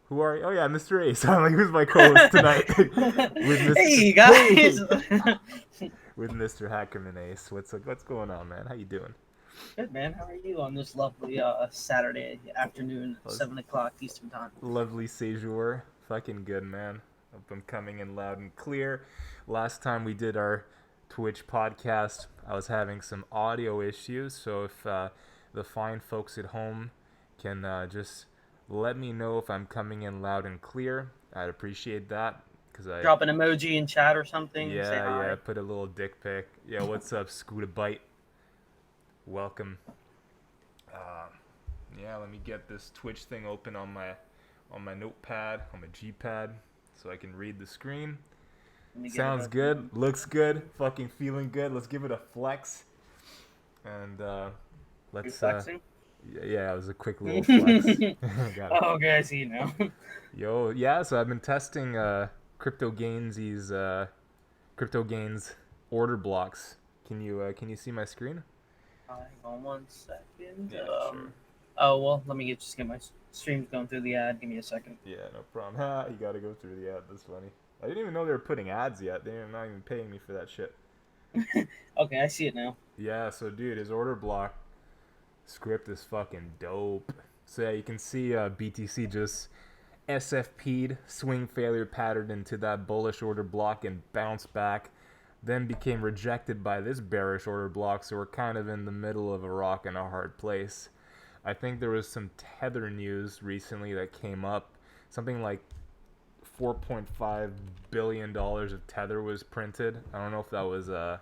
Who are you? Oh yeah, Mr. Ace. I'm like, who's my co-host tonight? with Mr. Hey guys. with Mr. Hackerman Ace. What's going on, man? How you doing? Good man. How are you on this lovely Saturday afternoon, Oh, 7 o'clock Eastern time? lovely séjour. Fucking good, man. Hope I'm coming in loud and clear. Last time we did our Twitch podcast, I was having some audio issues. So if the fine folks at home can just let me know if I'm coming in loud and clear, I'd appreciate that. Cause Drop an emoji in chat or something. Say yeah, hi. put a little dick pic. Yeah, what's up, Scooter Bite? Welcome. Uh, yeah, let me get this Twitch thing open on my notepad, on my G pad, so I can read the screen. Let me get it Sounds good, open. looks good, fucking feeling good. Let's give it a flex, and You let's flexing? yeah, it was a quick little flex. Got it. Oh, okay, I see you now. Yo, yeah. So I've been testing Crypto Gains order blocks. Can you see my screen? Hang on 1 second. Yeah, sure. Oh well, just get my streams going through the ad. Give me a second. Yeah, no problem. Ha, you gotta go through the ad. That's funny. I didn't even know they were putting ads yet. They're not even paying me for that shit. Okay, I see it now. Yeah, so dude, his order block script is fucking dope. So yeah, you can see BTC just SFP'd, swing failure patterned into that bullish order block and bounced back, then became rejected by this bearish order block, so we're kind of in the middle of a rock and a hard place. I think there was some Tether news recently that came up. Something like $4.5 billion of Tether was printed. I don't know if that was a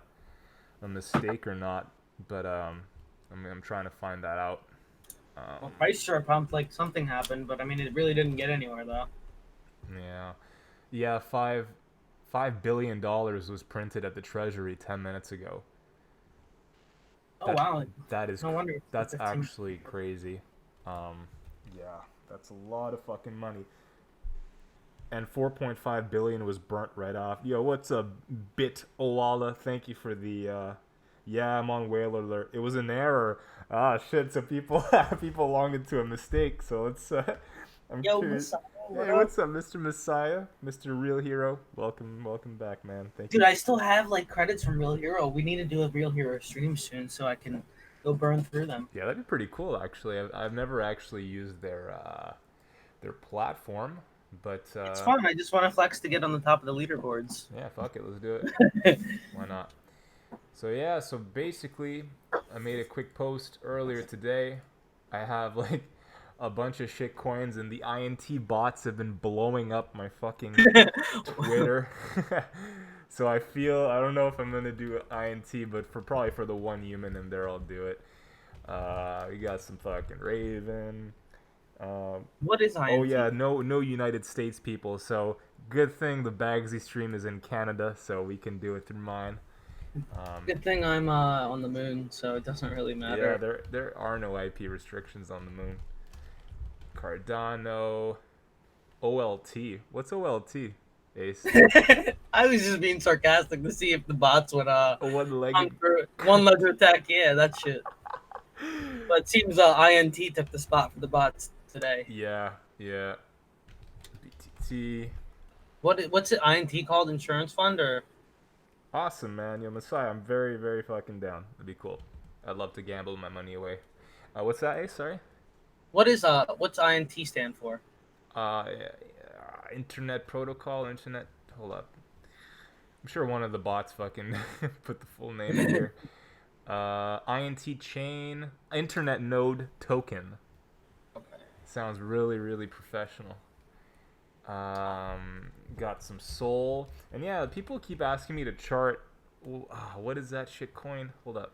mistake or not, but I'm trying to find that out. Well, Um, price sure pumped like something happened, but I mean it really didn't get anywhere though. yeah, yeah, $5 billion was printed at the Treasury 10 minutes ago. Oh That wow, that is no wonder it's the that's 15. actually crazy. Yeah, that's a lot of fucking money. And 4.5 billion was burnt right off. Yo, what's up, Bit Owala? Thank you for the yeah, I'm on whale alert. It was an error. Ah shit, so people people longed into a mistake. So let's I'm Yo, curious. Messiah, what Hey, up? what's up, Mr. Messiah? Mr. Real Hero. Welcome back, man. Thank Dude, you. I still have like credits from Real Hero. We need to do a Real Hero stream soon so I can go burn through them. Yeah, that'd be pretty cool actually. I've never actually used their platform, but It's fun. I just want to flex to get on the top of the leaderboards. yeah, fuck it, let's do it. Why not? So yeah, so basically, I made a quick post earlier today. I have like a bunch of shit coins, and the INT bots have been blowing up my fucking Twitter. So I don't know if I'm gonna do INT, but for probably for the one human in there, I'll do it. We got some fucking Raven. Um, What is oh yeah, INT? no United States people. So good thing the Bagsy stream is in Canada, so we can do it through mine. Um, Good thing I'm on the moon, so it doesn't really yeah, matter. there are no IP restrictions on the moon. Cardano, OLT. What's OLT? Ace. I was just being sarcastic to see if the bots would come One-legged. through. One ledger attack, yeah, that shit. But it seems INT took the spot for the bots today. Yeah, yeah. BTT. What's it INT called? Insurance fund or Awesome, man. Yo, Messiah, I'm very, very fucking down. That'd be cool. I'd love to gamble my money away. What's that, Ace? Sorry? what's INT stand for? Yeah, internet protocol, internet. Hold up. I'm sure one of the bots fucking put the full name in here. INT chain, internet node token. Okay. Sounds really, really professional. Got some soul, and yeah, people keep asking me to chart. What is that shit coin? Hold up.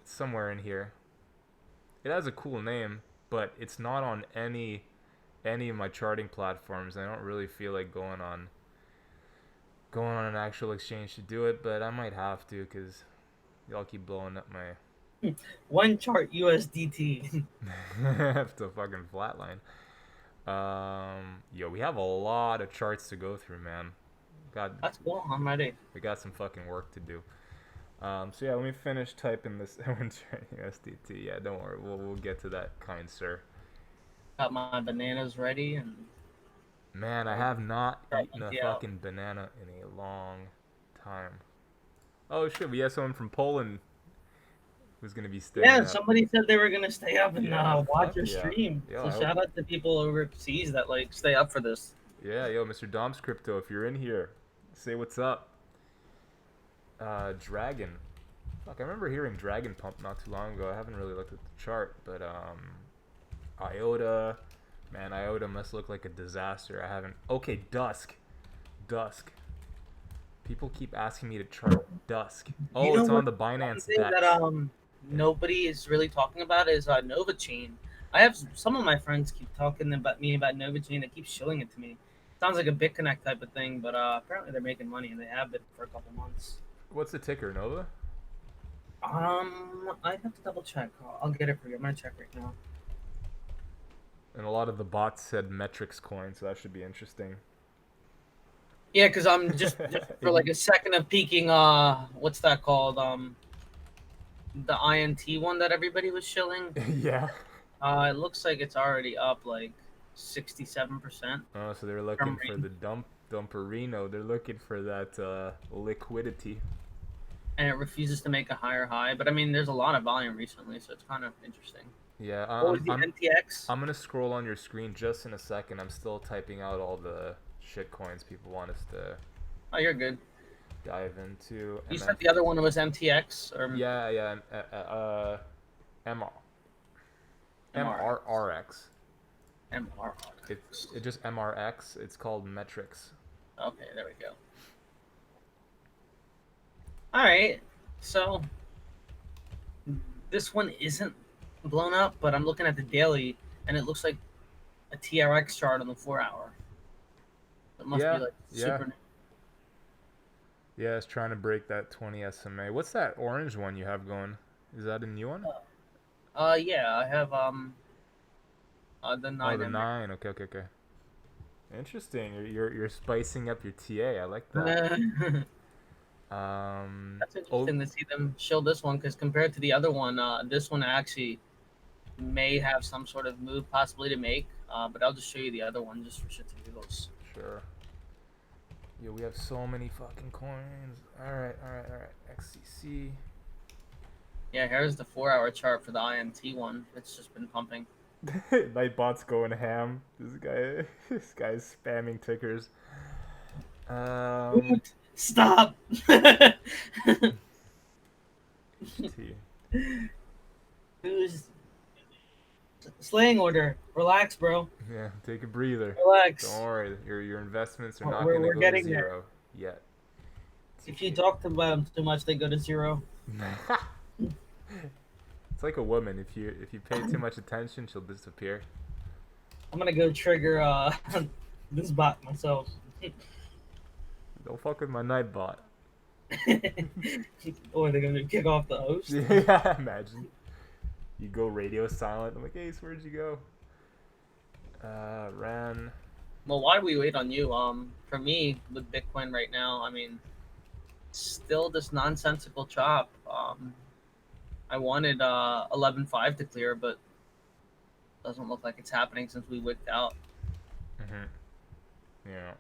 It's somewhere in here. It has a cool name, but it's not on any of my charting platforms. I don't really feel like going on an actual exchange to do it, but I might have to because y'all keep blowing up my One chart USDT. have to fucking flatline. Yo, we have a lot of charts to go through, man. Got That's cool. I'm ready. we got some fucking work to do. So yeah, let me finish typing this. USDT. Yeah, don't worry, we'll get to that, kind sir. Got my bananas ready and Man, I ready to have not try eaten a empty out. fucking banana in a long time. Oh shit, we have someone from Poland who's gonna be staying Yeah, up. somebody said they were gonna stay up and Yeah, watch fuck your yeah. stream. Yo, So I hope. shout out to people overseas that like stay up for this. Yeah, yo, Mr. Dom's Crypto, if you're in here, say what's up. Dragon. Fuck, I remember hearing Dragon Pump not too long ago. I haven't really looked at the chart, but IOTA. Man, IOTA must look like a disaster. I haven't. Okay, Dusk. Dusk. People keep asking me to chart Dusk. You Oh, know it's on what? the One Binance thing that Dex. Yeah. nobody is really talking about is Nova Chain. I have some of my friends keep talking about me about Nova Chain. They keep showing it to me. Sounds like a BitConnect type of thing, but apparently they're making money and they have been for a couple months. What's the ticker, Nova? I'd have to double check. I'll get it for you. I'm gonna check right now. And a lot of the bots said Metrics coin, so that should be interesting. Yeah, because I'm just for like a second of peeking. What's that called? The INT one that everybody was shilling. Yeah. It looks like it's already up like 67%. Oh, so they're looking From for the dumperino. They're looking for that liquidity. and it refuses to make a higher high. But I mean, there's a lot of volume recently, so it's kind of interesting. Yeah, What was the NTX? I'm gonna scroll on your screen just in a second. I'm still typing out all the shit coins people want us to Oh, you're good. dive into. You said the other one was MTX or Yeah, yeah. MR MRRX. MR. It's just MRX. It's called Metrics. Okay, there we go. All right, so this one isn't blown up, but I'm looking at the daily, and it looks like a TRX chart on the 4-hour. It must be like super. Yeah, it's trying to break that 20 SMA. What's that orange one you have going? Is that a new one? Yeah, I have the 9. Oh, the 9. Okay, okay, okay. Interesting. You're spicing up your TA. I like that. That's interesting to see them show this one because compared to the other one, this one actually may have some sort of move possibly to make. But I'll just show you the other one just for shits and giggles. Sure. Yeah, we have so many fucking coins. Alright, alright, alright. XCC. Yeah, here's the 4-hour chart for the INT one. It's just been pumping. Nightbot's going ham. This guy's spamming tickers. Stop. Who's slaying order? Relax, bro. Yeah, take a breather. Relax. Don't worry. Your investments are not We're going to go getting to zero yet. If you talk about them too much, they go to zero. It's like a woman. If you pay too much attention, she'll disappear. I'm gonna go trigger this bot myself. Don't fuck with my Nightbot. Oh, they're gonna kick off the host. Yeah, imagine. You go radio silent. I'm like, Ace, where'd you go? Ran. Well, why do we wait on you? For me, with Bitcoin right now, I mean, still this nonsensical chop. I wanted 11.5 to clear, but doesn't look like it's happening since we wicked out. Yeah.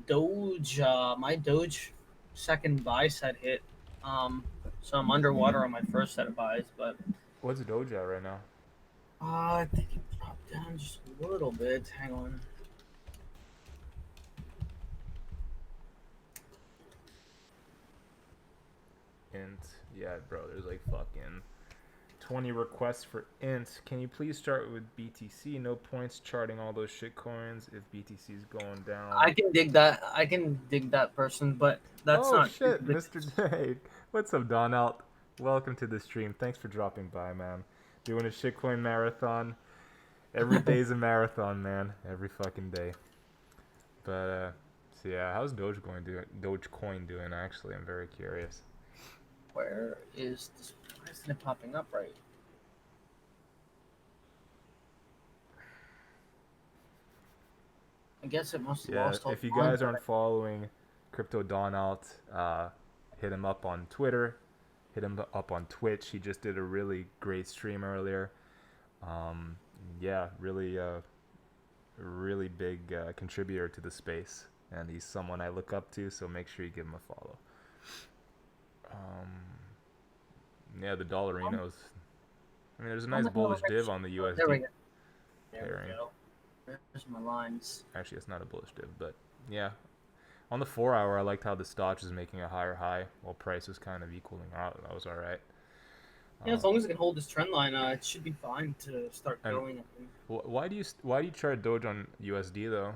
Doge. My Doge second buy set hit. So I'm underwater on my first set of buys, but What's Doge at right now? I think it dropped down just a little bit. Hang on. Int. Yeah, bro, there's like fucking 20 requests for int. Can you please start with BTC? No points charting all those shit coins if BTC is going down. I can dig that person, but that's not. Oh shit, Mr. Day. What's up, Donald? Welcome to the stream. Thanks for dropping by, man. Doing a shitcoin marathon. Every day's a marathon, man. Every fucking day. But so yeah, how's Dogecoin doing? Actually, I'm very curious. Where is this? Why isn't it popping up right? I guess it must have lost all. If you guys aren't following Crypto Donald, hit him up on Twitter, hit him up on Twitch. He just did a really great stream earlier. Um, yeah, really big contributor to the space, and he's someone I look up to. So make sure you give him a follow. Um, yeah, the Dollarinos. I mean, there's a I'm nice looking over bullish here. div on the There we USD go. There we pairing. go. There's my lines. Actually, it's not a bullish div, but yeah. On the 4 hour, I liked how the Stotch is making a higher high while price is kind of equaling out. That was all right. Yeah, as long as it can hold this trend line, it should be fine to start And going. I think. why do you try Doge on USD though?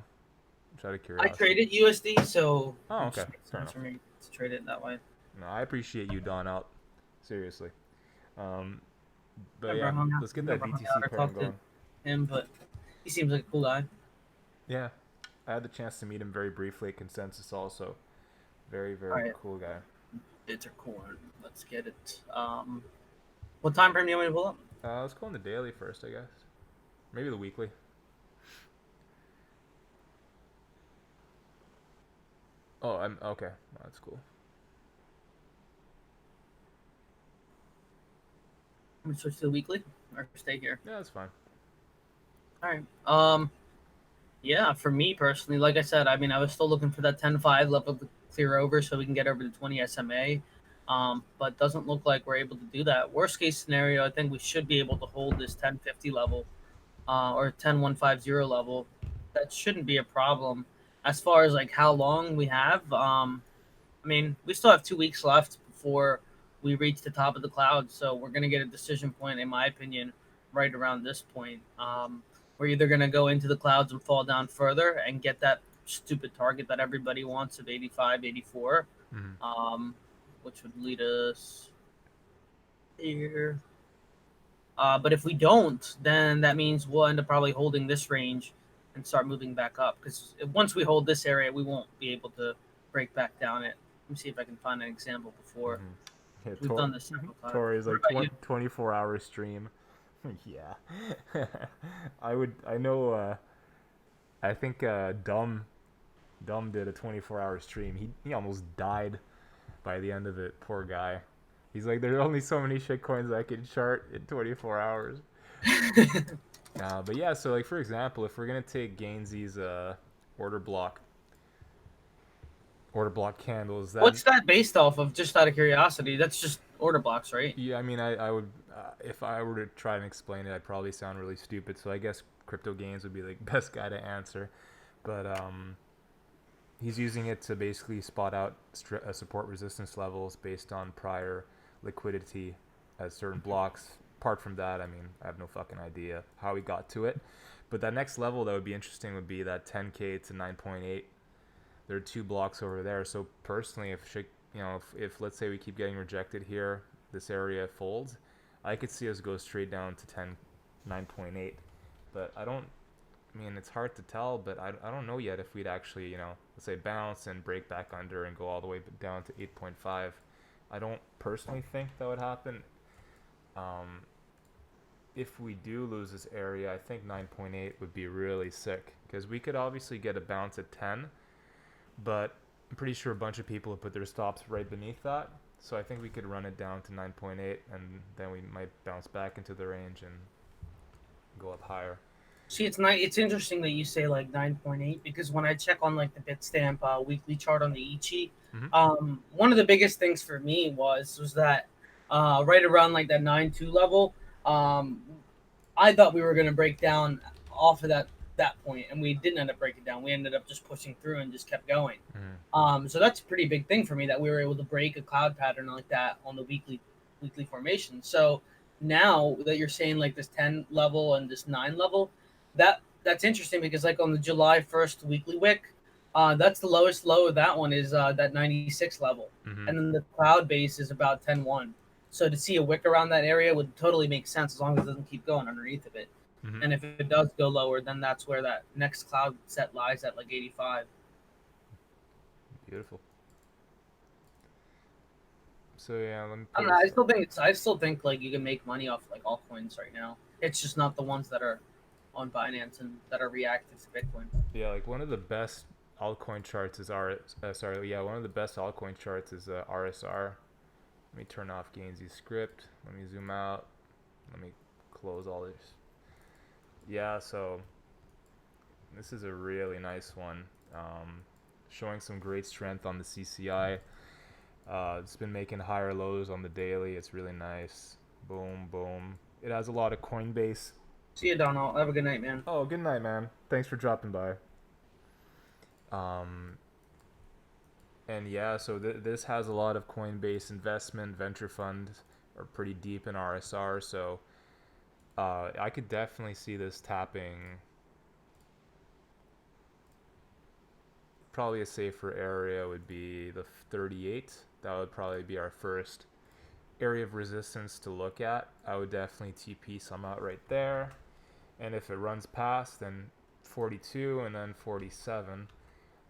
Just out of I curiosity. traded USD, so Oh, it okay, just makes fair sense enough. for me to trade it that way. No, I appreciate you, Don out. Seriously. Um, but Never yeah, hung out. let's get that Never hung BTC out or pairing talked to going. him, but he seems like a cool guy. Yeah, I had the chance to meet him very briefly at Consensus also. Very, All very right, cool guy. Bittercorn. Let's get it. What time frame do you want me to pull up? Let's go on the daily first, I guess. Maybe the weekly. Oh, I'm okay. That's cool. Let me switch to the weekly or stay here. Yeah, that's fine. All right. Yeah, for me personally, like I said, I mean, I was still looking for that 10-5 level to clear over so we can get over the 20 SMA. But doesn't look like we're able to do that. Worst case scenario, I think we should be able to hold this 1050 level, or 10150 level. That shouldn't be a problem. As far as like how long we have, I mean, we still have 2 weeks left before we reach the top of the cloud. So we're gonna get a decision point, in my opinion, right around this point. We're either gonna go into the clouds and fall down further and get that stupid target that everybody wants of 85, 84, Mm-hmm. which would lead us here. But if we don't, then that means we'll end up probably holding this range and start moving back up. Because once we hold this area, we won't be able to break back down it. Let me see if I can find an example before. Mm-hmm. Yeah, We've done this several times. Tori's What like about you? 24-hour stream. Yeah. I know, I think Dumb did a 24-hour stream. He almost died by the end of it. Poor guy. He's like, there's only so many shitcoins I can chart in 24 hours. But yeah, so like for example, if we're gonna take Gainsy's order block candles, that What's that based off of? Just out of curiosity, that's just order blocks, right? yeah, I mean, I would if I were to try and explain it, I'd probably sound really stupid. So I guess Crypto Gains would be like best guy to answer, but he's using it to basically spot out support resistance levels based on prior liquidity at certain blocks. Apart from that, I mean, I have no fucking idea how he got to it. But that next level that would be interesting would be that 10k to 9.8. There are 2 blocks over there. So personally, if let's say we keep getting rejected here, this area folds, I could see us go straight down to 9.8. But I mean, it's hard to tell, but I don't know yet if we'd actually, let's say bounce and break back under and go all the way down to 8.5. I don't personally think that would happen. If we do lose this area, I think 9.8 would be really sick because we could obviously get a bounce at 10, but I'm pretty sure a bunch of people have put their stops right beneath that. So I think we could run it down to 9.8 and then we might bounce back into the range and go up higher. See, it's interesting that you say like 9.8 because when I check on like the Bitstamp weekly chart on the Ichi, Mm-hmm. one of the biggest things for me was that right around like that 9.2 level, um, I thought we were going to break down off of that point, and we didn't end up breaking down. We ended up just pushing through and just kept going. Mm-hmm. So that's a pretty big thing for me that we were able to break a cloud pattern like that on the weekly formation. So now that you're saying like this 10 level and this 9 level, that's interesting because like on the July 1st weekly wick, that's the lowest low of that one is that 96 level, Mm-hmm. and then the cloud base is about 10.1. So to see a wick around that area would totally make sense as long as it doesn't keep going underneath of it. Mm-hmm. And if it does go lower, then that's where that next cloud set lies at like 85. Beautiful. So yeah, let me I put don't know. this. I still think like you can make money off like altcoins right now. It's just not the ones that are on Binance and that are reactive to Bitcoin. Yeah, like one of the best altcoin charts is one of the best altcoin charts is RSR. Let me turn off Gainsy's script. Let me zoom out. Let me close all this. yeah, so this is a really nice one. Showing some great strength on the CCI. It's been making higher lows on the daily. It's really nice. Boom, boom. It has a lot of Coinbase. See you, Donald. Have a good night, man. Oh, good night, man. Thanks for dropping by. Um, and yeah, so this has a lot of Coinbase investment. Venture funds are pretty deep in RSR, so I could definitely see this tapping. Probably a safer area would be the 38. That would probably be our first area of resistance to look at. I would definitely TP some out right there. And if it runs past, then 42 and then 47.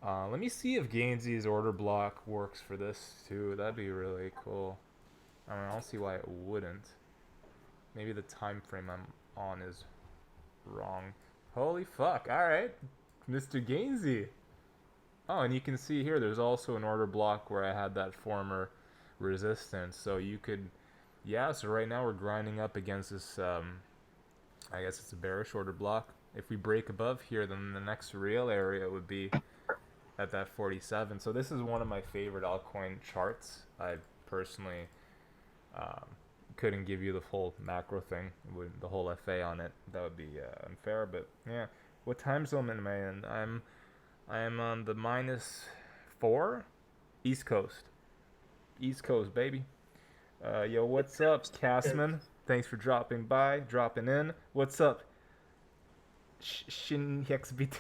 Let me see if Gainsy's order block works for this too. That'd be really cool. I mean, I don't see why it wouldn't. Maybe the time frame I'm on is wrong. Holy fuck. Alright. Mr. Gainsy. Oh, and you can see here there's also an order block where I had that former resistance. So you could, yeah, so right now we're grinding up against this, I guess it's a bearish order block. If we break above here, then the next real area would be at that 47. So this is one of my favorite altcoin charts. I personally couldn't give you the full macro thing with the whole FA on it. That would be unfair, but yeah. What time zone am I in? I am on the -4 East Coast. East Coast, baby. Yo, what's up, Casman? Thanks for dropping by, dropping in. What's up, XBT?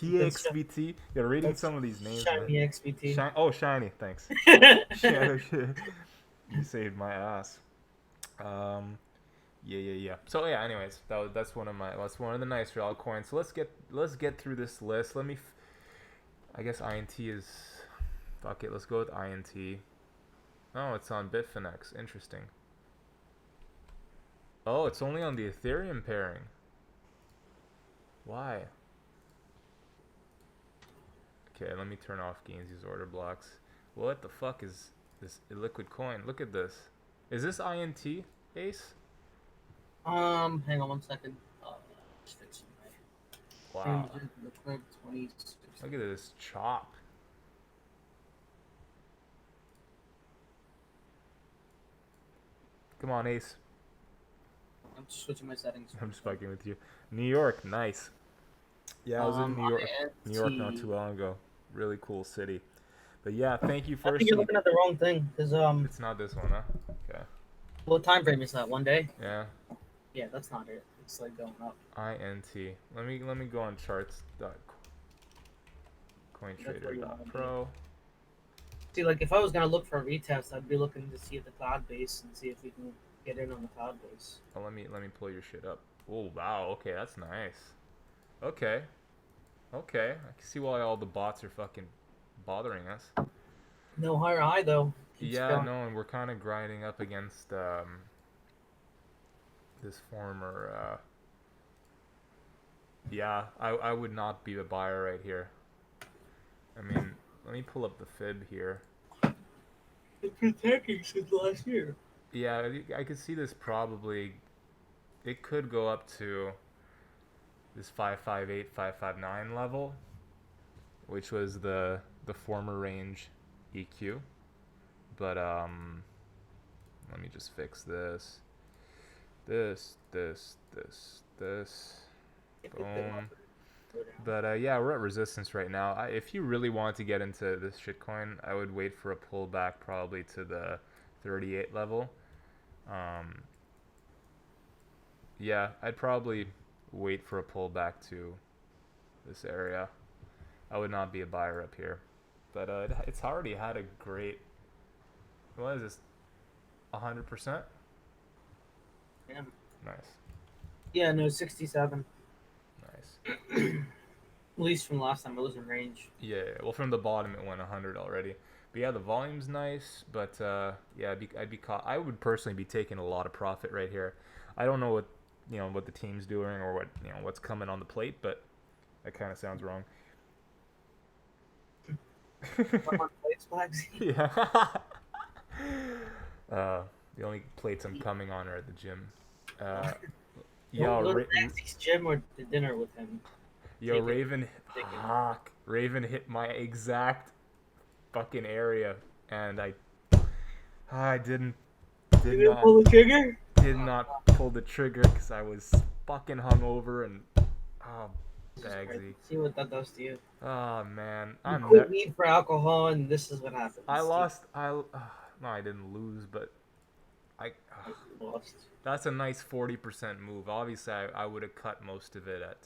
XBT. You're reading some of these names, Shiny man. XBT. Oh, Shiny, thanks. You saved my ass. Yeah. So yeah, anyways, that's one of the nicer altcoins. So let's get through this list. I guess INT is, fuck it. Let's go with INT. Oh, it's on Bitfinex. Interesting. Oh, it's only on the Ethereum pairing. Why? Okay, let me turn off Gainsy's order blocks. What the fuck is this illiquid coin? Look at this. Is this INT, Ace? Hang on one second. Just fixing my Wow. liquid 26. Look at this chop. Come on, Ace. I'm switching my settings. I'm just fucking with you. New York, nice. Yeah, I was in New York not too long ago. Really cool city. But yeah, thank you I first. think you're looking at the wrong thing, because It's not this one, huh? Okay. what time frame is that? 1 day? Yeah. Yeah, that's not it. It's like going up. INT. Let me go on charts.cointrader.pro. See, like if I was gonna look for a retest, I'd be looking to see the cloud base and see if we can get in on the cloud base. Oh, let me pull your shit up. Oh wow, okay, that's nice. Okay. I can see why all the bots are fucking bothering us. No higher high though. Yeah, no, and we're kind of grinding up against this former. Yeah, I would not be a buyer right here. I mean, let me pull up the fib here. It's been tanking since last year. Yeah, I could see this probably. It could go up to this 558, 559 level, which was the former range EQ. But let me just fix this. This. Boom. But yeah, we're at resistance right now. If you really want to get into this shitcoin, I would wait for a pullback probably to the 38 level. Yeah, I'd probably wait for a pullback to this area. I would not be a buyer up here. But it's already had a great, what is this, 100%? Yeah. Nice. Yeah, no, 67. Nice. At least from last time it was in range. Yeah, well, from the bottom it went 100 already. But yeah, the volume's nice, but yeah, I would personally be taking a lot of profit right here. I don't know what the team's doing or what's coming on the plate, but that kind of sounds wrong. Yeah. The only plates I'm coming on are at the gym. Yo, Go to Maxie's gym or to dinner with him. yo, Take it. Raven, Take it. fuck, Raven hit my exact fucking area, and I did You gonna not, pull the trigger? did not pull the trigger because I was fucking hungover and oh, Jesus Christ. Bagsy. See what that does to you. Oh man, You I'm quit never. weed for alcohol, and this is what I happens. lost. No, I didn't lose, but I. You lost. That's a nice 40% move. Obviously, I would have cut most of it at.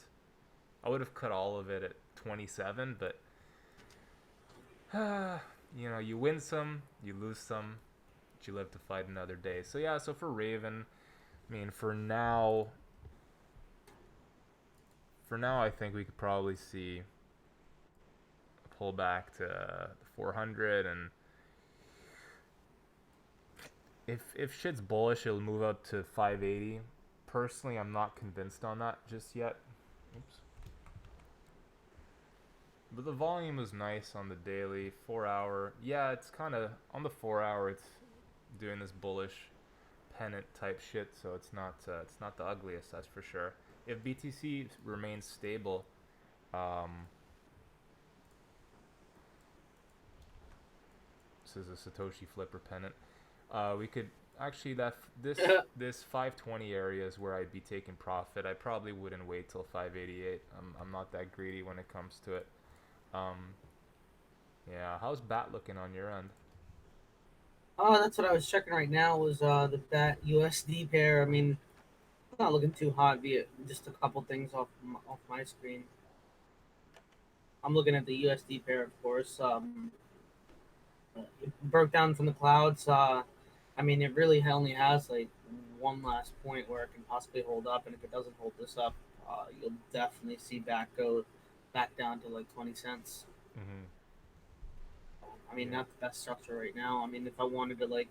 I would have cut all of it at 27, but you win some, you lose some, but you live to fight another day. So yeah, so for Raven, I mean, for now, I think we could probably see a pullback to the 400, and if shit's bullish, it'll move up to 580. Personally, I'm not convinced on that just yet. Oops. But the volume is nice on the daily 4 hour. Yeah, it's kind of on the 4 hour. It's doing this bullish pennant type shit, so it's not the ugliest, that's for sure. If BTC remains stable, this is a Satoshi flipper pennant. We could actually this 520 area is where I'd be taking profit. I probably wouldn't wait till 588. I'm not that greedy when it comes to it. Um, yeah, how's BAT looking on your end? Oh, that's what I was checking right now. Was that USD pair? I mean, it's not looking too hot. Be it just a couple things off my screen. I'm looking at the USD pair, of course. It broke down from the clouds. I mean, it really only has like one last point where it can possibly hold up, and if it doesn't hold this up, you'll definitely see go back down to like 20 cents. Mm-hmm. I mean, Yeah. not the best structure right now. I mean, if I wanted to like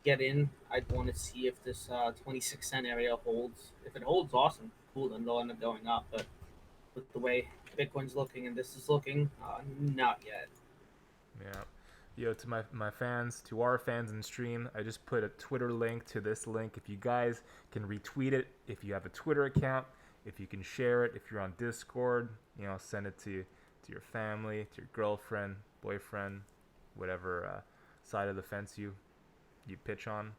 get in, I'd want to see if this 26 cent area holds. If it holds, awesome, cool, then they'll end up going up. But with the way Bitcoin's looking and this is looking, not yet. Yeah. Yo, to my fans, to our fans in stream, I just put a Twitter link to this link. If you guys can retweet it, if you have a Twitter account, if you can share it, if you're on Discord, send it to your family, to your girlfriend, boyfriend, whatever side of the fence you pitch on.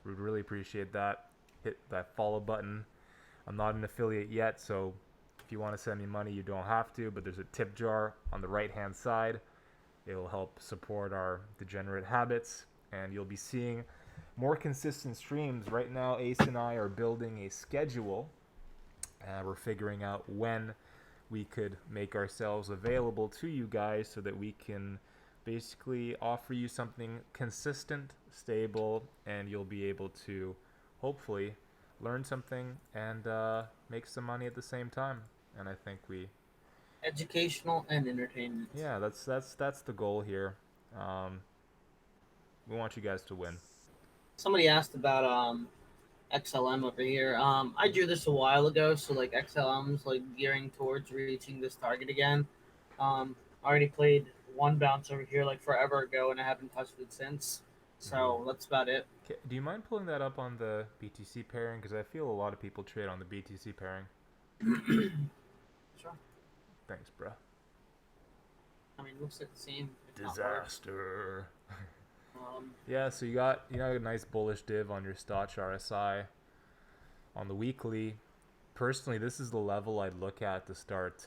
We'd really appreciate that. Hit that follow button. I'm not an affiliate yet, so if you want to send me money, you don't have to, but there's a tip jar on the right-hand side. It will help support our degenerate habits, and you'll be seeing more consistent streams. Right now, Ace and I are building a schedule. We're figuring out when we could make ourselves available to you guys so that we can basically offer you something consistent, stable, and you'll be able to hopefully learn something and make some money at the same time. And I think Educational and entertainment. yeah, that's the goal here. Um, we want you guys to win. Somebody asked about XLM over here. I drew this a while ago, so like XLM's like gearing towards reaching this target again. I already played one bounce over here like forever ago, and I haven't touched it since. So that's about it. Do you mind pulling that up on the BTC pairing? Because I feel a lot of people trade on the BTC pairing. Sure. Thanks, bro. I mean, it looks like the same. Disaster. Yeah, so you got a nice bullish div on your Stotch RSI on the weekly. Personally, this is the level I'd look at to start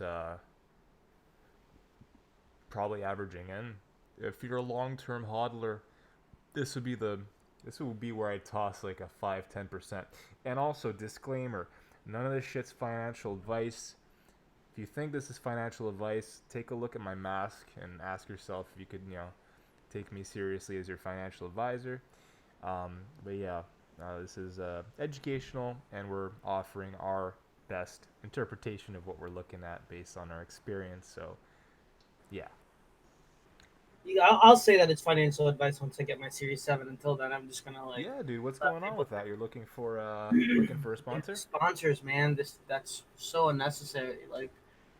probably averaging in. If you're a long-term hodler, this would be where I'd toss like a 5-10%. And also, disclaimer, none of this shit's financial advice. If you think this is financial advice, take a look at my mask and ask yourself if you could, take me seriously as your financial advisor. But yeah, this is educational, and we're offering our best interpretation of what we're looking at based on our experience. So, yeah. I'll say that it's financial advice once I get my Series 7. Until then, I'm just gonna like Yeah, dude, what's let going on people with that? You're looking for a sponsor? sponsors, man. That's so unnecessary. Like,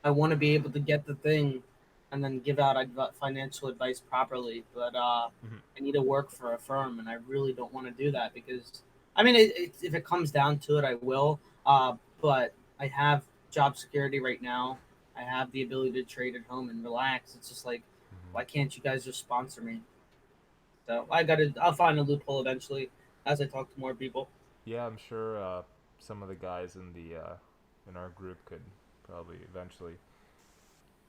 I want to be able to get the thing, and then give out financial advice properly. But Mm-hmm. I need to work for a firm, and I really don't want to do that because, I mean, if it comes down to it, I will. But I have job security right now. I have the ability to trade at home and relax. It's just like, Hmm. why can't you guys just sponsor me? So I'll find a loophole eventually as I talk to more people. Yeah, I'm sure some of the guys in our group could probably eventually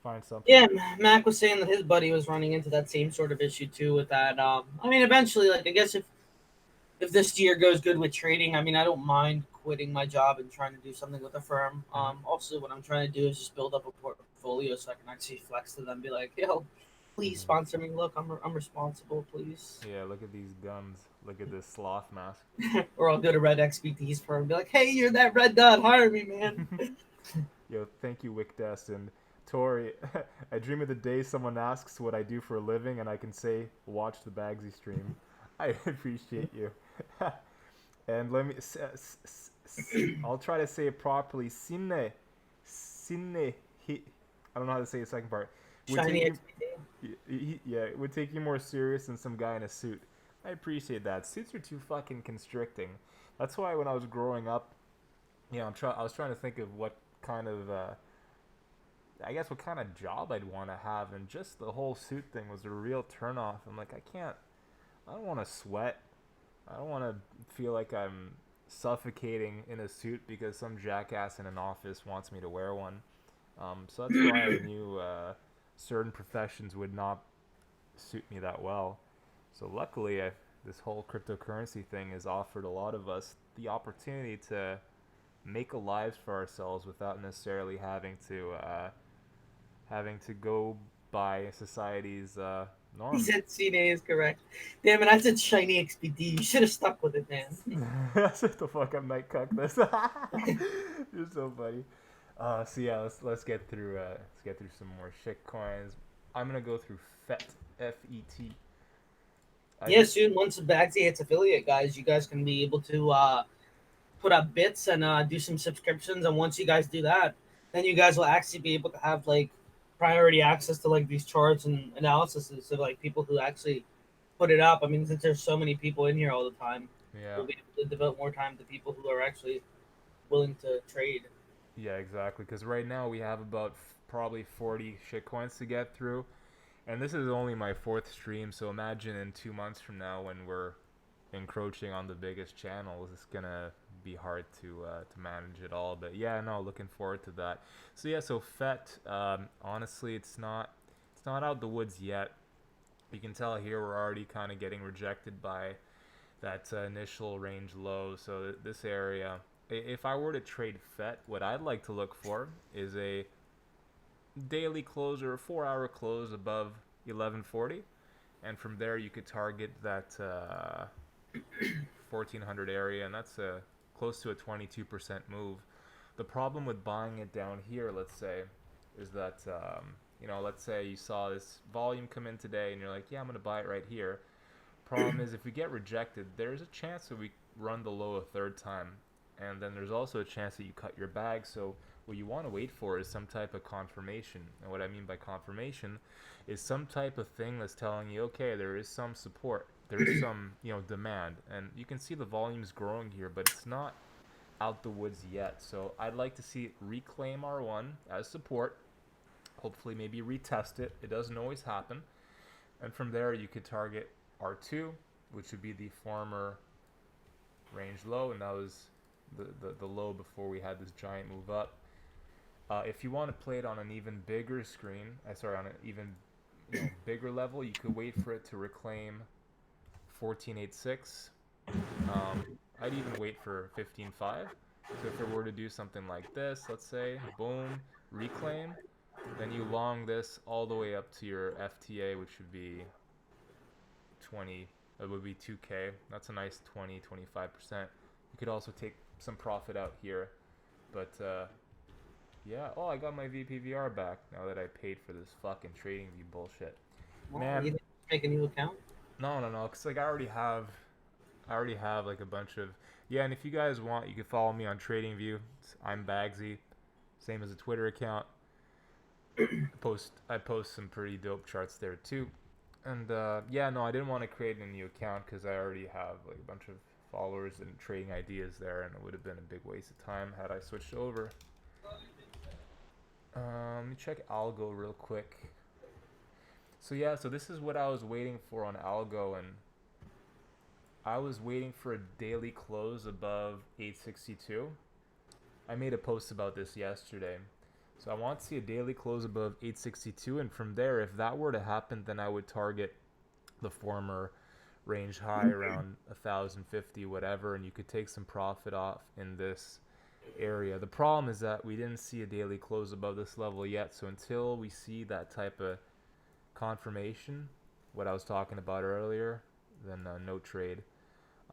find something. Yeah, Mac was saying that his buddy was running into that same sort of issue too with that. I mean, eventually, like I guess if this year goes good with trading, I mean, I don't mind quitting my job and trying to do something with a firm. Hmm. Also, what I'm trying to do is just build up a portfolio so I can actually flex to them, be like, yo, please Hmm. sponsor me. Look, I'm responsible, please. Yeah, look at these guns. Look at this sloth mask. Or I'll go to Red XBT's firm and be like, hey, you're that red dot, hire me, man. Yo, thank you, Wickdest and Tori. I dream of the day someone asks what I do for a living and I can say, watch the Bagsy stream. I appreciate you. And let me. I'll try to say it properly. Sinne. I don't know how to say the second part. Would Shiny take you. XBT. Yeah, it would take you more serious than some guy in a suit. I appreciate that. Suits are too fucking constricting. That's why when I was growing up, I was trying to think of what kind of I guess what kind of job I'd want to have, and just the whole suit thing was a real turnoff. I'm like, I don't want to sweat. I don't want to feel like I'm suffocating in a suit because some jackass in an office wants me to wear one. So that's why I knew certain professions would not suit me that well. So luckily, this whole cryptocurrency thing has offered a lot of us the opportunity to make a lives for ourselves without necessarily having to go by society's He norms. said CNA is correct. Damn it, I said shiny XBT. You should have stuck with it, man. Shut the fuck up, night cuck. This. You're so funny. So yeah, let's get through some more shit coins. I'm gonna go through FET. FET. I Yeah, just soon once Bagsy hits affiliate, guys, you guys can be able to put up bits and do some subscriptions. And once you guys do that, then you guys will actually be able to have like priority access to like these charts and analysis of like people who actually put it up. I mean, since there's so many people in here all the time, yeah. we'll be able to devote more time to people who are actually willing to trade. Yeah, exactly. Because right now we have about probably 40 shitcoins to get through, and this is only my fourth stream. So imagine in 2 months from now when we're encroaching on the biggest channels, it's gonna be hard to manage it all. But yeah, no, looking forward to that. So yeah, so FET. Honestly, it's not out the woods yet. You can tell here we're already kind of getting rejected by that initial range low. So this area, if I were to trade FET, what I'd like to look for is a daily close or a 4 hour close above 1140, and from there you could target that 1400 area, and that's close to a 22% move. The problem with buying it down here, let's say, is that let's say you saw this volume come in today, and you're like, yeah, I'm gonna buy it right here. Problem is, if we get rejected, there's a chance that we run the low a third time, and then there's also a chance that you cut your bag. So what you want to wait for is some type of confirmation. And what I mean by confirmation is some type of thing that's telling you, okay, there is some support, there's some demand, and you can see the volume's growing here, but it's not out the woods yet. So I'd like to see it reclaim R1 as support. Hopefully, maybe retest it. It doesn't always happen. And from there, you could target R2, which would be the former range low, and that was the low before we had this giant move up. If you want to play it on an even bigger screen, on an even bigger level, you could wait for it to reclaim 1486. I'd even wait for 15.5. So if it were to do something like this, let's say, boom, reclaim, then you long this all the way up to your FTA, which would be 20. That would be 2K. That's a nice 25%. You could also take some profit out here, but yeah. Oh, I got my VPVR back now that I paid for this fucking trading view bullshit. Well, Man, you didn't make a new account. no, cause like I already have like a bunch of yeah. And if you guys want, you can follow me on TradingView. I'm Bagsy, same as a Twitter account. I post some pretty dope charts there too. And yeah, no, I didn't want to create a new account because I already have like a bunch of followers and trading ideas there, and it would have been a big waste of time had I switched over. Let me check Algo real quick. So yeah, so this is what I was waiting for on Algo, and I was waiting for a daily close above 862. I made a post about this yesterday. So I want to see a daily close above 862, and from there, if that were to happen, then I would target the former range high around 1050, whatever, and you could take some profit off in this area. The problem is that we didn't see a daily close above this level yet, so until we see that type of confirmation, what I was talking about earlier, then no trade.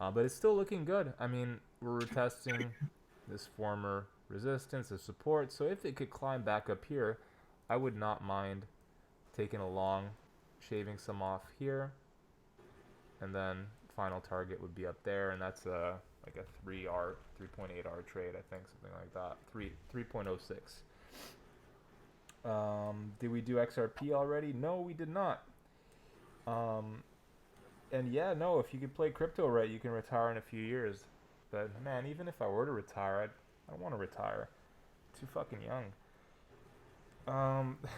But it's still looking good. I mean, we're testing this former resistance as support, so if it could climb back up here, I would not mind taking a long, shaving some off here, and then final target would be up there, and that's like a 3.8R trade, I think, something like that. 3.06. Did we do XRP already? No, we did not. And yeah, no, if you could play crypto right, you can retire in a few years. But man, even if I were to retire, I don't want to retire. Too fucking young.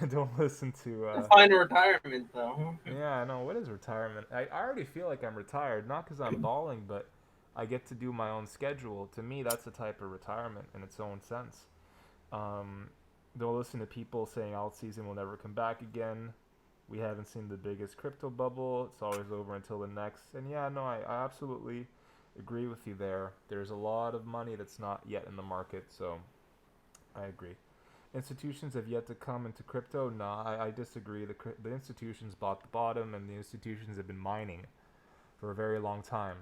Don't listen to. Find a retirement though. Yeah, I know. What is retirement? I already feel like I'm retired, not because I'm balling, but I get to do my own schedule. To me, that's a type of retirement in its own sense. Don't listen to people saying alt season will never come back again. We haven't seen the biggest crypto bubble. It's always over until the next. And yeah, no, I absolutely agree with you there. There's a lot of money that's not yet in the market, so I agree. Institutions have yet to come into crypto. Nah, I disagree. The institutions bought the bottom, and the institutions have been mining for a very long time.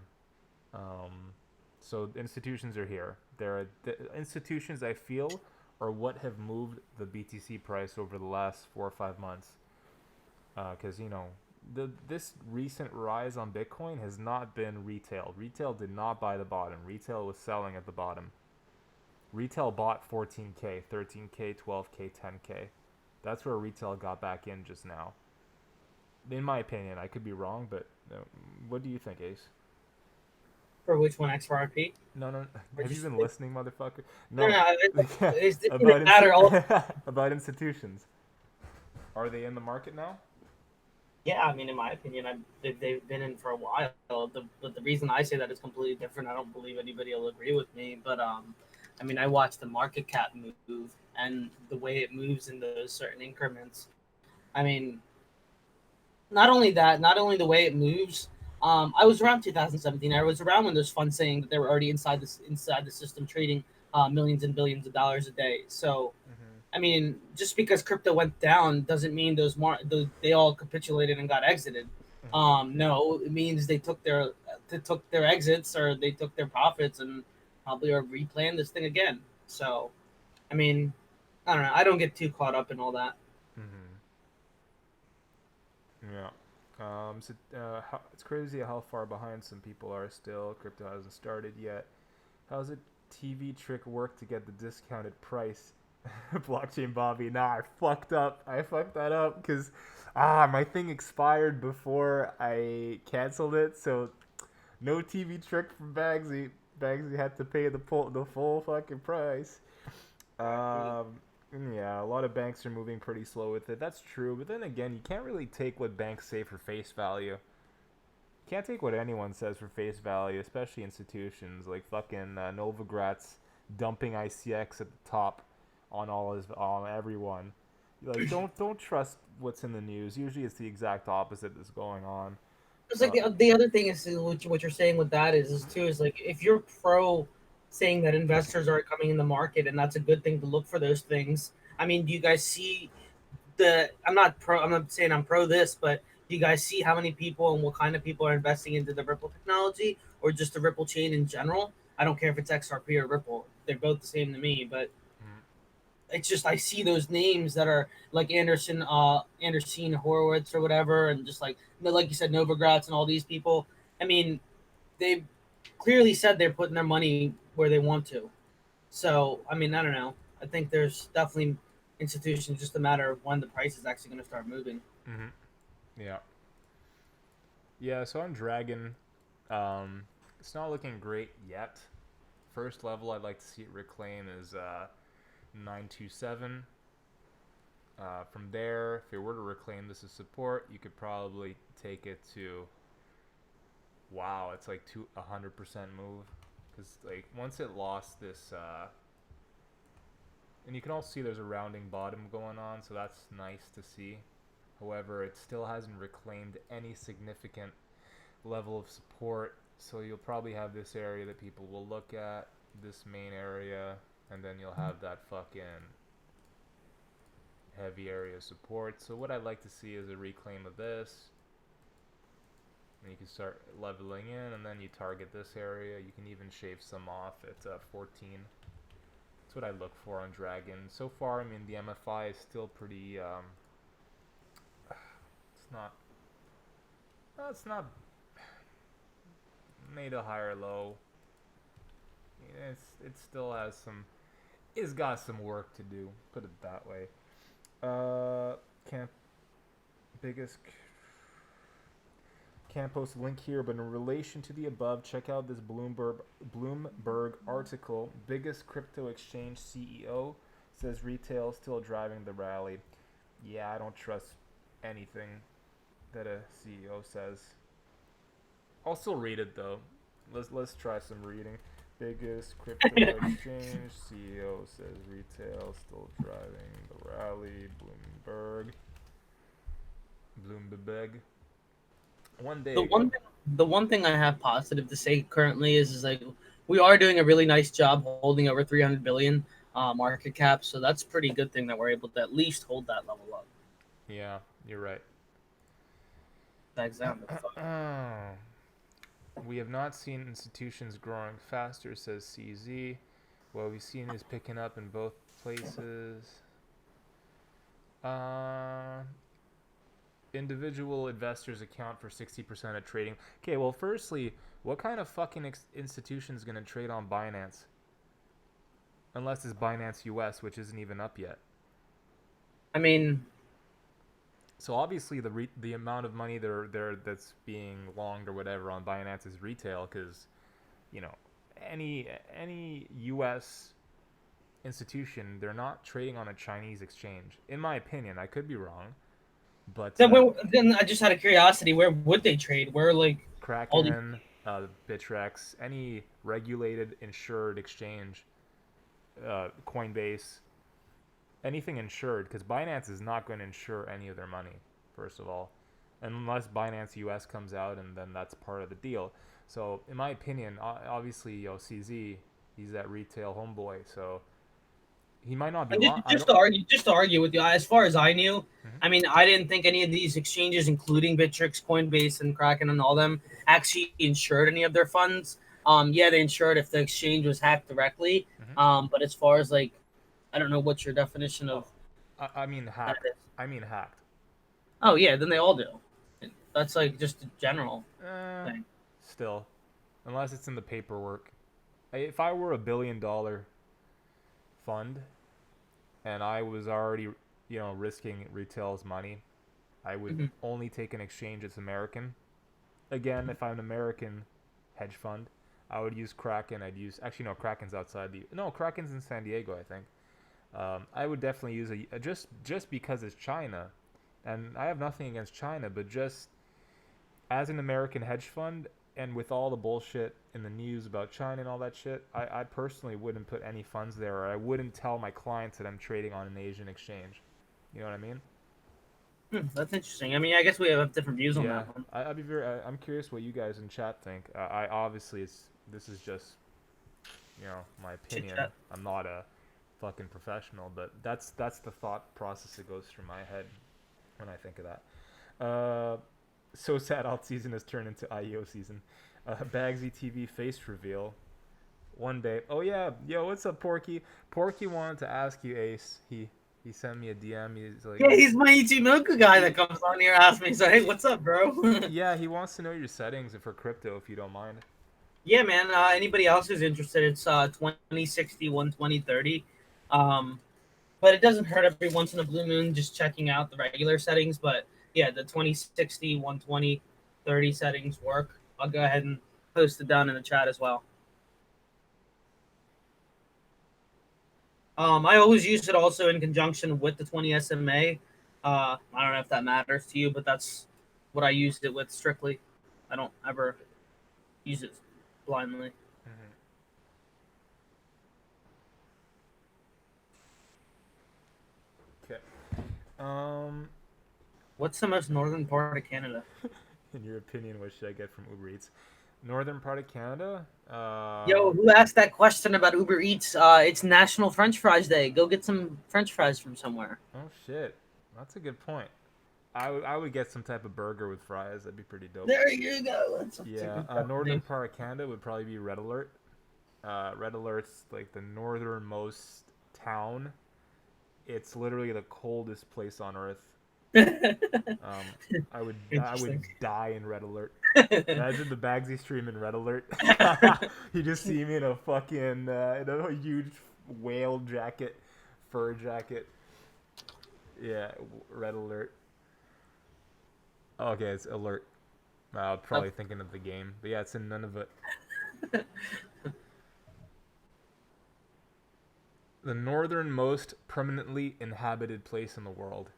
So institutions are here. The institutions, I feel, are what have moved the BTC price over the last 4 or 5 months. Because, this recent rise on Bitcoin has not been retail. Retail did not buy the bottom. Retail was selling at the bottom. Retail bought 14K, 13K, 12K, 10K. That's where retail got back in just now. In my opinion, I could be wrong, but what do you think, Ace? For which one, XRP? No. Have you been listening, motherfucker? No. It about matter. about institutions. Are they in the market now? Yeah, I mean, in my opinion, they've been in for a while. But the reason I say that is completely different. I don't believe anybody will agree with me. But I mean, I watch the market cap move and the way it moves in those certain increments. I mean, not only the way it moves. I was around 2017. I was around when there's funds saying that they were already inside the system trading millions and billions of dollars a day. So. I mean, just because crypto went down doesn't mean they all capitulated and got exited. No, it means they took their exits, or they took their profits and probably are replaying this thing again. So, I mean, I don't know. I don't get too caught up in all that. Yeah. It's crazy how far behind some people are still. Crypto hasn't started yet. How's a TV trick work to get the discounted price? Blockchain Bobby. Nah, I fucked up. I fucked that up because my thing expired before I canceled it. So no TV trick from Bagsy. Bagsy had to pay the full fucking price. Yeah, a lot of banks are moving pretty slow with it. That's true, but then again, you can't really take what banks say for face value. You can't take what anyone says for face value, especially institutions like fucking Novogratz dumping ICX at the top on everyone. Like, don't trust what's in the news. Usually it's the exact opposite that's going on. It's like the other thing is what you're saying with that is like, if you're pro saying that investors are coming in the market and that's a good thing to look for those things. I mean, do you guys see I'm not saying I'm pro this, but do you guys see how many people and what kind of people are investing into the Ripple technology or just the Ripple chain in general? I don't care if it's XRP or Ripple. They're both the same to me, but it's just I see those names that are like Anderson Horowitz or whatever, and just like you said, Novogratz and all these people. I mean, they clearly said they're putting their money where they want to. So I mean, I don't know. I think there's definitely institutions, just a matter of when the price is actually going to start moving. Yeah. Yeah. So on Dragon, It's not looking great yet. First level I'd like to see it reclaim is 927. From there, if it were to reclaim this as support, you could probably take it to, wow, it's like 100% move. Because like once it lost this, and you can also see there's a rounding bottom going on, so that's nice to see. However, it still hasn't reclaimed any significant level of support, so you'll probably have this area that people will look at, this main area, and then you'll have that fucking heavy area of support. So what I'd like to see is a reclaim of this, and you can start leveling in, and then you target this area. You can even shave some off at 14. That's what I look for on Dragon. So far, I mean, the MFI is still pretty, it's not made a higher low. It still has some, it's got some work to do, put it that way. Can't post a link here, but in relation to the above, check out this Bloomberg article. Biggest crypto exchange CEO says retail still driving the rally. Yeah, I don't trust anything that a CEO says. I'll still read it though. Let's try some reading. Biggest crypto exchange CEO says retail still driving the rally. Bloomberg. One day. The one thing I have positive to say currently is like we are doing a really nice job holding over 300 billion market cap, so that's a pretty good thing that we're able to at least hold that level up. Yeah, you're right. We have not seen institutions growing faster, says CZ. What we've seen is picking up in both places. Individual investors account for 60% of trading. Okay, well, firstly, what kind of fucking institution is going to trade on Binance? Unless it's Binance US, which isn't even up yet. I mean, so obviously the amount of money that's being longed or whatever on Binance is retail, because you know any US institution, they're not trading on a Chinese exchange, in my opinion. I could be wrong, but then I just had a curiosity. Where would they trade? Where like Kraken, Bittrex, any regulated insured exchange, Coinbase, anything insured, because Binance is not going to insure any of their money, first of all, unless Binance US comes out, and then that's part of the deal. So in my opinion, obviously, CZ, he's that retail homeboy, so he might not be just to argue with you, as far as I knew, I mean, I didn't think any of these exchanges, including Bittrex, Coinbase, and Kraken, and all them, actually insured any of their funds. Yeah, they insured if the exchange was hacked directly. But as far as like, I don't know what's your definition of. I mean hacked. I mean hacked. Oh yeah, then they all do. That's like just a general thing. Still, unless it's in the paperwork. If I were $1 billion fund, and I was already, risking retail's money, I would only take an exchange that's American. Again, if I'm an American hedge fund, I would use Kraken. Kraken's outside Kraken's in San Diego, I think. I would definitely use just because it's China, and I have nothing against China, but just as an American hedge fund, and with all the bullshit in the news about China and all that shit, I personally wouldn't put any funds there, or I wouldn't tell my clients that I'm trading on an Asian exchange. You know what I mean? That's interesting. I mean, I guess we have different views on that one. I'm curious what you guys in chat think. This is just, my opinion. I'm not a fucking professional, but that's the thought process that goes through my head when I think of that. So sad alt season has turned into IEO season. Bagsy TV face reveal. One day. Oh yeah, yo, what's up, Porky? Porky wanted to ask you, Ace. He sent me a DM. He's like, yeah, he's my Ichimoku guy that comes on here, asks me, so hey, what's up, bro? Yeah, he wants to know your settings for crypto, if you don't mind. Yeah, man. Anybody else who's interested, it's 2060, 120, 30. But it doesn't hurt every once in a blue moon just checking out the regular settings. But yeah, the 2060, 120, 30 settings work. I'll go ahead and posted down in the chat as well. I always use it also in conjunction with the 20 SMA. I don't know if that matters to you, but that's what I used it with strictly. I don't ever use it blindly. Mm-hmm. Okay. What's the most northern part of Canada? In your opinion, what should I get from Uber Eats? Northern part of Canada? Yo, who asked that question about Uber Eats? It's National French Fries Day. Go get some French fries from somewhere. Oh shit, that's a good point. I would get some type of burger with fries. That'd be pretty dope. There you go. That's Yeah, northern part of Canada would probably be Red Alert. Red Alert's like the northernmost town. It's literally the coldest place on earth. I would die in Red Alert. Imagine the Bagsy stream in Red Alert. You just see me in a fucking in a huge whale jacket, fur jacket. Yeah, Red Alert. Okay, it's Alert. Probably thinking of the game, but yeah, it's in Nunavut. The northernmost permanently inhabited place in the world.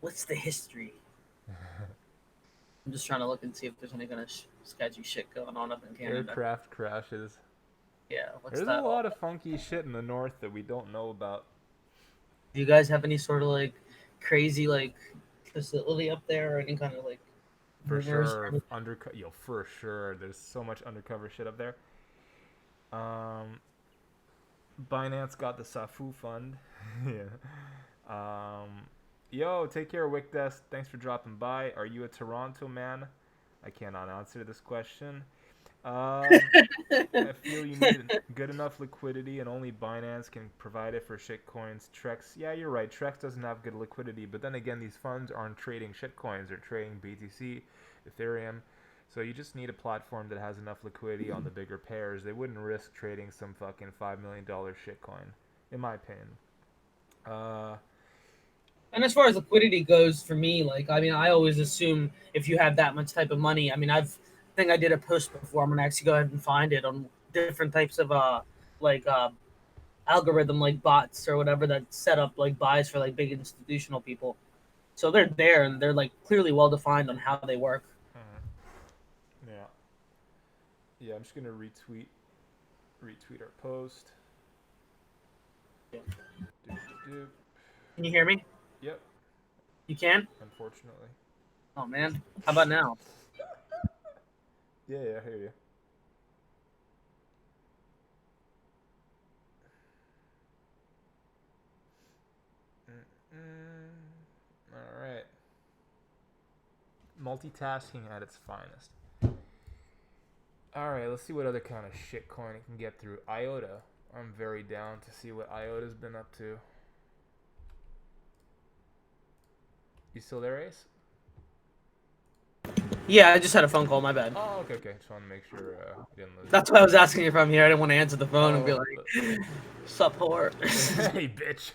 What's the history? I'm just trying to look and see if there's any kind of sketchy shit going on up in Canada. Aircraft crashes. Yeah, what's There's that? a lot of funky shit in the north that we don't know about. Do you guys have any sort of like crazy like facility up there, or any kind of like For rumors? sure, for sure. There's so much undercover shit up there. Binance got the Safu fund. Yeah. Yo, take care, Wickdesk. Thanks for dropping by. Are you a Toronto man? I cannot answer this question. I feel you need good enough liquidity, and only Binance can provide it for shitcoins. Trex, yeah, you're right. Trex doesn't have good liquidity, but then again, these funds aren't trading shitcoins; they're trading BTC, Ethereum. So you just need a platform that has enough liquidity on the bigger pairs. They wouldn't risk trading some fucking $5 million shitcoin, in my opinion. And as far as liquidity goes, for me, like I mean, I always assume if you have that much type of money. I mean, I think I did a post before. I'm gonna actually go ahead and find it on different types of like algorithm like bots or whatever that set up like buys for like big institutional people. So they're there and they're like clearly well defined on how they work. Yeah. Yeah, I'm just gonna retweet our post. Yeah. Doop. Can you hear me? Yep. You can? Unfortunately. Oh man. How about now? Yeah, I hear you. All right. Multitasking at its finest. All right, let's see what other kind of shitcoin it can get through. IOTA. I'm very down to see what IOTA's been up to. You still there, Ace? Yeah, I just had a phone call. My bad. Oh, okay. Just want to make sure you didn't lose. That's why I was asking if I'm here. I didn't want to answer the phone and be like, "Support." Hey, bitch.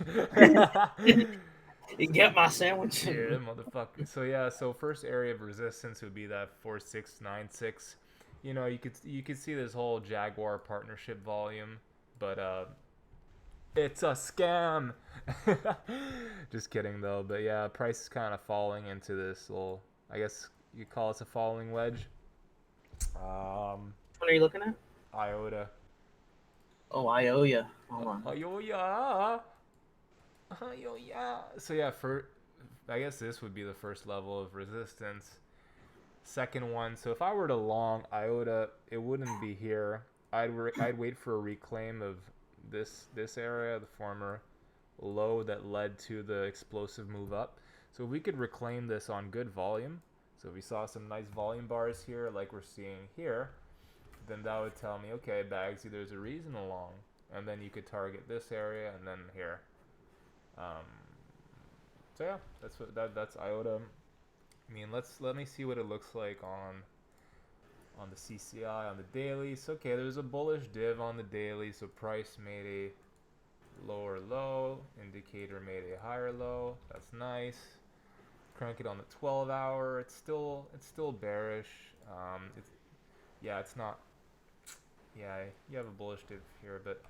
You get my sandwich. Yeah, motherfucker. So yeah, so first area of resistance would be that 4696. You know, you could see this whole Jaguar partnership volume, but it's a scam. Just kidding though. But yeah, price is kind of falling into this little, I guess you call this a falling wedge. What are you looking at? IOTA. Oh, I owe you. Hold on. IOTA. So yeah, I guess this would be the first level of resistance. Second one, so if I were to long IOTA, it wouldn't be here. I'd wait for a reclaim of this area, the former low that led to the explosive move up. So if we could reclaim this on good volume, so if we saw some nice volume bars here like we're seeing here, then that would tell me, okay, Bagsy, there's a reason along, and then you could target this area and then here. So yeah, that's IOTA. I mean, let me see what it looks like on the CCI on the daily. So okay, there's a bullish div on the daily, so price made a lower low, indicator made a higher low. That's nice. Crank it on the 12 hour. It's still bearish. Yeah, it's not. Yeah, you have a bullish dip here, but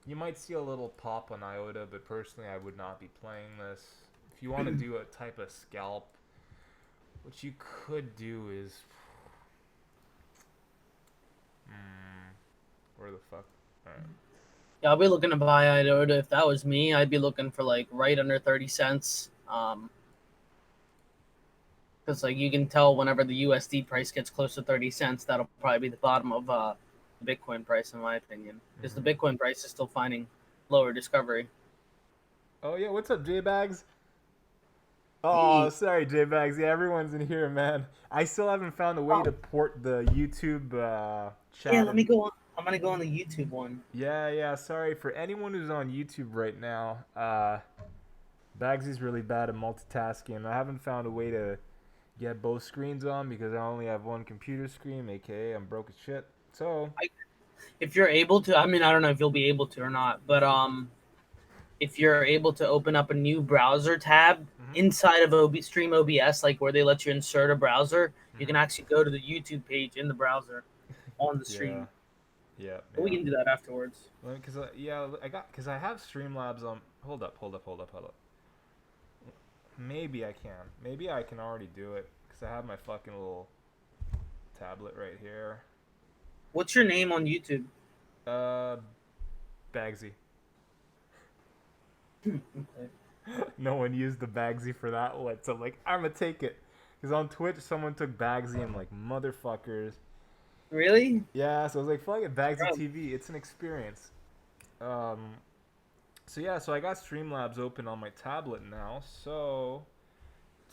you might see a little pop on IOTA, but personally, I would not be playing this. If you want to do a type of scalp, what you could do is, where the fuck? Alright. Yeah, I'll be looking to buy IOTA. If that was me, I'd be looking for like right under 30 cents. Because like you can tell whenever the USD price gets close to 30 cents, that'll probably be the bottom of the Bitcoin price, in my opinion. Because the Bitcoin price is still finding lower discovery. Oh yeah, what's up, J-Bags? Oh, sorry, J-Bags. Yeah, everyone's in here, man. I still haven't found a way to port the YouTube chat. Yeah, let me go on. I'm gonna go on the YouTube one. Yeah. Sorry for anyone who's on YouTube right now. Bagsy's really bad at multitasking. I haven't found a way to get both screens on because I only have one computer screen, aka I'm broke as shit. So if you're able to, I mean, I don't know if you'll be able to or not, but if you're able to open up a new browser tab inside of Stream OBS, like where they let you insert a browser, you can actually go to the YouTube page in the browser on the stream. Yeah. But we can do that afterwards. Because because I have Streamlabs on. Hold up. Maybe I can. Maybe I can already do it because I have my fucking little tablet right here. What's your name on YouTube? Bagsy. Okay. No one used the Bagsy for that one, so I'm like, I'm gonna take it. Because on Twitch, someone took Bagsy and like, motherfuckers. Really? Yeah, so I was like, fuck it, Bagsy TV. It's an experience. So yeah, so I got Streamlabs open on my tablet now, so...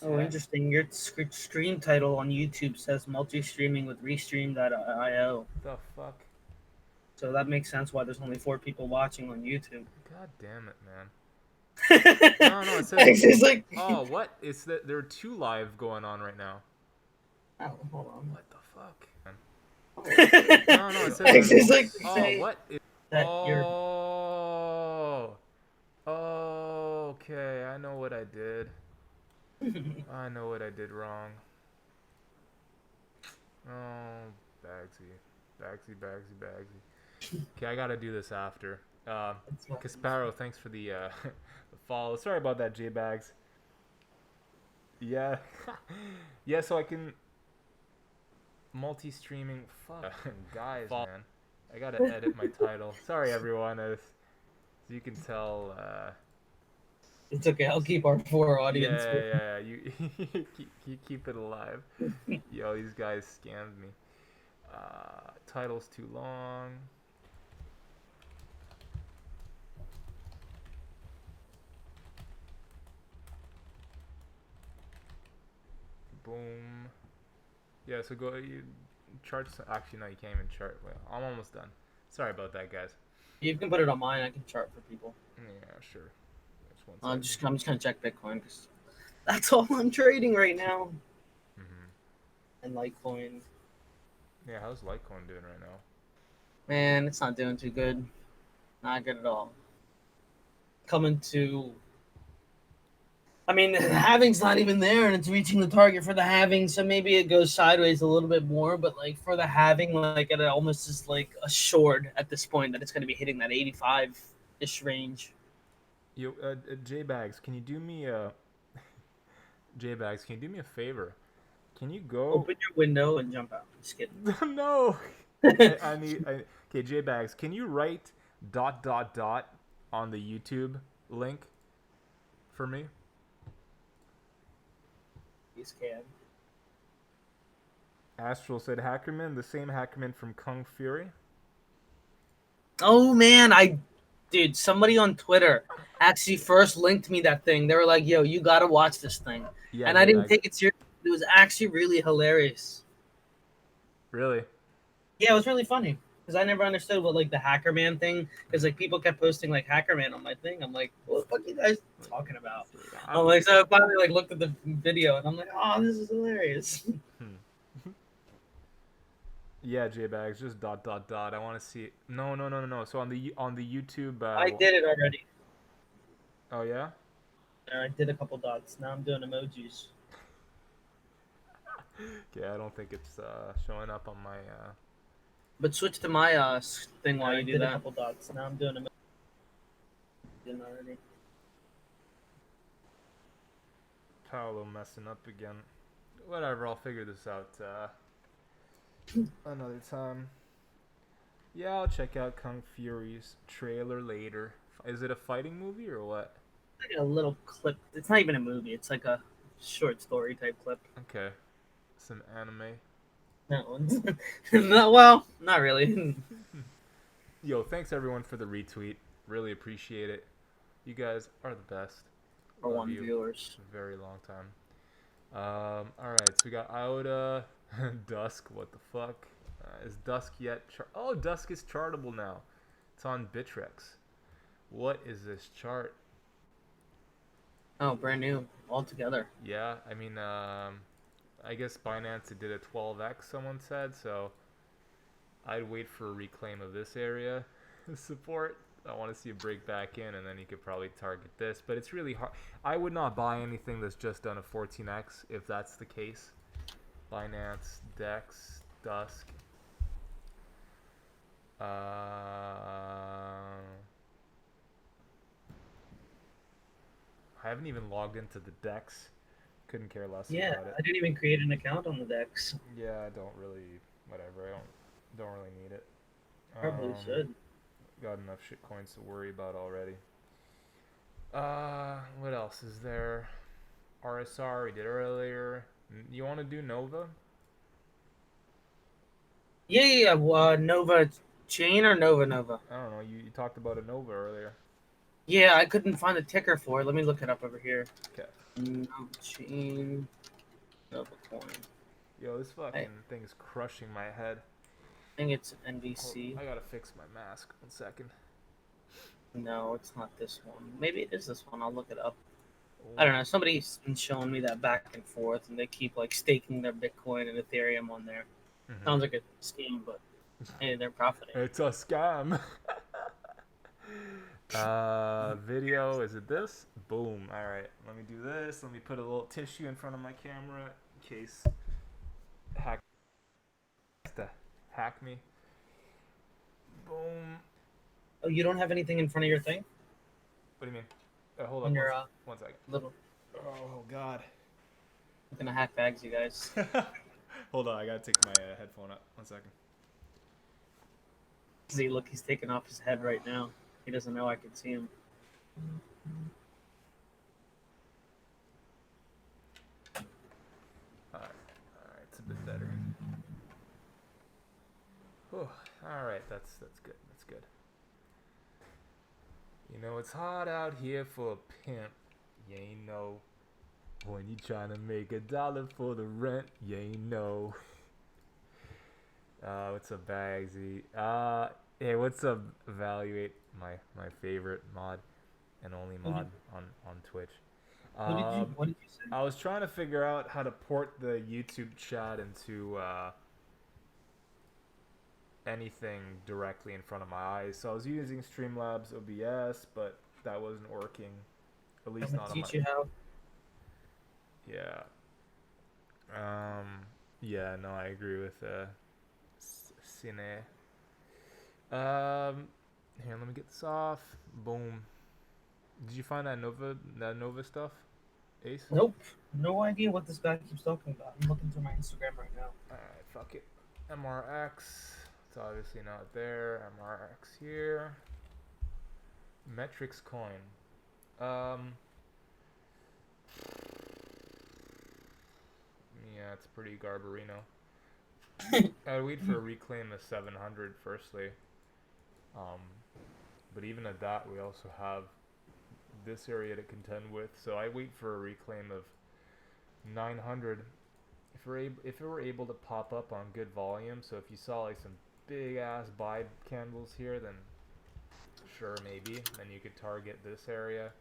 Oh, interesting. Your stream title on YouTube says multi-streaming with Restream.io. The fuck? So that makes sense why there's only 4 people watching on YouTube. God damn it, man. No, it says... It's like... Oh, what? It's that there are 2 live going on right now. Oh, hold on. What the fuck? No, it says... It's like... Oh, what? Okay, I know what I did. I know what I did wrong. Oh, Bagsy. Okay, I gotta do this after. Casparo, thanks for the follow. Sorry about that, J-Bags. Yeah. Yeah, so I can... Multi-streaming... Fuck. Guys, man. I gotta edit my title. Sorry, everyone. As you can tell... It's okay. I'll keep our 4 audience. Yeah. You keep it alive. Yo, these guys scammed me. Title's too long. Boom. Yeah, so go. You charts. Actually, no, you can't even chart. Well, I'm almost done. Sorry about that, guys. You can put it on mine. I can chart for people. Yeah, sure. I'm just gonna check Bitcoin because that's all I'm trading right now. And Litecoin. Yeah, how's Litecoin doing right now? Man, it's not doing too good. Not good at all. Coming to... I mean, the halving's not even there, and it's reaching the target for the halving, so maybe it goes sideways a little bit more, but, like, for the halving, like, it almost is, like, assured at this point that it's going to be hitting that 85-ish range. Yo, J-Bags, can you do me a... J-Bags, can you do me a favor? Can you go... Open your window and jump out. Just kidding. No! Okay, J-Bags, can you write ... on the YouTube link for me? Yes, can. Astral said Hackerman, the same Hackerman from Kung Fury. Oh, man, Dude, somebody on Twitter actually first linked me that thing. They were like, yo, you gotta watch this thing. Yeah, and I didn't take it seriously. It was actually really hilarious. Really? Yeah, it was really funny. Because I never understood what, like, the Hackerman thing, because, like, people kept posting, like, Hackerman on my thing. I'm like, what the fuck are you guys talking about? I'm like, so I finally, like, looked at the video, and I'm like, oh, this is hilarious. Yeah, J-Bags, just ... I want to see it. No. So on the YouTube... I did it already. Oh, yeah? I did a couple dots. Now I'm doing emojis. Okay, I don't think it's showing up on my... But switch to my thing while I you do did that. a couple dots. Now I'm doing a million already. Paolo messing up again. Whatever, I'll figure this out another time. Yeah, I'll check out Kung Fury's trailer later. Is it a fighting movie or what? Like a little clip. It's not even a movie. It's like a short story type clip. Okay. Some anime. No, no, well, not really. Yo, thanks everyone for the retweet. Really appreciate it. You guys are the best. For Love one you. viewers. A very long time. Alright, so we got Iota, Dusk, what the fuck? Is Dusk yet oh, Dusk is chartable now. It's on Bittrex. What is this chart? Oh, brand new altogether. Yeah, I mean, I guess Binance did a 12x, someone said, so I'd wait for a reclaim of this area support. I want to see it break back in, and then you could probably target this. But it's really hard. I would not buy anything that's just done a 14x if that's the case. Binance, Dex, Dusk. I haven't even logged into the Dex. Couldn't care less Yeah, about it. I didn't even create an account on the Dex. Yeah, I don't really. Whatever. I don't really need it. Probably should. Got enough shitcoins to worry about already. What else is there? RSR we did earlier. You want to do Nova? Yeah. Nova chain or Nova? I don't know. You talked about a Nova earlier. Yeah, I couldn't find a ticker for it. Let me look it up over here. Okay. Nova chain, Nova coin. Yo, this fucking thing is crushing my head. I think it's NVC. I gotta fix my mask. 1 second. No, it's not this one. Maybe it is this one. I'll look it up. I don't know. Somebody's been showing me that back and forth, and they keep like staking their Bitcoin and Ethereum on there. Mm-hmm. Sounds like a scheme, but hey, they're profiting. It's a scam. Video, is it this? Boom. All right, let me do this. Let me put a little tissue in front of my camera in case hack me. Boom. Oh, you don't have anything in front of your thing? What do you mean? Hold on on. your 1 second. little. Oh God. I'm gonna hack bags, you guys. Hold on, I gotta take my headphone up. 1 second. See, look, he's taking off his head right now. He doesn't know I can see him. Alright, it's a bit better. Whew. Alright, that's good. That's good. You know, it's hard out here for a pimp. You ain't know. When you tryna make $1 for the rent, you ain't know. What's up, Bagsy? Hey, what's up, Evaluate? My favorite mod and only mod on Twitch. What did you say? I was trying to figure out how to port the YouTube chat into anything directly in front of my eyes. So I was using Streamlabs OBS, but that wasn't working. At least not on my... Teach you how. Yeah. Yeah, no, I agree with Cine. Here, let me get this off. Boom. Did you find that Nova stuff, Ace? Nope. No idea what this guy keeps talking about. I'm looking through my Instagram right now. Alright, fuck it. MRX. It's obviously not there. MRX here. Metrics coin. Yeah, it's pretty garbarino. I'd wait for a reclaim of 700 firstly. But even at that, we also have this area to contend with. So I wait for a reclaim of 900. If it were able to pop up on good volume, so if you saw like some big ass buy candles here, then sure, maybe. Then you could target this area.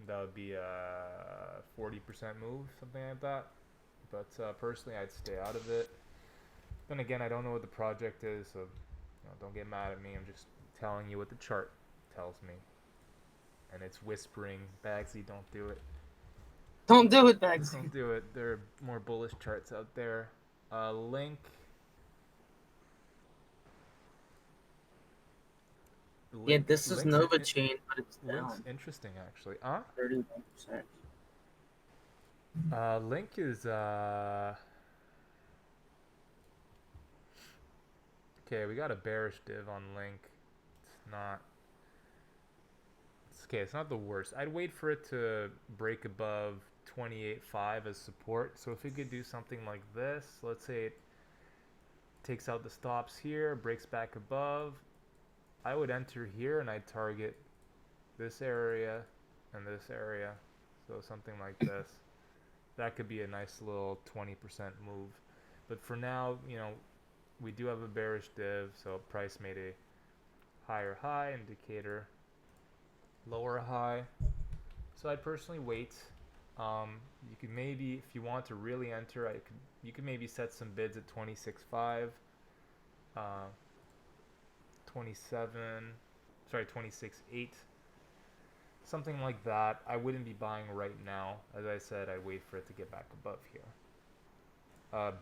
That would be a 40% move, something like that. But personally, I'd stay out of it. Then again, I don't know what the project is, so don't get mad at me. I'm just telling you what the chart tells me. And it's whispering, Bagsy, don't do it. Don't do it, Bagsy. Don't do it. There are more bullish charts out there. Link. Yeah, Link, this is Link's, Nova chain, but it's Link's down interesting actually. Huh? 31%. Link is okay. We got a bearish div on Link. It's not. It's okay. It's not the worst. I'd wait for it to break above 28.5 as support. So if it could do something like this, let's say it takes out the stops here, breaks back above, I would enter here and I'd target this area and this area. So something like this. That could be a nice little 20% move. But for now, you know, we do have a bearish div, so price made a higher high indicator, lower high. So I'd personally wait. You could maybe, if you want to really enter, you could maybe set some bids at 26.5, 27, sorry, 26.8, something like that. I wouldn't be buying right now. As I said, I'd wait for it to get back above here.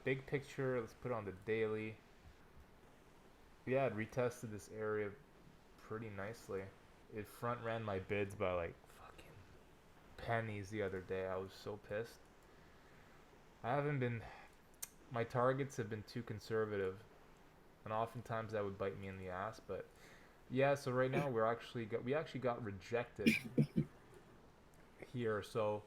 Big picture, let's put on the daily. Yeah, it retested this area pretty nicely. It front ran my bids by like fucking pennies the other day. I was so pissed. My targets have been too conservative, and oftentimes that would bite me in the ass. But yeah, so right now we actually got rejected here. So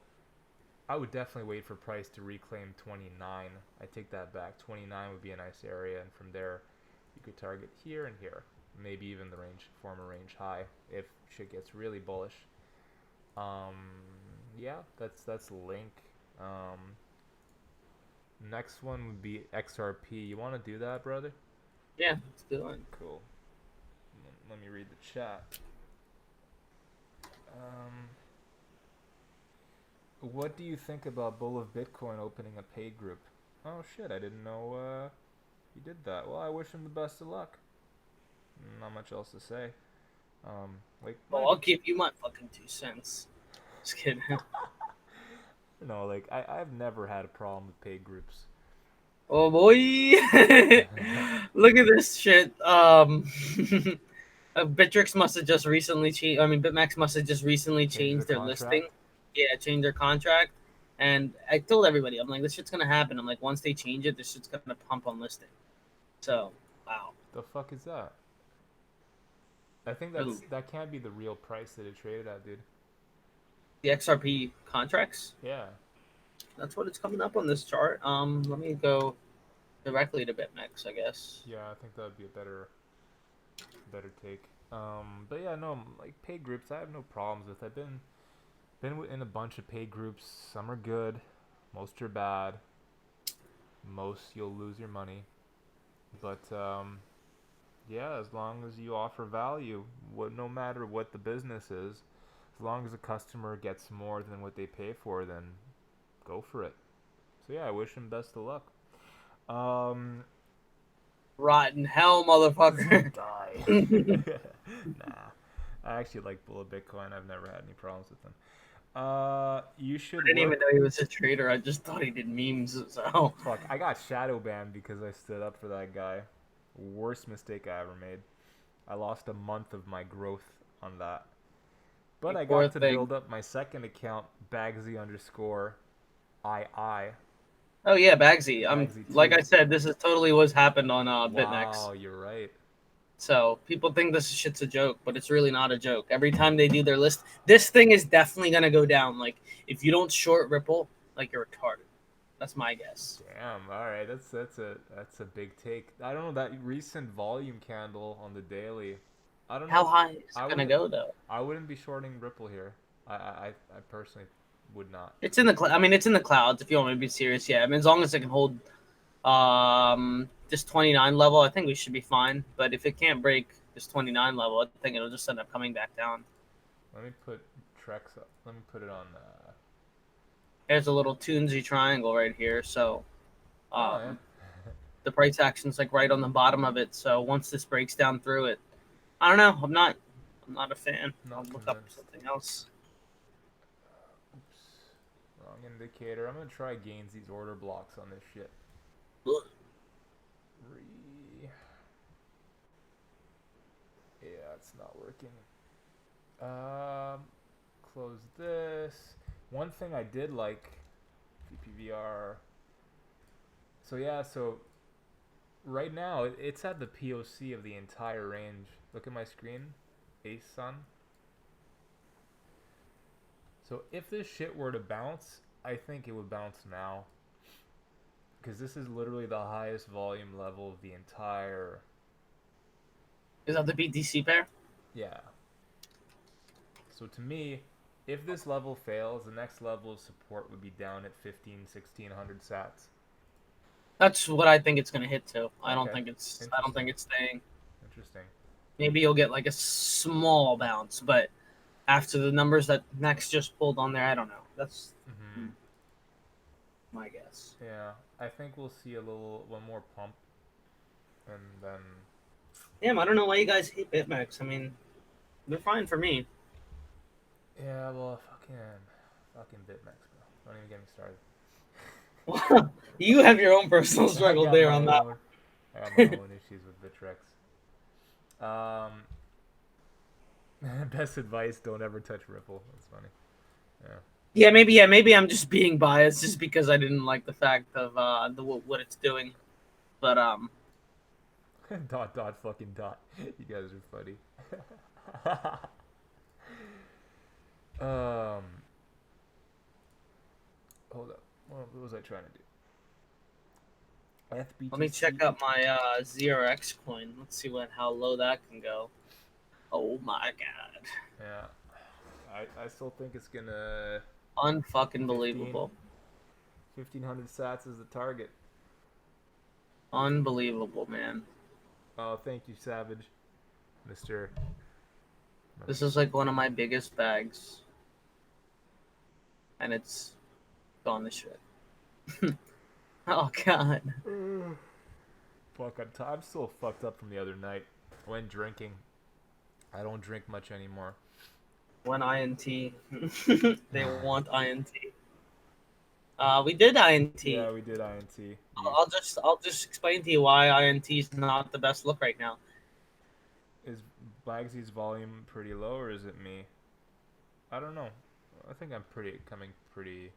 I would definitely wait for price to reclaim 29. I take that back. 29 would be a nice area, and from there you could target here and here. Maybe even the range, form a range high if shit gets really bullish. Yeah, that's Link. Next one would be XRP. You want to do that, brother? Yeah, let's do it. Cool. Let me read the chat. What do you think about Bull of Bitcoin opening a paid group? Oh shit, I didn't know you did that. Well, I wish him the best of luck. Not much else to say. Well, I'll give you my fucking 2 cents. Just kidding. No, like I've never had a problem with paid groups. Oh boy! Look at this shit. Bitrix must have just recently changed. I mean, Bitmax must have just recently changed their listing. Yeah, changed their contract. And I told everybody, I'm like, this shit's gonna happen. I'm like, once they change it, this shit's gonna pump on listing. So, wow. The fuck is that? I think that can't be the real price that it traded at, dude. The XRP contracts? Yeah. That's what it's coming up on this chart. Let me go directly to BitMEX, I guess. Yeah, I think that would be a better take. But yeah, no, like paid groups, I have no problems with. I've been in a bunch of paid groups. Some are good, most are bad. Most you'll lose your money. But yeah, as long as you offer value, no matter what the business is, as long as the customer gets more than what they pay for, then go for it. So yeah, I wish him best of luck. Rotten hell, motherfucker. Die. Nah. I actually like Bull of Bitcoin. I've never had any problems with him. You should I didn't even know he was a trader. I just thought he did memes. So Fuck, I got shadow banned because I stood up for that guy. Worst mistake I ever made. I lost a month of my growth on that. But I got to build up my second account, Bagsy _II. Oh yeah, Bagsy. Like I said, this is totally what's happened on BitMEX. Wow, you're right. So people think this shit's a joke, but it's really not a joke. Every time they do their list, this thing is definitely gonna go down. Like if you don't short Ripple, like you're retarded. That's my guess. Damn. All right, that's a big take. I don't know that recent volume candle on the daily. I don't know how high is it gonna go though. I wouldn't be shorting Ripple here. I personally would not. It's in the I mean, it's in the clouds. If you want me to be serious, yeah. I mean, as long as it can hold this 29 level, I think we should be fine. But if it can't break this 29 level, I think it'll just end up coming back down. Let me put Trex up. Let me put it on. There's a little Toonsy triangle right here. So the price action's like right on the bottom of it. So once this breaks down through it, I don't know. I'm not a fan. I'll look up something else. Oops. Wrong indicator. I'm gonna try gains these order blocks on this shit. Yeah, it's not working. Close this. One thing I did like, VPVR. So yeah, so right now it's at the POC of the entire range. Look at my screen, Ace Sun. So if this shit were to bounce, I think it would bounce now. Because this is literally the highest volume level of the entire... Is that the BTC pair? Yeah. So to me, if this level fails, the next level of support would be down at 1600 sats. That's what I think it's gonna hit to. I don't Okay. think it's staying. Interesting. Maybe you'll get like a small bounce, but after the numbers that Max just pulled on there, I don't know. That's my guess. Yeah, I think we'll see one more pump, and then... Damn, I don't know why you guys hate BitMEX. I mean, they're fine for me. Yeah, well, fucking BitMEX, bro. Don't even get me started. You have your own personal struggle there on that. I got my own issues with Bitrex. Best advice: don't ever touch Ripple. That's funny. Yeah. Maybe I'm just being biased just because I didn't like the fact of what it's doing. But fucking. You guys are funny. Hold up. What was I trying to do? FBTC. Let me check out my ZRX coin. Let's see how low that can go. Oh my god. Yeah. I still think it's gonna... Unfucking believable. 1500 sats is the target. Unbelievable, man. Oh, thank you, Savage. Mr. This is like one of my biggest bags. And it's gone to shit. Oh, God. Fuck, I'm still fucked up from the other night. I went drinking. I don't drink much anymore. When INT. They want INT. We did INT. Yeah, we did INT. I'll just explain to you why INT is not the best look right now. Is Bagsy's volume pretty low, or is it me? I don't know. I think I'm coming pretty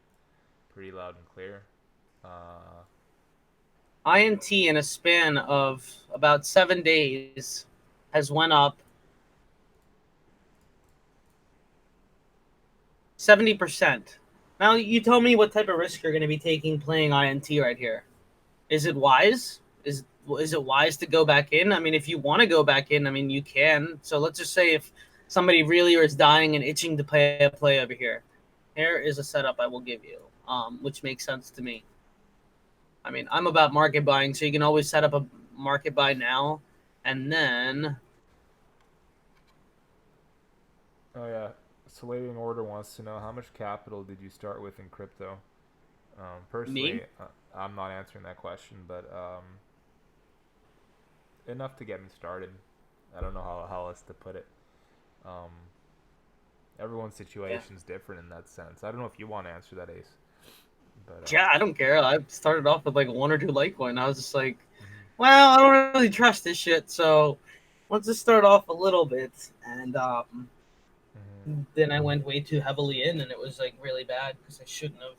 loud and clear. INT in a span of about 7 days has went up 70%. Now you tell me what type of risk you're going to be taking playing INT right here. Is it wise? Is it wise to go back in? I mean, if you want to go back in, I mean, you can. So let's just say if somebody really is dying and itching to play a play over here, here is a setup I will give you, which makes sense to me. I mean, I'm about market buying, so you can always set up a market buy now, and then... Oh, yeah. Slating Order wants to know, how much capital did you start with in crypto? Personally, I'm not answering that question, but enough to get me started. I don't know how else to put it. Everyone's situation's different in that sense. I don't know if you want to answer that, Ace. But, yeah, I don't care. I started off with like 1 or 2 Litecoin. I was just like, well, I don't really trust this shit, so let's just start off a little bit. And then I went way too heavily in, and it was like really bad because I shouldn't have.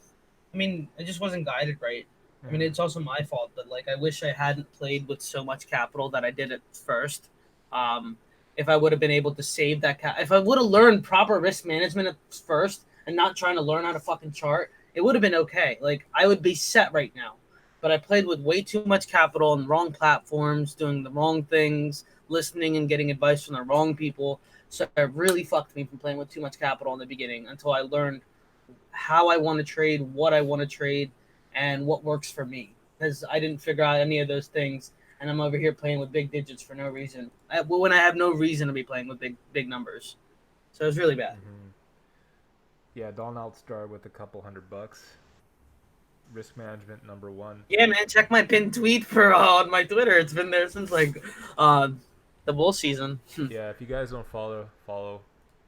I mean, I just wasn't guided right. I mean, it's also my fault, but like I wish I hadn't played with so much capital that I did at first. If I would have been able to save that if I would have learned proper risk management at first and not trying to learn how to fucking chart, it would have been okay. Like I would be set right now. But I played with way too much capital on wrong platforms, doing the wrong things, listening and getting advice from the wrong people. So it really fucked me from playing with too much capital in the beginning until I learned how I want to trade, what I want to trade, and what works for me. Because I didn't figure out any of those things, and I'm over here playing with big digits for no reason. When I have no reason to be playing with big numbers. So it was really bad. Yeah, Donald started with a couple $100. Risk management #1. Yeah, man, check my pinned tweet for on my Twitter. It's been there since like the bull season. Yeah, if you guys don't follow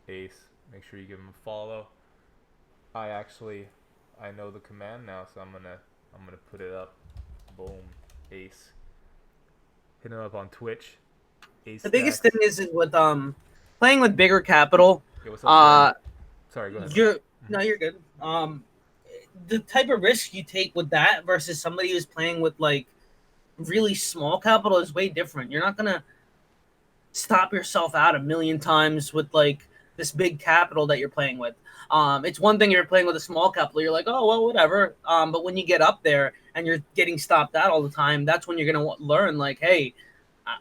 Ace, make sure you give him a follow. I know the command now, so I'm gonna put it up. Boom, Ace. Hit him up on Twitch. Ace. The biggest thing is with playing with bigger capital, Yo, what's up, Sam? Sorry, go ahead, bro. you're good. The type of risk you take with that versus somebody who's playing with like really small capital is way different. You're not gonna stop yourself out a million times with like this big capital that you're playing with. It's one thing you're playing with a small capital, you're like, oh well, whatever. But when you get up there and you're getting stopped out all the time, that's when you're gonna learn, like, hey,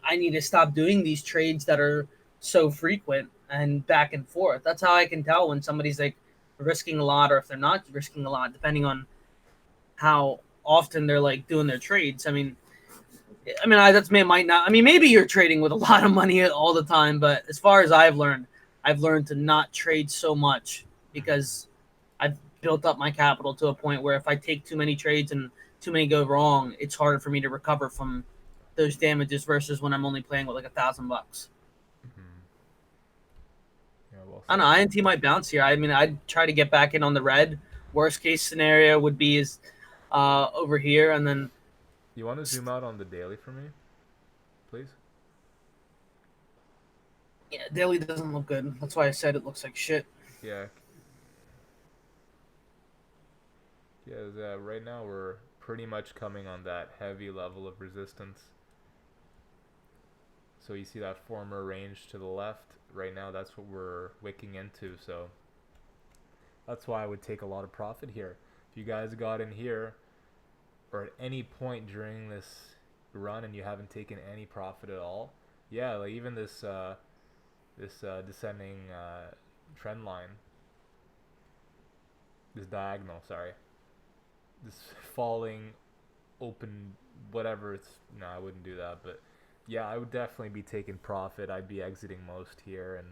I need to stop doing these trades that are so frequent and back and forth. That's how I can tell when somebody's like risking a lot or if they're not risking a lot, depending on how often they're like doing their trades. That's might not. I mean, maybe you're trading with a lot of money all the time, but as far as I've learned to not trade so much because I've built up my capital to a point where if I take too many trades and too many go wrong, it's harder for me to recover from those damages versus when I'm only playing with like $1,000. Mm-hmm. Yeah, well I don't know. INT might bounce here. I mean, I'd try to get back in on the red. Worst case scenario would be is over here, and then You want to zoom out on the daily for me, please? yeah, daily doesn't look good. That's why I said it looks like shit. Yeah. Yeah, right now we're pretty much coming on that heavy level of resistance. So you see that former range to the left? Right now that's what we're wicking into, so that's why I would take a lot of profit here. If you guys got in here, or at any point during this run and you haven't taken any profit at all, yeah, like even this descending trend line, this diagonal, sorry, this falling open whatever, it's no, I wouldn't do that, but yeah, I would definitely be taking profit. I'd be exiting most here, and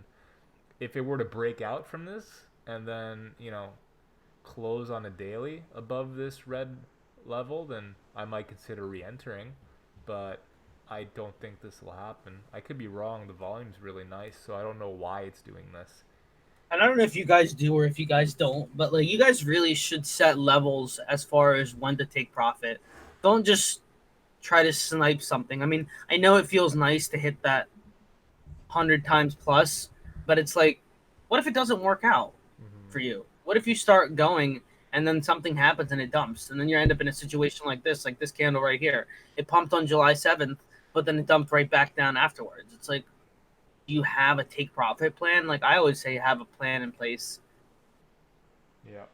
if it were to break out from this and then, close on a daily above this red level, then I might consider re-entering, but I don't think this will happen. I could be wrong. The volume's really nice, so I don't know why it's doing this. And I don't know if you guys do or if you guys don't, but like you guys really should set levels as far as when to take profit. Don't just try to snipe something. I mean, I know it feels nice to hit that 100 times plus, but it's like, what if it doesn't work out Mm-hmm. for you? What if you start going and then something happens and it dumps, and then you end up in a situation like this candle right here. It pumped on July 7th, but then it dumped right back down afterwards. It's like, do you have a take profit plan? Like I always say, have a plan in place. Yeah.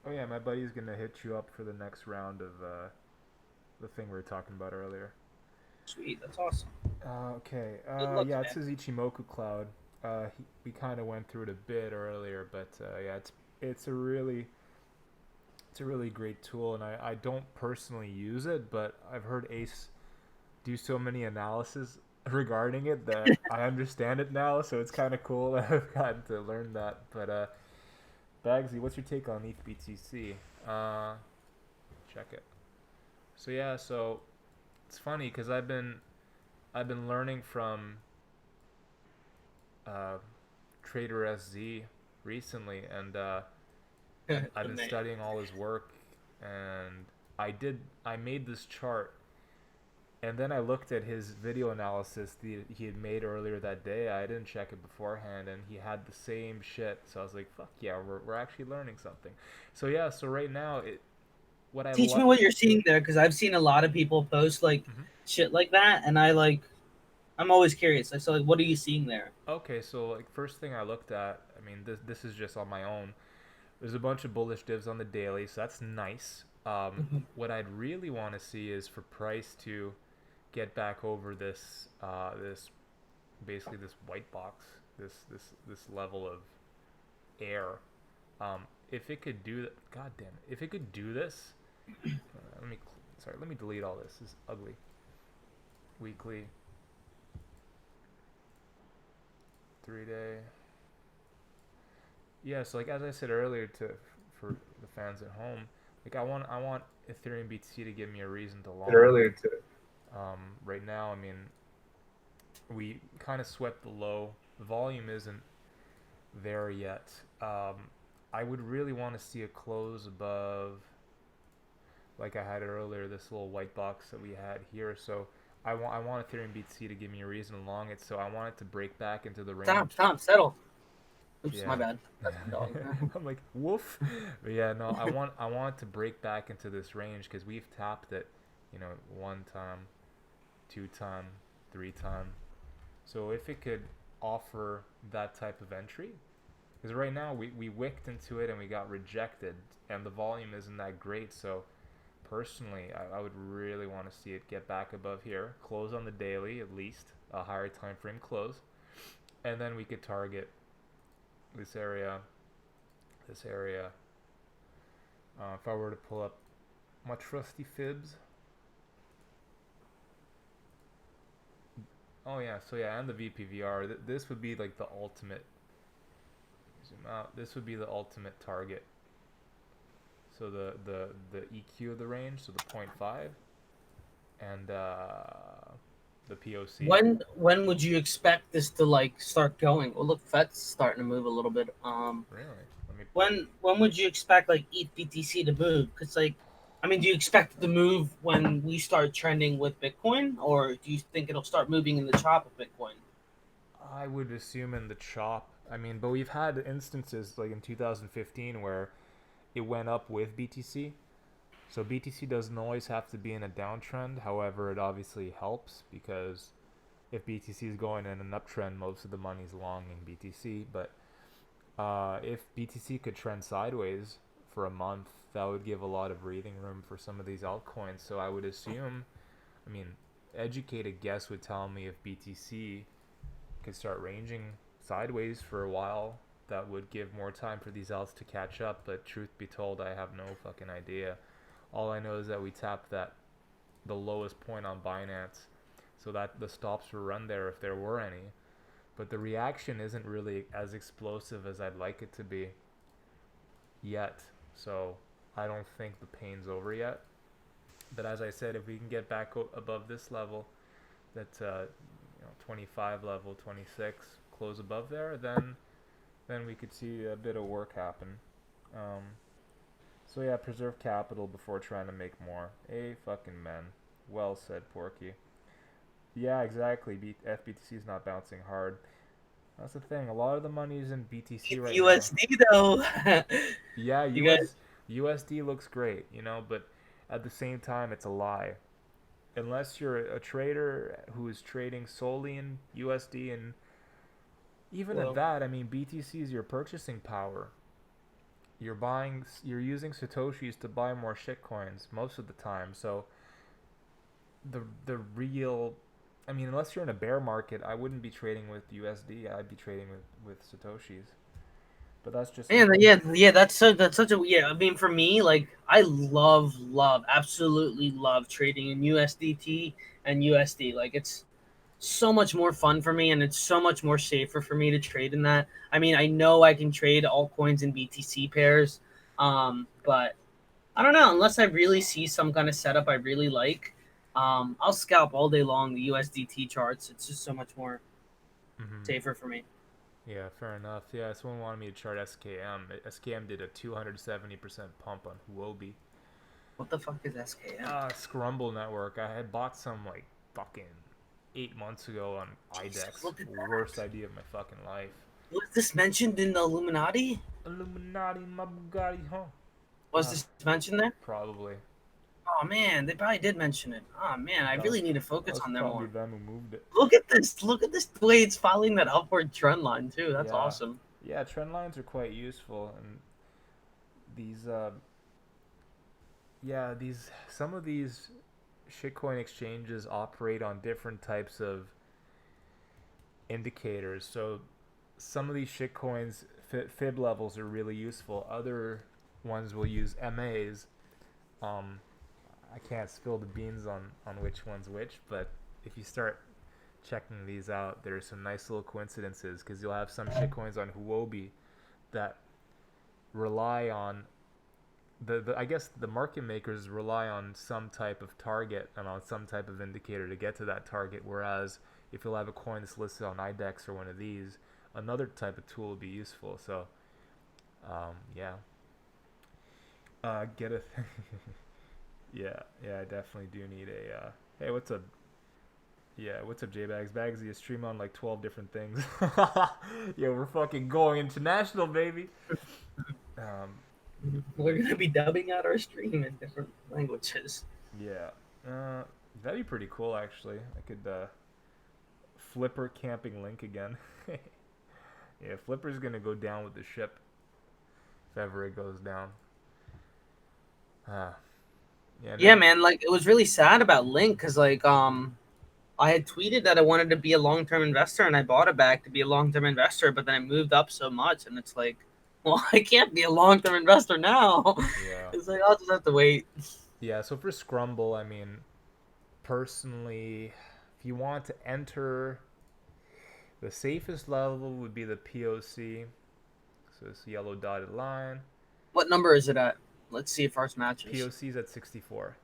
Oh yeah, my buddy's gonna hit you up for the next round of the thing we were talking about earlier. Sweet, that's awesome. Okay. Good luck, Yeah, it man. says Ichimoku Cloud. We kind of went through it a bit earlier, but yeah, it's a really it's a really great tool, and I don't personally use it, but I've heard Ace do so many analysis regarding it that I understand it now. So it's kind of cool that I've gotten to learn that. But Bagsy, what's your take on ETH BTC? Check it. So yeah, so it's funny because I've been learning from uh, Trader SZ recently, and I've been studying all his work, and I made this chart, and then I looked at his video analysis he had made earlier that day. I didn't check it beforehand, and he had the same shit. So I was like, "Fuck yeah, we're actually learning something." So yeah, so right now what I Teach me love. what you're seeing there, because I've seen a lot of people post like Mhm. shit like that, and I'm always curious. So like, what are you seeing there? Okay, so like first thing I looked at, I mean this is just on my own. There's a bunch of bullish divs on the daily, so that's nice. What I'd really want to see is for price to get back over this basically this white box, this level of air. If it could do that, god damn it, if it could do this, let me delete all this. This is ugly. Weekly, 3 day. Yeah, so like as I said earlier for the fans at home, like I want Ethereum BTC to give me a reason to long. Earlier to right now, I mean, we kind of swept the low. The volume isn't there yet. I would really want to see a close above, like I had earlier, this little white box that we had here. So I want Ethereum BTC to give me a reason to long it, so I want it to break back into the Stop, range. stop, settle. Oops, my Yeah. bad. That's my dog. I'm like, woof. But yeah, no, I want it to break back into this range because we've tapped it, you know, 1 time, 2 time, 3 time. So if it could offer that type of entry, because right now we wicked into it and we got rejected, and the volume isn't that great. So personally, I would really want to see it get back above here, close on the daily at least, a higher time frame close, and then we could target this area, this area. If I were to pull up my trusty fibs. Oh yeah, so yeah, and the VPVR. This would be like the ultimate. Zoom out. This would be the ultimate target. So the EQ of the range, so the 0.5, and the POC. When would you expect this to like start going? Well, look, Fed's starting to move a little bit. Really? Let me. When would you expect like ETH BTC to move? Because like, I mean, do you expect it to move when we start trending with Bitcoin, or do you think it'll start moving in the chop of Bitcoin? I would assume in the chop. I mean, but we've had instances like in 2015 where it went up with BTC. So BTC doesn't always have to be in a downtrend. However, it obviously helps because if BTC is going in an uptrend, most of the money's long in BTC. But if BTC could trend sideways for a month, that would give a lot of breathing room for some of these altcoins. So I would assume, I mean, educated guess would tell me if BTC could start ranging sideways for a while, that would give more time for these alts to catch up. But truth be told, I have no fucking idea. All I know is that we tapped the lowest point on Binance, so that the stops were run there if there were any. But the reaction isn't really as explosive as I'd like it to be yet. So I don't think the pain's over yet. But as I said, if we can get back above this level, that 25 level, 26, close above there, then we could see a bit of work happen. Um, so yeah, preserve capital before trying to make more. A fucking man. Well said, Porky. Yeah, exactly. FBTC is not bouncing hard. That's the thing. A lot of the money is in BTC right now. USD though. Yeah, You guys, USD looks great, but at the same time, it's a lie. Unless you're a trader who is trading solely in USD, and even at well, that, I mean, BTC is your purchasing power. You're using satoshis to buy more shitcoins most of the time. So the real, I mean, unless you're in a bear market, I wouldn't be trading with USD. I'd be trading with satoshis. But that's just man, me. yeah. That's such a yeah. I mean, for me, like, I absolutely love trading in USDT and USD. Like, it's so much more fun for me, and it's so much more safer for me to trade in that. I mean, I know I can trade altcoins in BTC pairs, but I don't know, unless I really see some kind of setup I really like. I'll scalp all day long the USDT charts. It's just so much more Hmm. safer for me. Yeah, fair enough. Yeah, someone wanted me to chart SKM. SKM did a 270% pump on Huobi. What the fuck is SKM? Scrumble Network. I had bought some like fucking 8 months ago on Jesus, IDEX. look at Worst that. idea of my fucking life. Was this mentioned in the Illuminati? Illuminati, my Bugatti, huh? Was Uh, this mentioned there? Probably. Oh man, they probably did mention it. Oh man, I That was really need to that focus was on them probably more. them who moved it. Look at this. Look at this way it's following that upward trend line too. That's Yeah, awesome. yeah. Trend lines are quite useful, and these yeah, these some of these shitcoin exchanges operate on different types of indicators. So some of these shitcoins fib levels are really useful. Other ones will use MAs. Um, I can't spill the beans on which one's which, but if you start checking these out, there's some nice little coincidences because you'll have some shitcoins on Huobi that rely on I guess the market makers rely on some type of target and on some type of indicator to get to that target. Whereas if you'll have a coin that's listed on IDEX or one of these, another type of tool would be useful. So yeah, get a yeah, I definitely do need a hey, what's up, Yeah, what's up, J-Bags? Bagsy is stream on like 12 different things. Yo, we're fucking going international, baby. We're gonna be dubbing out our stream in different languages. Yeah. That'd be pretty cool, actually. I could, Flipper camping link again. Yeah, Flipper's gonna go down with the ship. If ever it goes down. Uh, yeah, Yeah, man. Like it was really sad about Link because I had tweeted that I wanted to be a long term investor and I bought it back to be a long term investor, but then it moved up so much and it's like, well, I can't be a long term investor now. yeah. It's like I'll just have to wait. Yeah, so for Scrumble, I mean, personally, if you want to enter, the safest level would be the POC. So this yellow dotted line. What number is it at? Let's see if ours matches. POC's at 64.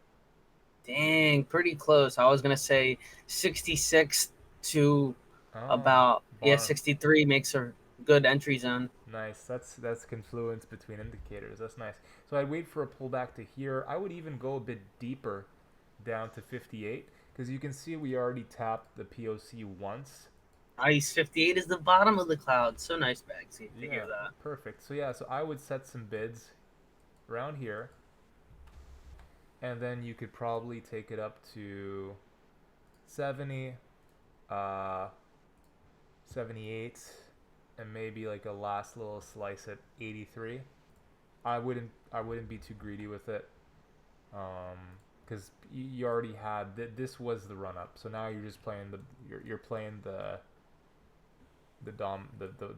Dang, pretty close. I was gonna say 66 to about Barn. 63 makes a good entry zone. Nice. That's confluence between indicators. That's nice. So I'd wait for a pullback to here. I would even go a bit deeper down to 58 because you can see we already tapped the POC once. Nice. 58 is the bottom of the cloud. So nice, Bagsy. To hear that. Perfect. So yeah, so I would set some bids around here. And then you could probably take it up to 70, 78, and maybe like a last little slice at 83. I wouldn't be too greedy with it, because you already had this was the run up. So now you're just playing you're playing the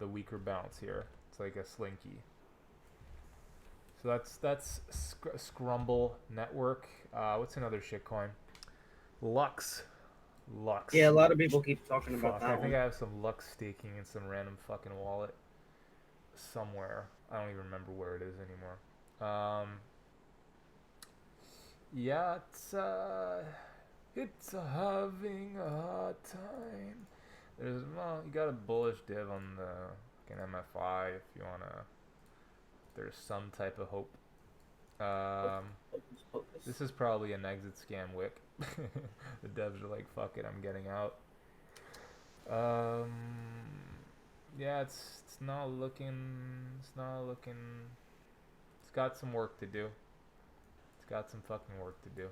weaker bounce here. It's like a slinky. So that's Scrumble Network. What's another shitcoin? Lux. Yeah, a lot of people keep talking about that. I think I have some Lux staking in some random fucking wallet somewhere. I don't even remember where it is anymore. Yeah, it's having a hard time. You got a bullish div on the fucking MFI if you wanna. There's some type of hope. This is probably an exit scam wick. The devs are like, fuck it, I'm getting out. Yeah, it's not looking. It's got some work to do. It's got some fucking work to do.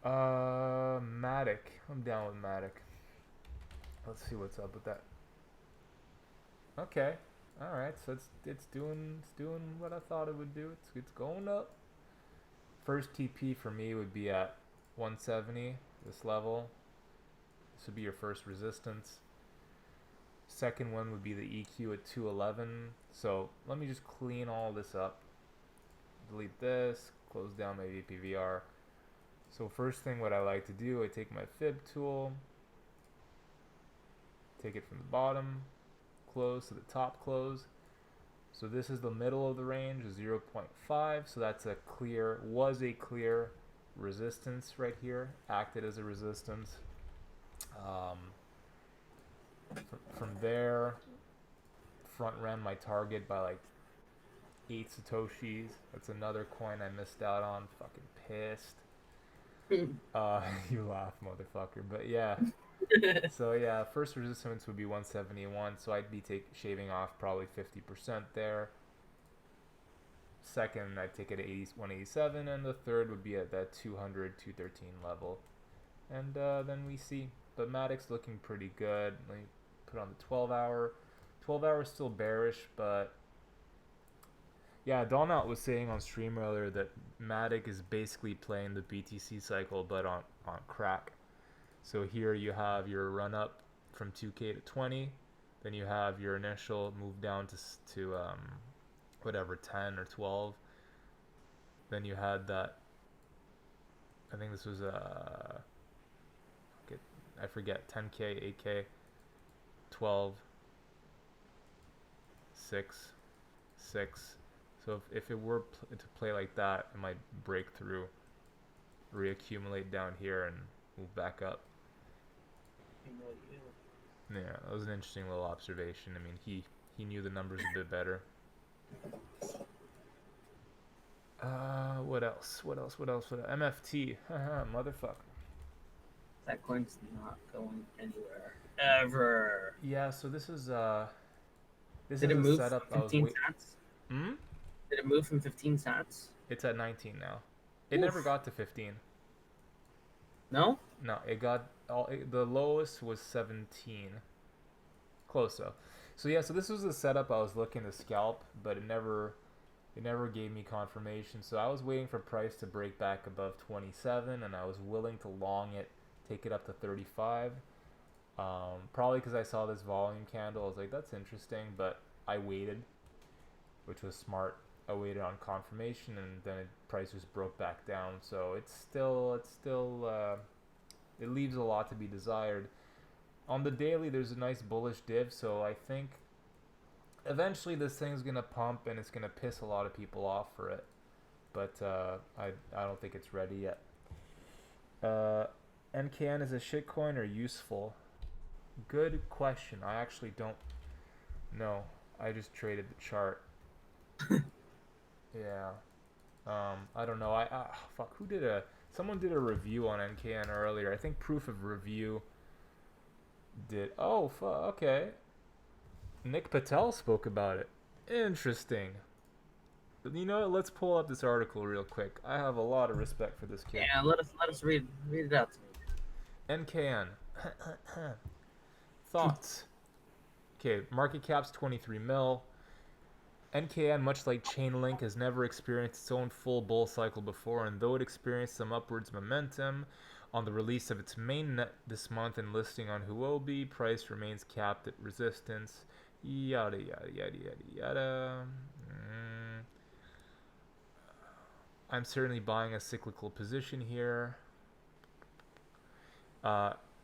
Matic. I'm down with Matic. Let's see what's up with that. Okay. All right, so it's doing what I thought it would do. It's going up. First TP for me would be at 170. This level. This would be your first resistance. Second one would be the EQ at 211. So let me just clean all this up. Delete this. Close down my VPVR. So first thing, what I like to do, I take my fib tool. Take it from the bottom. Close to the top close. So this is the middle of the range, 0.5. So that's was a clear resistance right here. Acted as a resistance. From there, front ran my target by like 8 Satoshis. That's another coin I missed out on. Fucking pissed. You laugh, motherfucker. But yeah. So yeah, first resistance would be 171, so I'd be shaving off probably 50% there. Second, I'd take it at 187, and the third would be at that 200, 213 level. And then we see. But Matic's looking pretty good. Let me put on the 12-hour. 12-hour is still bearish, but yeah, Donut was saying on stream earlier that Matic is basically playing the BTC cycle, but on crack. So here you have your run up from 2K to 20, then you have your initial move down to whatever 10 or 12. Then you had that. I think this was I forget 10K, 8K, 12, 6, 6. So if it were to play like that, it might break through, reaccumulate down here, and move back up. Yeah, that was an interesting little observation. I mean, he knew the numbers a bit better. What else? MFT. Haha, motherfucker. That coin's not going anywhere ever. Yeah, so this is Did it a move setup I was 15 wait. cents? Hmm? Did it move from 15 cents? It's at 19 now. It never Oof. got to 15. No? No, it got the lowest was 17. Close though. So yeah, so this was the setup I was looking to scalp, but it never gave me confirmation. So I was waiting for price to break back above 27, and I was willing to long it, take it up to 35. Probably because I saw this volume candle, I was like, that's interesting, but I waited, which was smart. I waited on confirmation, and then price just broke back down. So it leaves a lot to be desired. On the daily, there's a nice bullish div, so I think eventually this thing's gonna pump, and it's gonna piss a lot of people off for it. But I don't think it's ready yet. NKN is a shitcoin or useful? Good question. I actually don't know. I just traded the chart. Yeah. I don't know. Fuck. Someone did a review on NKN earlier. I think Proof of Review did. Oh, fuck. Okay. Nick Patel spoke about it. Interesting. You know what? Let's pull up this article real quick. I have a lot of respect for this kid. Yeah, let us read it out to me. NKN. Thoughts. Okay, market cap's 23 mil. NKN, much like Chainlink, has never experienced its own full bull cycle before, and though it experienced some upwards momentum on the release of its main net this month and listing on Huobi, price remains capped at resistance. Yada yada yada yada yada. I'm certainly buying a cyclical position here.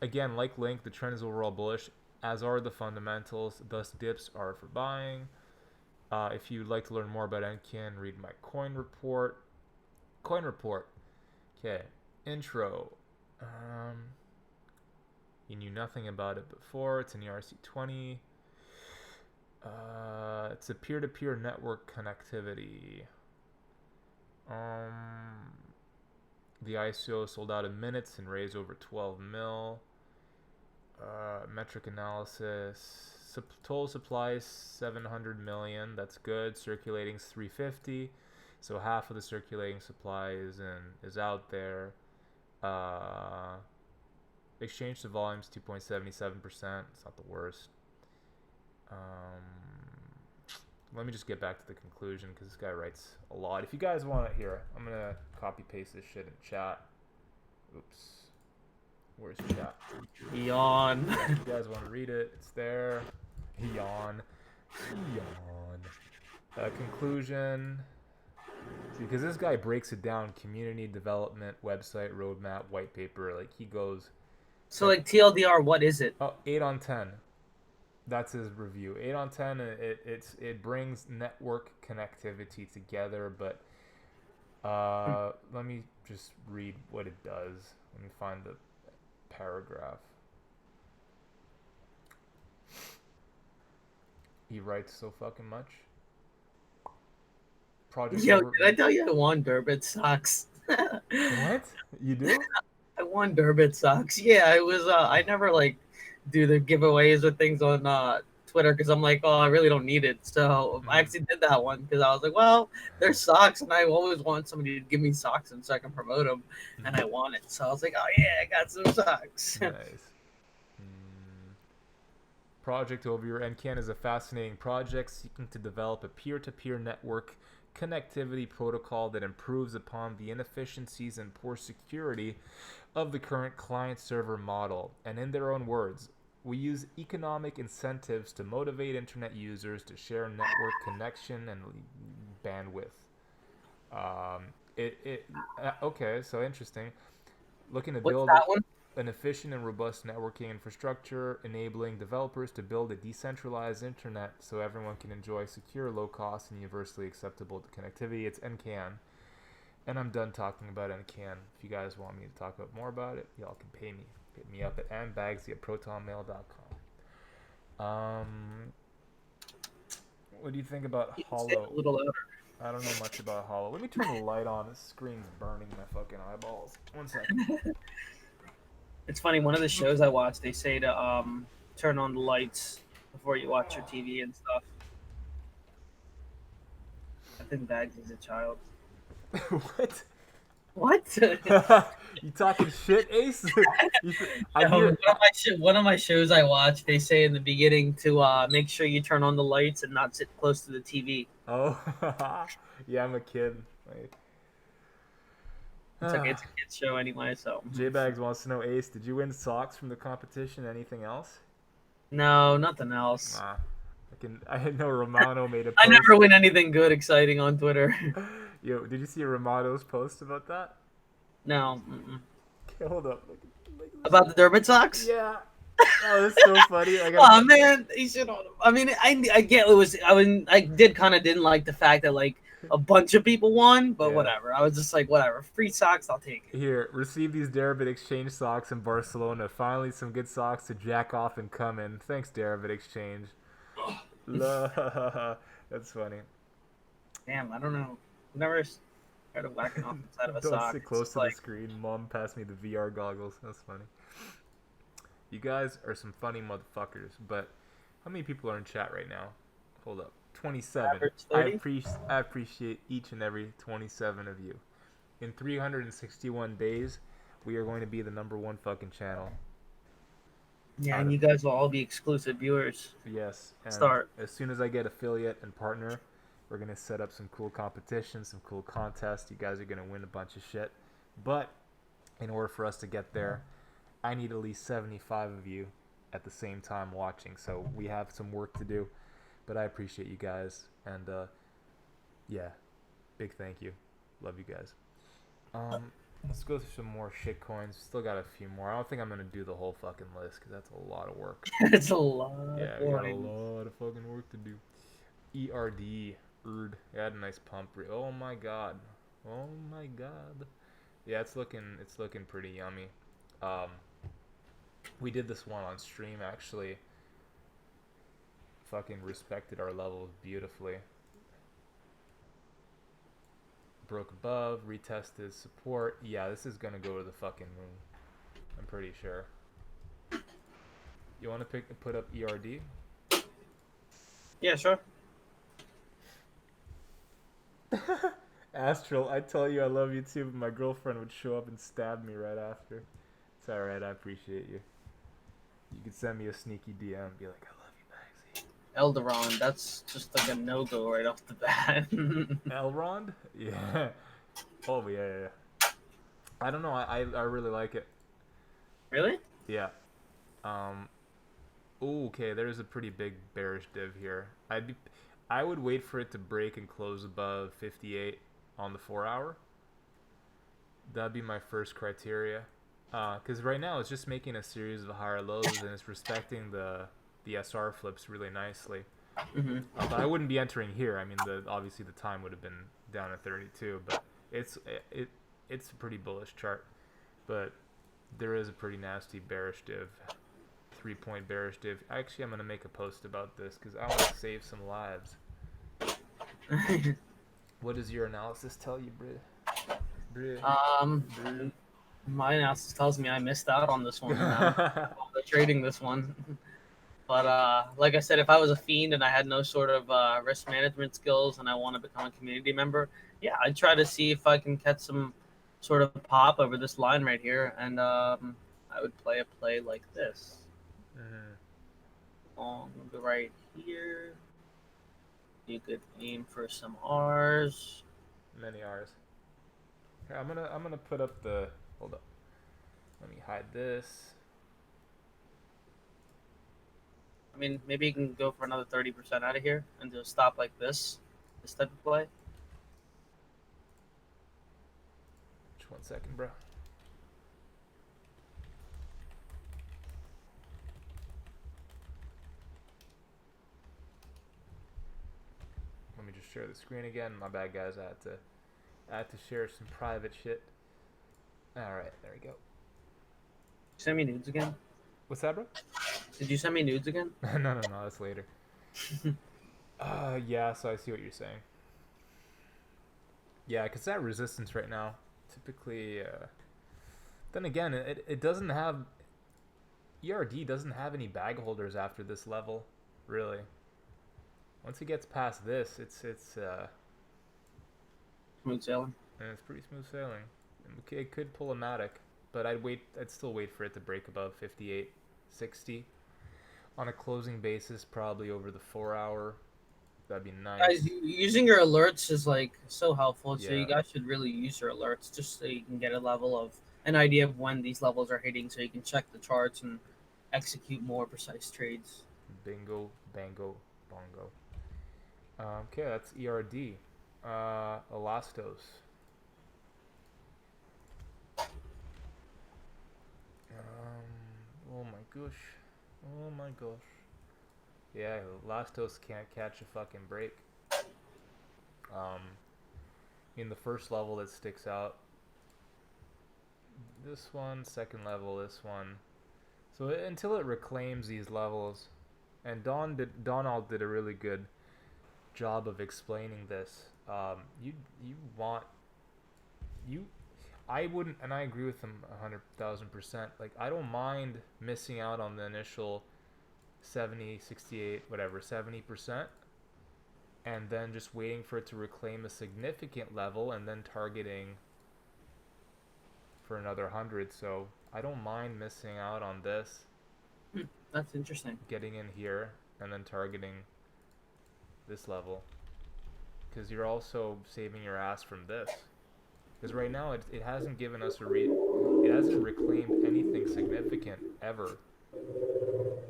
Again, like Link, the trend is overall bullish, as are the fundamentals. Thus, dips are for buying. If you'd like to learn more about NKN, read my coin report. Coin report. Okay. Intro. You knew nothing about it before. It's an ERC20. It's a peer-to-peer network connectivity. The ICO sold out in minutes and raised over 12 mil. Metric analysis. Total supply is 700 million. That's good. Circulating is 350. So half of the circulating supply is out there. Exchange to volume is 2.77%. It's not the worst. Let me just get back to the conclusion because this guy writes a lot. If you guys want it here, I'm gonna copy paste this shit in chat. Oops. Where's chat? Yawn. If you guys want to read it, it's there. Yawn. Conclusion. Because this guy breaks it down: community development, website, roadmap, white paper. Like he goes. So like TLDR, what is it? Oh, 8 on 10. That's his review. 8 on 10. It brings network connectivity together, but let me just read what it does. Let me find the paragraph. He writes so fucking much. Project Yo, over- did I tell you I won Durbit socks? What? You do? I won Durbit socks. Yeah, it was. I never like do the giveaways or things on Twitter because I'm like, oh, I really don't need it. So I actually did that one because I was like, well, there's socks, and I always want somebody to give me socks and so I can promote them, and I want it. So I was like, oh yeah, I got some socks. Nice. Project overview. NKN is a fascinating project seeking to develop a peer-to-peer network connectivity protocol that improves upon the inefficiencies and poor security of the current client-server model. And in their own words, we use economic incentives to motivate internet users to share network connection and bandwidth. Okay, so interesting. Looking to build What's that one? an efficient and robust networking infrastructure, enabling developers to build a decentralized internet so everyone can enjoy secure, low-cost, and universally acceptable connectivity. It's NKN. And I'm done talking about NKN. If you guys want me to talk about more about it, y'all can pay me. Hit me up at imBagsy@protonmail.com. What do you think about Say it Hollow? a little louder. I don't know much about Hollow. Let me turn the light on. This screen's burning my fucking eyeballs. 1 second. It's funny. One of the shows I watch, they say to turn on the lights before you watch your TV and stuff. I think Bagsy's a child. What? What? You talking shit, Ace? I No, hear. one of my shows I watch, they say in the beginning to make sure you turn on the lights and not sit close to the TV. Oh, yeah, I'm a kid. It's okay. It's a kids show anyway, so. J-Bags wants to know, Ace, did you win socks from the competition? Anything else? No, nothing else. Nah. I had no Romano made a post. I never win anything good, exciting on Twitter. Yo, did you see Romano's post about that? No. Mm-mm. Okay, hold up. About the Durbin socks? Yeah. Oh, that's so funny. Oh man, he should on them. I mean, I get it was. I didn't like the fact that like a bunch of people won, but Yeah. whatever. I was just like, whatever. Free socks, I'll take it. Here, receive these Deribit Exchange socks in Barcelona. Finally, some good socks to jack off and come in. Thanks, Deribit Exchange. That's funny. Damn, I don't know. I've never started whacking off inside of a Don't sock. sit close to the screen. Mom passed me the VR goggles. That's funny. You guys are some funny motherfuckers. But how many people are in chat right now? Hold up. 27. I appreciate each and every 27 of you. In 361 days, we are going to be the #1 fucking channel. Yeah, and you guys will all be exclusive viewers. Yes. And Start. as soon as I get affiliate and partner, we're going to set up some cool competitions, some cool contests. You guys are going to win a bunch of shit. But in order for us to get there, I need at least 75 of you at the same time watching. So we have some work to do. But I appreciate you guys. And yeah, big thank you. Love you guys. Let's go through some more shit coins. Still got a few more. I don't think I'm going to do the whole fucking list because that's a lot of work. It's a lot. Yeah, we got a lot of fucking work to do. ERD. Erd. It had a nice pump. Oh my god. Oh my god. Yeah, it's looking pretty yummy. We did this one on stream actually. Fucking respected our levels beautifully. Broke above, retested support. Yeah, this is gonna go to the fucking moon. I'm pretty sure. You wanna put up ERD? Yeah, sure. Astral, I tell you I love you too, but my girlfriend would show up and stab me right after. It's alright, I appreciate you. You could send me a sneaky DM and be like, I love you, Bagsy. Elderon, that's just like a no-go right off the bat. Elrond? Yeah. Oh, yeah. I don't know, I really like it. Really? Yeah. Ooh, okay, there's a pretty big bearish div here. I would wait for it to break and close above 58 on the 4 hour. That'd be my first criteria. Because right now it's just making a series of higher lows and it's respecting the SR flips really nicely. Mm-hmm. But I wouldn't be entering here. I mean, obviously the time would have been down at 32, but it's a pretty bullish chart. But there is a pretty nasty bearish div. 3-point bearish div. Actually, I'm going to make a post about this because I want to save some lives. What does your analysis tell you, Bri? My analysis tells me I missed out on this one. Trading this one. But like I said, if I was a fiend and I had no sort of risk management skills and I want to become a community member, yeah, I'd try to see if I can catch some sort of pop over this line right here. And I would play a play like this. On the right here. You could aim for some R's. Many R's. Here, I'm gonna put up the. Hold up. Let me hide this. I mean, maybe you can go for another 30% out of here and do a stop like this type of play. Just 1 second, bro. Let me just share the screen again. My bad, guys. I had to share some private shit. All right, there we go. Send me nudes again. What's that, bro? Did you send me nudes again? No, that's later. Yeah, so I see what you're saying. Yeah, because that resistance right now, typically, Then again, it doesn't have ERD doesn't have any bag holders after this level, really. Once it gets past this, it's Smooth sailing. and it's pretty smooth sailing. It could pull a Matic, but I'd still wait for it to break above 58.60 on a closing basis, probably over the 4 hour. That'd be nice. Guys, using your alerts is like so helpful. So Yeah. you guys should really use your alerts just so you can get a level of an idea of when these levels are hitting, so you can check the charts and execute more precise trades. Bingo, bango, bongo. Okay, that's ERD. Elastos. Oh my gosh. Oh my gosh. Yeah, Elastos can't catch a fucking break. In the first level that sticks out. This one, second level, this one. So until it reclaims these levels, and Donald did a really good job of explaining this. I wouldn't, and I agree with him 100,000%. Like, I don't mind missing out on the initial 70, 68, whatever, 70%, and then just waiting for it to reclaim a significant level and then targeting for another 100. So I don't mind missing out on this. That's interesting. Getting in here and then targeting this level, because you're also saving your ass from this. Because right now it hasn't given us it hasn't reclaimed anything significant ever.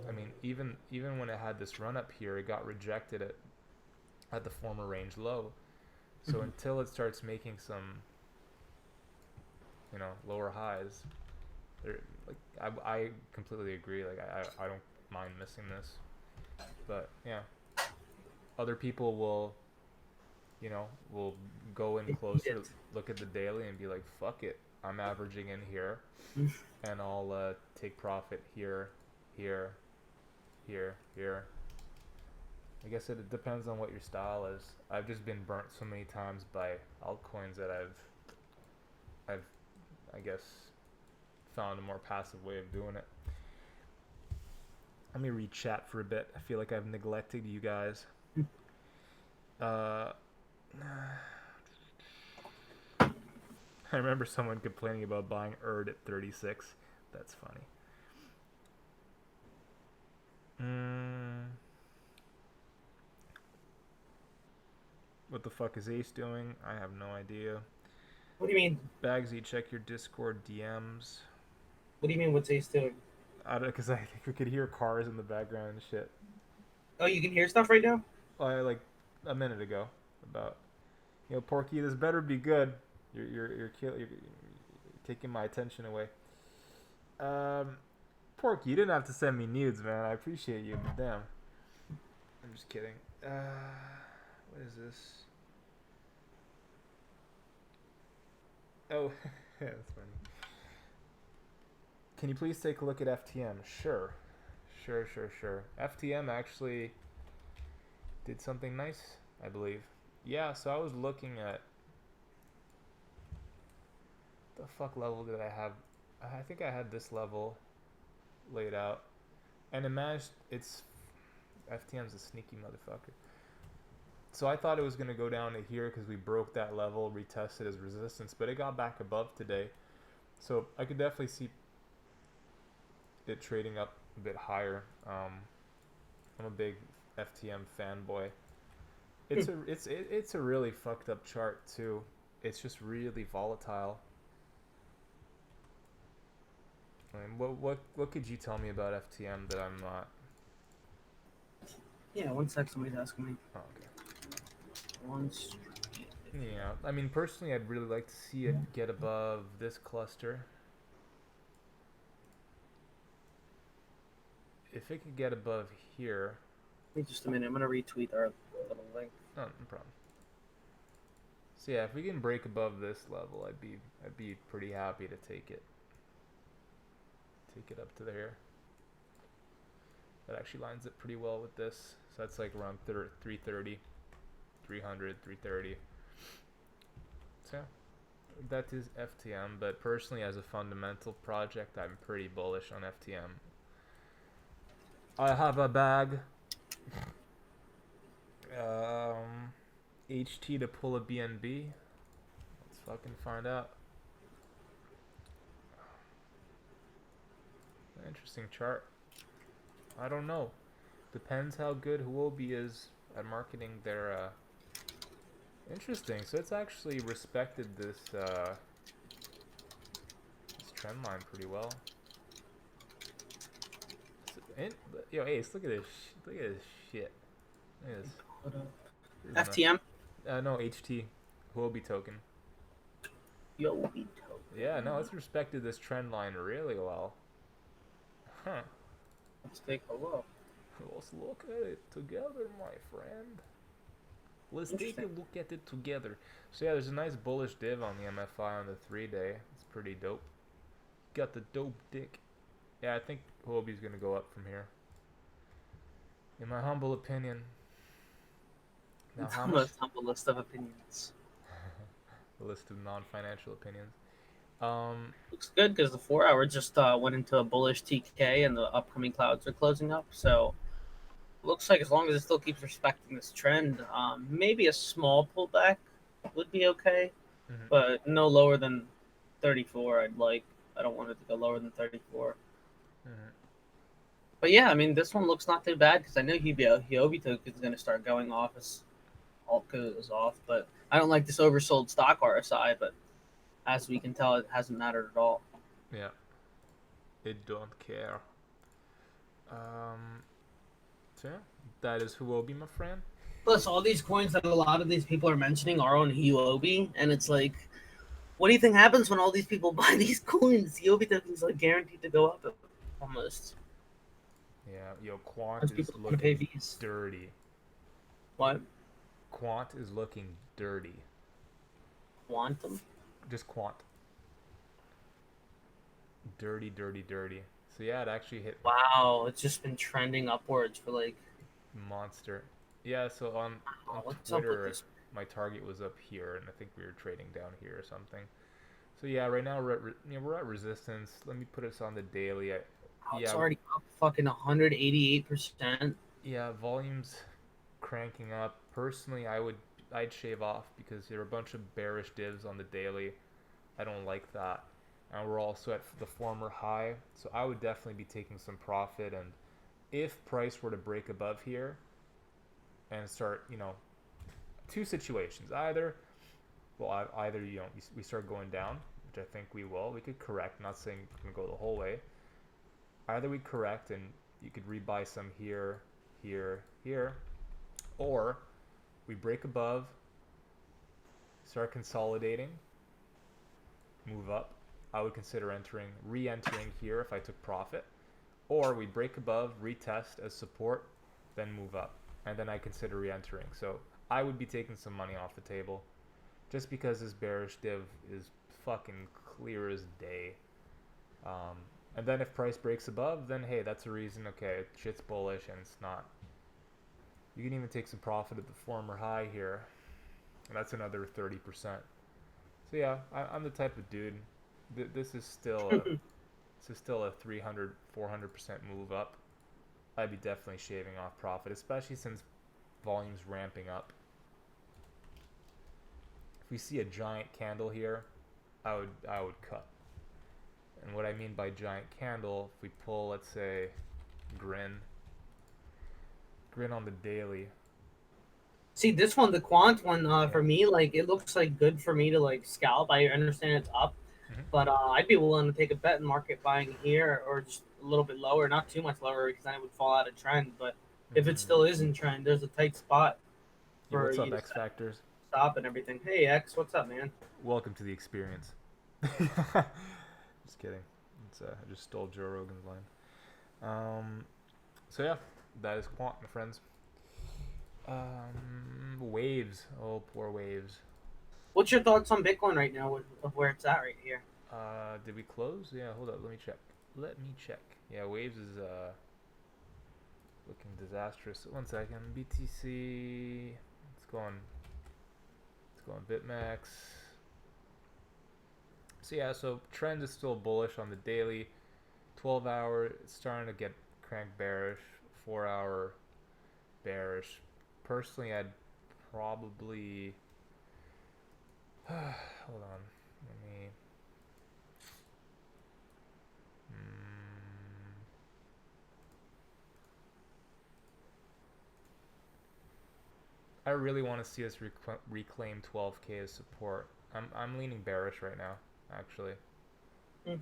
I mean, even when it had this run up here, it got rejected at the former range low. So until it starts making some, lower highs, I completely agree. Like, I don't mind missing this, but yeah, other people will go in closer, look at the daily and be like, fuck it, I'm averaging in here and I'll take profit here, here, here, here. I guess it depends on what your style is. I've just been burnt so many times by altcoins that I've I guess found a more passive way of doing it. Let me read chat for a bit. I feel like I've neglected you guys. I remember someone complaining about buying ERD at 36. That's funny. What the fuck is Ace doing? I have no idea. What do you mean? Bagsy, check your Discord DMs. What do you mean? What's Ace doing? I don't, because I think we could hear cars in the background and shit. Oh, you can hear stuff right now? Like a minute ago, about, Porky, this better be good. You're taking my attention away. Porky, you didn't have to send me nudes, man. I appreciate you, but damn. I'm just kidding. What is this? Oh, yeah, that's funny. Can you please take a look at FTM? Sure. FTM actually did something nice, I believe. Yeah, so I was looking at... The fuck level did I have? I think I had this level laid out. And imagine FTM's a sneaky motherfucker. So I thought it was going to go down to here because we broke that level, retested as resistance, but it got back above today. So I could definitely see it trading up a bit higher. I'm a big FTM fanboy. It's a really fucked up chart too. It's just really volatile. I mean, what could you tell me about FTM that I'm not? Yeah, one sec. Somebody's asking me. Oh, okay. Once. Yeah, I mean, personally, I'd really like to see it get above this cluster. If it could get above here. Wait just a minute. I'm gonna retweet our little link. Oh, no problem. So yeah, if we can break above this level, I'd be pretty happy to take it. Take it up to there. That actually lines up pretty well with this. So that's like around 330, 300, 330. So that is FTM, but personally, as a fundamental project, I'm pretty bullish on FTM. I have a bag. HT to pull a BNB. Let's fucking find out. Interesting chart. I don't know. Depends how good Huobi is at marketing their. Interesting. So it's actually respected this trend line pretty well. So, yo, Ace, look at this. Look at this shit. Look at this. This is FTM. no, HT. Huobi token. Yobi. Yeah, no, it's respected this trend line really well. Huh. Let's take a look. Let's look at it together, my friend. Let's take a look at it together. So yeah, there's a nice bullish div on the MFI on the 3-day. It's pretty dope. Got the dope dick. Yeah, I think Huobi's gonna go up from here. In my humble opinion. Now, It's how the much? most humble list of opinions. A list of non-financial opinions. Looks good because the 4-hour just went into a bullish TK and the upcoming clouds are closing up. So looks like as long as it still keeps respecting this trend, maybe a small pullback would be okay, but no lower than 34. I don't want it to go lower than 34. But yeah, I mean, this one looks not too bad because I know Huobi token is going to start going off as alt goes off. But I don't like this oversold stock RSI, but as we can tell, it hasn't mattered at all. Yeah. It don't care. So yeah, that is Huobi, my friend. Plus, all these coins that a lot of these people are mentioning are on Huobi, and it's like, what do you think happens when all these people buy these coins? Huobi token's like guaranteed to go up almost. Yeah, yo, Quant Once is people want to pay looking fees. dirty. What? Quant is looking dirty. Quantum? Just Quant. Dirty, dirty, dirty. So yeah, it actually hit Wow, it's just been trending upwards for like monster. Yeah, so on what's up with Twitter, this? my target was up here, and I think we were trading down here or something. So yeah, right now we're at resistance. Let me put us on the daily. It's already up fucking 188%. Yeah, volume's cranking up. Personally, I'd shave off because there are a bunch of bearish divs on the daily. I don't like that. And we're also at the former high, so I would definitely be taking some profit. And if price were to break above here and start, two situations. Either we start going down, which I think we will. We could correct. Not saying we're gonna go the whole way. Either we correct and you could rebuy some here, here, here, or we break above, start consolidating, move up. I would consider re-entering here if I took profit, or we break above, retest as support, then move up, and then I consider re-entering. So I would be taking some money off the table, just because this bearish div is fucking clear as day. And then if price breaks above, then hey, that's a reason. Okay, shit's bullish and it's not. You can even take some profit at the former high here, and that's another 30%. So yeah, I'm the type of dude. This is still a 300, 400% move up. I'd be definitely shaving off profit, especially since volume's ramping up. If we see a giant candle here, I would cut. And what I mean by giant candle, if we pull, let's say, grin on the daily. See, this one, the quant one, for me, like, it looks like good for me to like scalp. I understand it's up, but I'd be willing to take a bet in market buying here or just a little bit lower, not too much lower because then it would fall out of trend. But if it still is in trend, there's a tight spot for what's you up, to X Factors? stop and everything. Hey, X, what's up, man? Welcome to the experience. Just kidding. I just stole Joe Rogan's line. So yeah, that is Quant, my friends. Waves. Oh, poor waves. What's your thoughts on Bitcoin right now of where it's at right here? Did we close? Yeah, hold up. Let me check. Yeah, waves is looking disastrous. 1 second. BTC. It's going BitMEX. So yeah, so trend is still bullish on the daily. 12 hour, it's starting to get crank bearish. 4 hour bearish. Personally, I'd probably hold on. Let me. I really want to see us reclaim 12K as support. I'm leaning bearish right now, actually. Mm.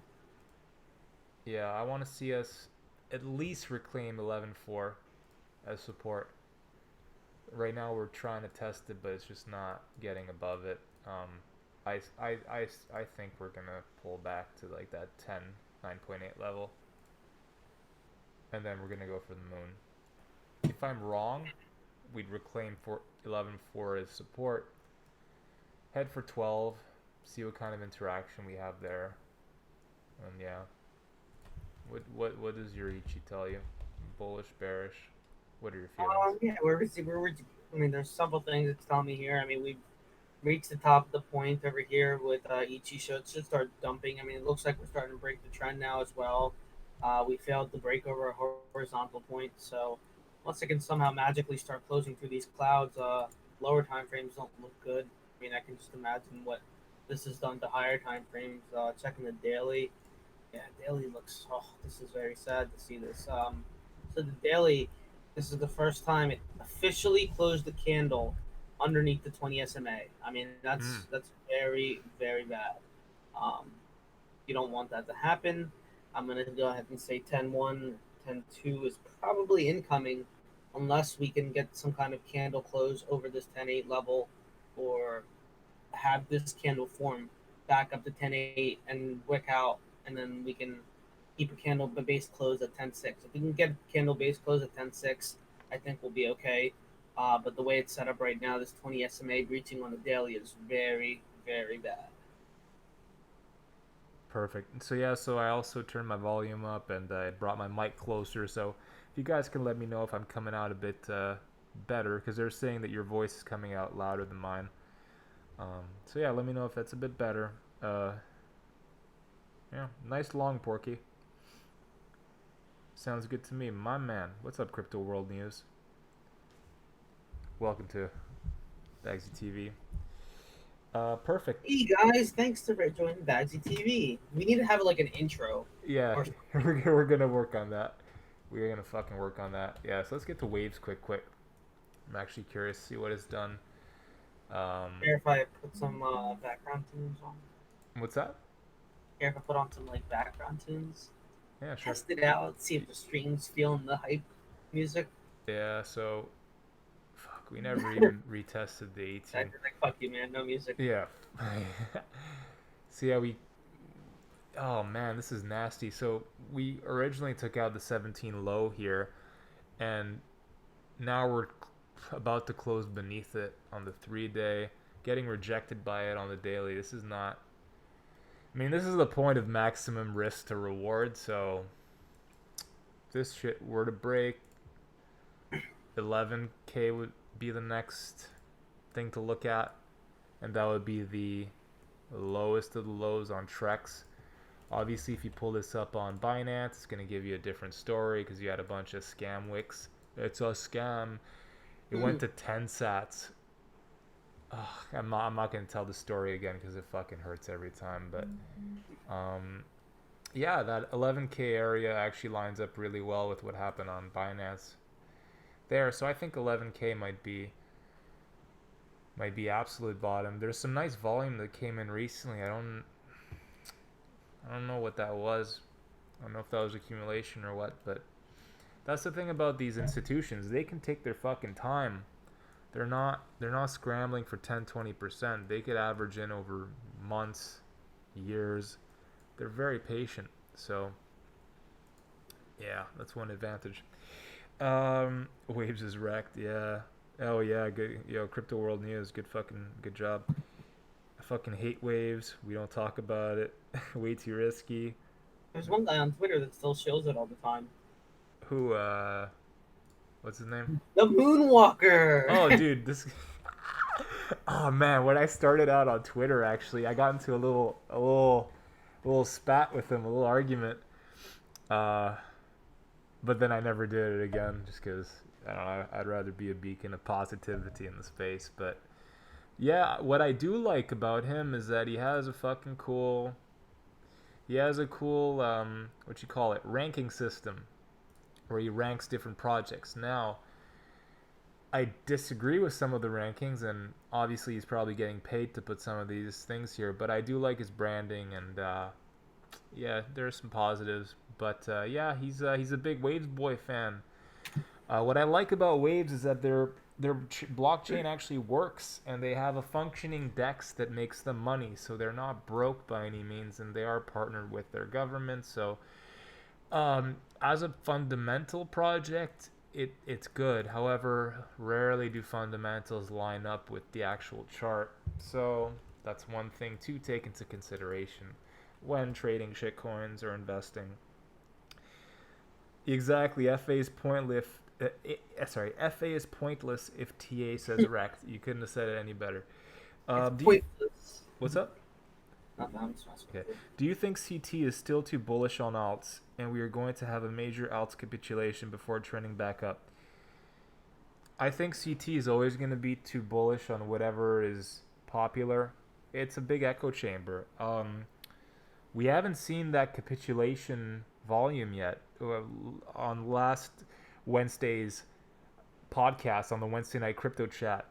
Yeah, I want to see us at least reclaim 11.4 as support. Right now we're trying to test it, but it's just not getting above it. I think we're gonna pull back to like that 10 9.8 level, and then we're gonna go for the moon. If I'm wrong, we'd reclaim for 11.4 as support. Head for 12, see what kind of interaction we have there, and yeah. What does your Ichi tell you? Bullish, bearish? What are your feelings? Yeah, I mean, there's several things it's telling me here. I mean, we've reached the top of the point over here with Ichi, so it should start dumping. I mean, it looks like we're starting to break the trend now as well. We failed to break over a horizontal point, so unless it can somehow magically start closing through these clouds, lower time frames don't look good. I mean, I can just imagine what this has done to higher time frames. Checking the daily, yeah, daily looks. Oh, this is very sad to see this. So the daily, this is the first time it officially closed the candle underneath the 20 SMA. I mean, Mm. that's very very bad. Um, you don't want that to happen. I'm gonna go ahead and say 10-1, 10-2 is probably incoming, unless we can get some kind of candle close over this 10-8 level, or have this candle form back up to 10-8 and wick out, and then we can keep a candle base close at 10-6. If we can get a candle base close at 10-6, I think we'll be okay. But the way it's set up right now, this 20 SMA breaching on the daily is very, very bad. Perfect. So yeah, so I also turned my volume up and I brought my mic closer. So if you guys can let me know if I'm coming out a bit better, because they're saying that your voice is coming out louder than mine. So yeah, let me know if that's a bit better. Yeah, nice long Porky. Sounds good to me, my man. What's up, Crypto World News? Welcome to Bagsy TV. Perfect. Hey guys, thanks for joining Bagsy TV. We need to have like an intro. Yeah, Or we're gonna work on that. We're gonna fucking work on that. Yeah, so let's get to waves quick. I'm actually curious to see what it's done. care if I put some background tunes on. What's that? Care if I put on some like background tunes. Yeah, sure. Test it out, see if the stream's feeling the hype music. Yeah, so fuck, we never even retested the 18. I like fuck you, man. No music. Yeah. So yeah, oh man, this is nasty. So we originally took out the 17 low here, and now we're about to close beneath it on the 3-day, getting rejected by it on the daily. This is not. I mean, this is the point of maximum risk to reward. So if this shit were to break, 11K would be the next thing to look at, and that would be the lowest of the lows on Trex. Obviously, if you pull this up on Binance, it's going to give you a different story because you had a bunch of scam wicks. It's a scam. It went to 10 sats. Ugh, I'm not going to tell the story again because it fucking hurts every time. But yeah, that 11K area actually lines up really well with what happened on Binance there. So I think 11K might be absolute bottom. There's some nice volume that came in recently. I don't know what that was. I don't know if that was accumulation or what, but that's the thing about these institutions. They can take their fucking time. They're not scrambling for 10-20%. They could average in over months, years. They're very patient. So yeah, that's one advantage. Waves is wrecked. Yeah. Oh yeah, good. Yo, Crypto World News, good job. I fucking hate waves. We don't talk about it. Way too risky. There's one guy on Twitter that still shows it all the time. Who what's his name? The Moonwalker. Oh dude, this oh man, when I started out on Twitter actually, I got into a little a little spat with him, a little argument. Uh, but then I never did it again, just because I don't know. I'd rather be a beacon of positivity in the space. But yeah, what I do like about him is that he has a fucking cool. He has a cool what you call it, ranking system, where he ranks different projects. Now, I disagree with some of the rankings, and obviously he's probably getting paid to put some of these things here. But I do like his branding, and yeah, there's some positives. But yeah, he's a big Waves boy fan. What I like about Waves is that their blockchain actually works, and they have a functioning DEX that makes them money. So they're not broke by any means, and they are partnered with their government. So as a fundamental project, it's good. However, rarely do fundamentals line up with the actual chart. So that's one thing to take into consideration when trading shitcoins or investing. Exactly, FA is pointless. FA is pointless if TA says erect. You couldn't have said it any better. It's pointless. What's up? Okay. Do you think CT is still too bullish on alts, and we are going to have a major alts capitulation before trending back up? I think CT is always going to be too bullish on whatever is popular. It's a big echo chamber. We haven't seen that capitulation volume yet. On last Wednesday's podcast, on the Wednesday night crypto chat,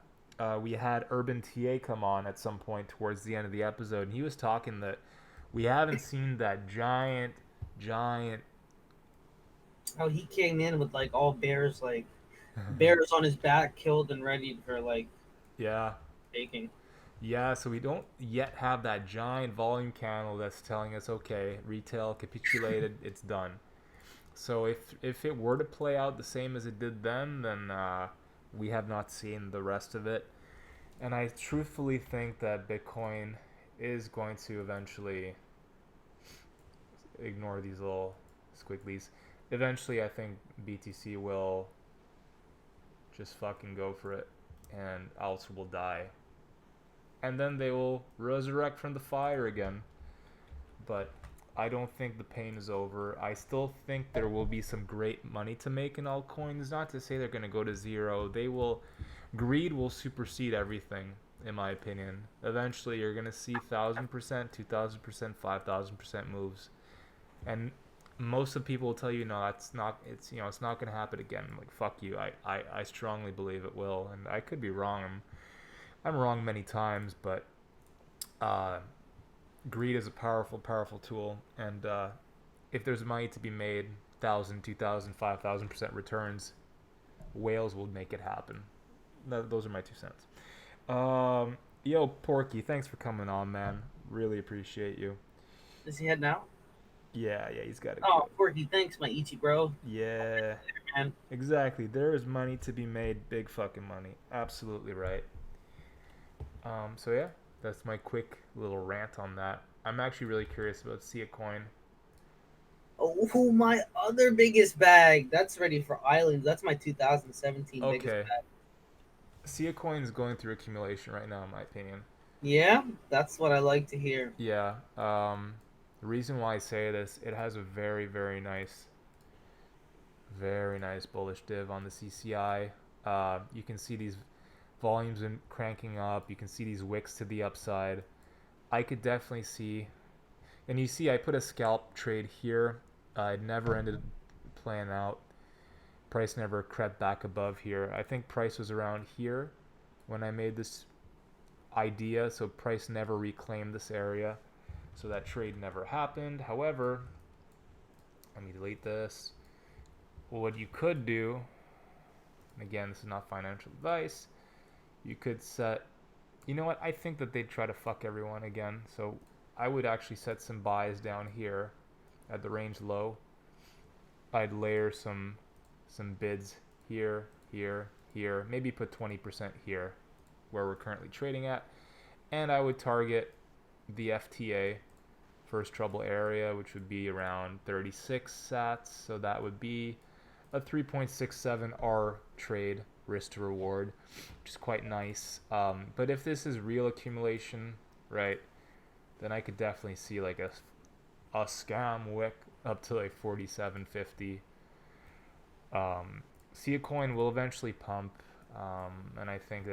we had Urban TA come on at some point towards the end of the episode, and he was talking that we haven't seen that giant. Oh, he came in with like all bears, like bears on his back, killed and ready for like Yeah. taking. Yeah, so we don't yet have that giant volume candle that's telling us, okay, retail capitulated, it's done. So if it were to play out the same as it did then we have not seen the rest of it. And I truthfully think that Bitcoin is going to eventually ignore these little squigglies. Eventually, I think BTC will just fucking go for it, and alts will die. And then they will resurrect from the fire again. But I don't think the pain is over. I still think there will be some great money to make in altcoins. Not to say they're going to go to zero. Greed will supersede everything, in my opinion. Eventually, you're going to see 1,000%, 2,000%, 5,000% moves. And most of the people will tell you, no, it's not going to happen again. Like, fuck you. I strongly believe it will. And I could be wrong. I'm wrong many times, but greed is a powerful tool, and if there's money to be made, 1,000, 2,000, 5,000% returns, whales will make it happen. Those are my 2 cents. Yo, Porky, thanks for coming on, man. Really appreciate you. Is he heading out? Yeah, he's got to Oh, go. Porky, thanks, my Ichi bro. Yeah, Later, man. exactly. There is money to be made, big fucking money. Absolutely right. So yeah, that's my quick little rant on that. I'm actually really curious about shitcoin. Oh, my other biggest bag. That's ready for islands. That's my 2017 biggest Okay. bag. Shitcoin is going through accumulation right now, in my opinion. Yeah, that's what I like to hear. Yeah. The reason why I say this, it has a very, very nice bullish div on the CCI. You can see these volumes cranking up. You can see these wicks to the upside. I could definitely see, and you see I put a scalp trade here. It never ended playing out. Price never crept back above here. I think price was around here when I made this idea, so price never reclaimed this area, so that trade never happened. However, let me delete this. Well, what you could do, and again, this is not financial advice, you could set, you know what, I think that they'd try to fuck everyone again, so I would actually set some buys down here at the range low. I'd layer some bids here, maybe put 20% here where we're currently trading at, and I would target the FTA, first trouble area, which would be around 36 sats, so that would be a 3.67 R trade risk to reward, which is quite nice. But if this is real accumulation, right, then I could definitely see like a a scam wick up to like 47.50. See a coin will eventually pump, and I think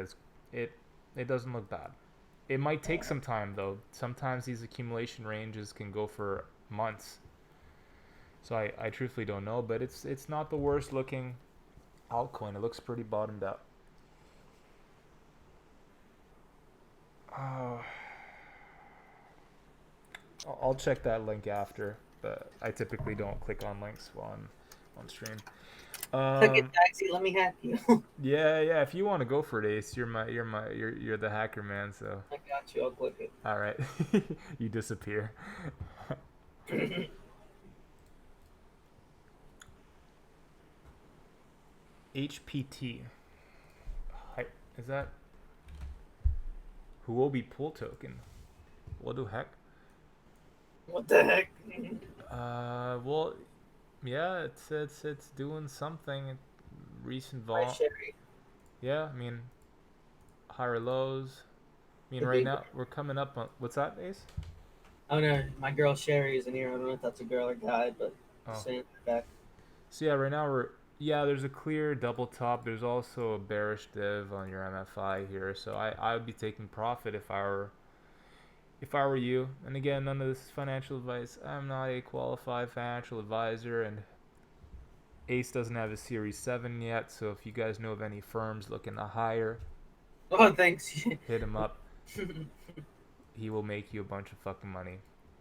it doesn't look bad. It might take some time though. Sometimes these accumulation ranges can go for months. So I truthfully don't know, but it's not the worst looking altcoin. It looks pretty bottomed out. I'll check that link after, but I typically don't click on links while I'm on stream. Click it, Taxi. Let me hack you. Yeah. If you want to go for it, Ace, you're the hacker man. So I got you. I'll click it. all right, you disappear. HPT. Is that Huobi pool token? What the heck? What the heck? Well, yeah, it's doing something. Recent Hi, vol. Sherry. Yeah, I mean, higher lows. I mean, The right big now we're coming up on what's that, Ace? Oh no, my girl Sherry is in here. I don't know if that's a girl or guy, but Oh, saying back. so yeah, right now there's a clear double top. There's also a bearish div on your MFI here, so I would be taking profit if I were you. And again, none of this is financial advice. I'm not a qualified financial advisor, and Ace doesn't have a Series 7 yet, so if you guys know of any firms looking to hire, Oh, thanks. hit him up. He will make you a bunch of fucking money.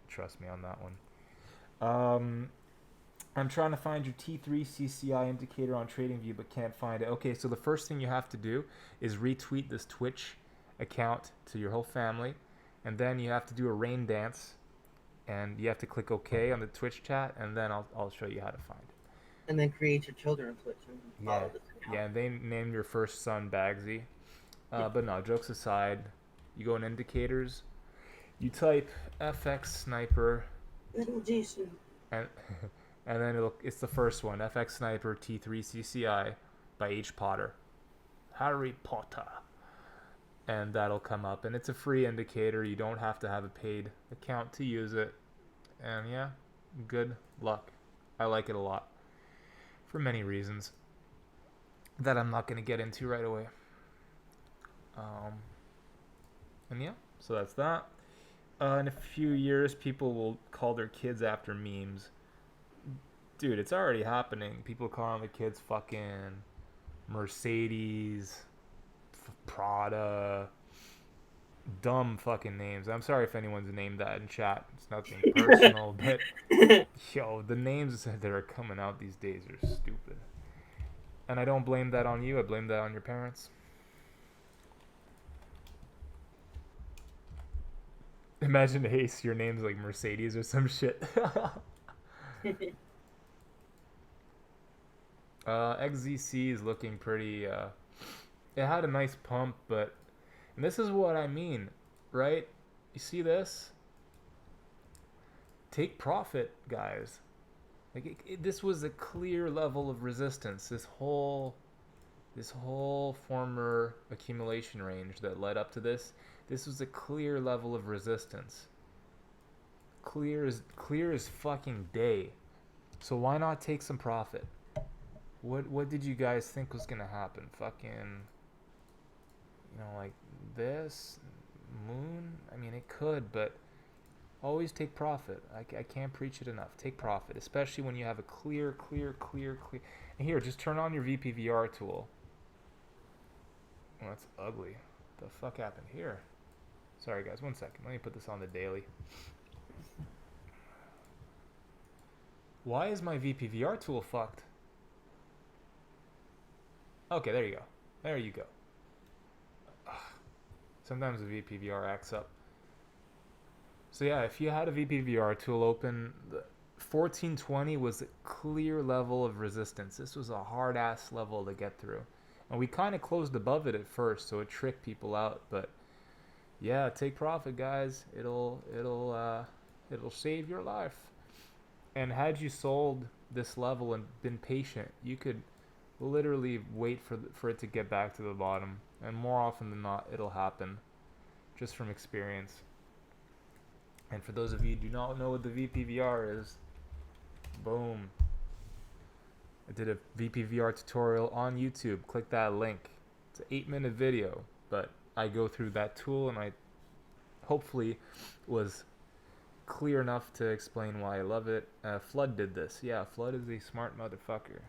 Trust me on that one. I'm trying to find your T3 CCI indicator on TradingView, but can't find it. Okay, so the first thing you have to do is retweet this Twitch account to your whole family, and then you have to do a rain dance, and you have to click OK on the Twitch chat, and then I'll show you how to find it. And then create your children on Twitch and follow this account. Yeah, and they named your first son Bagsy. But no, jokes aside, you go in indicators, you type FX Sniper, Little Jason. and and then it's the first one, FX Sniper T3 CCI by H. Potter. Harry Potter. And that'll come up, and it's a free indicator. You don't have to have a paid account to use it. And yeah, good luck. I like it a lot for many reasons that I'm not going to get into right away. And yeah, so that's that. In a few years, people will call their kids after memes. Dude, it's already happening. People calling the kids fucking Mercedes, Prada, dumb fucking names. I'm sorry if anyone's named that in chat. It's nothing personal, but yo, the names that are coming out these days are stupid. And I don't blame that on you. I blame that on your parents. Imagine, Ace, your name's like Mercedes or some shit. XZC is looking pretty, it had a nice pump, but, and this is what I mean, right? You see this? Take profit, guys. Like, this was a clear level of resistance. This whole former accumulation range that led up to this was a clear level of resistance. Clear as fucking day. So why not take some profit? What did you guys think was gonna happen? Fucking, like this moon? I mean, it could, but always take profit. I can't preach it enough. Take profit, especially when you have a clear. And here, just turn on your VPVR tool. Oh, that's ugly. What the fuck happened here? Sorry guys, 1 second. Let me put this on the daily. Why is my VPVR tool fucked? Okay, there you go. There you go. Ugh. Sometimes the VPVR acts up. So yeah, if you had a VPVR tool open, 1420 was a clear level of resistance. This was a hard-ass level to get through. And we kind of closed above it at first, so it tricked people out. But yeah, take profit, guys. It'll save your life. And had you sold this level and been patient, you could literally wait for it to get back to the bottom. And more often than not, it'll happen, just from experience. And for those of you who do not know what the VPVR is, boom. I did a VPVR tutorial on YouTube. Click that link. It's an 8-minute video, but I go through that tool and I hopefully was clear enough to explain why I love it. Flood did this. Yeah, Flood is a smart motherfucker,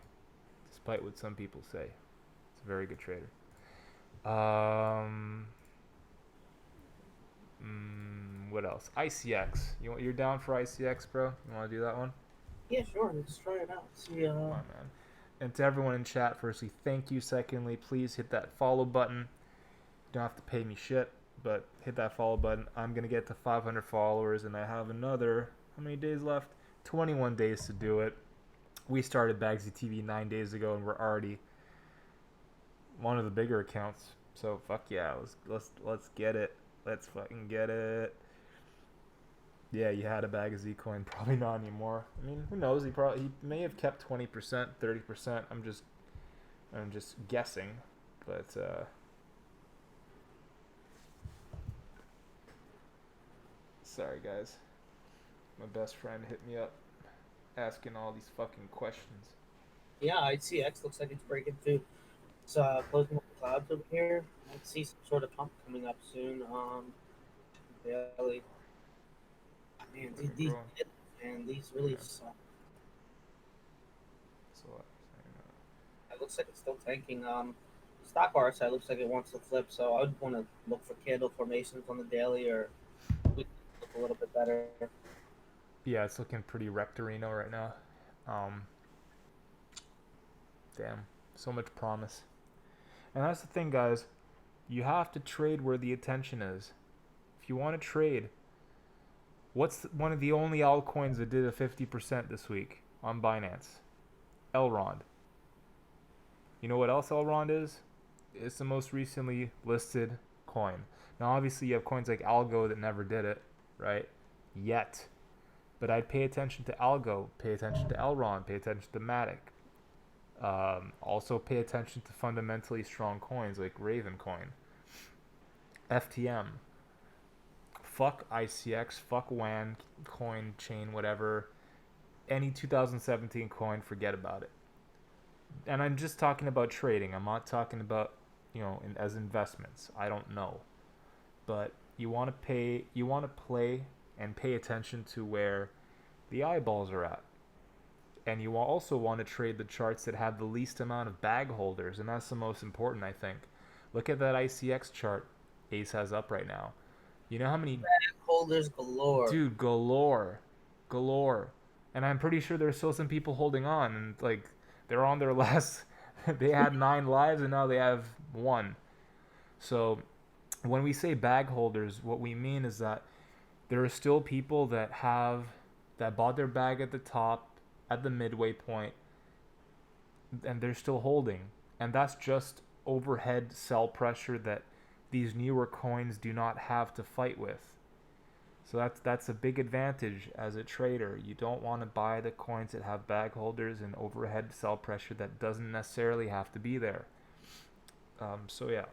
despite what some people say. It's a very good trader. What else? ICX. You're down for ICX, bro? You want to do that one? Yeah, sure. Let's try it out. See, Come on, man. And to everyone in chat, firstly, thank you. Secondly, please hit that follow button. You don't have to pay me shit, but hit that follow button. I'm going to get to 500 followers, and I have another, how many days left? 21 days to do it. We started Bagsy TV 9 days ago, and we're already one of the bigger accounts. So, fuck yeah. Let's get it. Let's fucking get it. Yeah, you had a bag of Z coin, probably not anymore. I mean, who knows? He may have kept 20%, 30%. I'm just guessing, but sorry guys. My best friend hit me up asking all these fucking questions. yeah, ICX looks like it's breaking through. It's closing up the clouds over here. I see some sort of pump coming up soon. Daily. Man, these really suck. So It looks like it's still tanking. Stock RSI looks like it wants to flip, so I would want to look for candle formations on the daily, or we look a little bit better. yeah, it's looking pretty rectorino right now. Damn, so much promise. And that's the thing, guys. You have to trade where the attention is. If you want to trade, what's one of the only altcoins that did a 50% this week on Binance? Elrond. You know what else Elrond is? It's the most recently listed coin. Now, obviously, you have coins like Algo that never did it, right? Yet. But I'd pay attention to Algo, pay attention to Elrond, pay attention to Matic. Also pay attention to fundamentally strong coins like Raven Coin, FTM. Fuck ICX, fuck WAN, coin, chain, whatever. Any 2017 coin, forget about it. And I'm just talking about trading. I'm not talking about, as investments. I don't know. But you want to play and pay attention to where the eyeballs are at. And you also want to trade the charts that have the least amount of bag holders, and that's the most important, I think. Look at that ICX chart Ace has up right now. You know how many bag holders galore? Dude, galore. And I'm pretty sure there's still some people holding on, and they're on their last they had 9 lives and now they have 1. So when we say bag holders, what we mean is that there are still people that bought their bag at the top, at the midway point, and they're still holding. And that's just overhead sell pressure that these newer coins do not have to fight with. So that's a big advantage as a trader. You don't want to buy the coins that have bag holders and overhead sell pressure that doesn't necessarily have to be there. So yeah,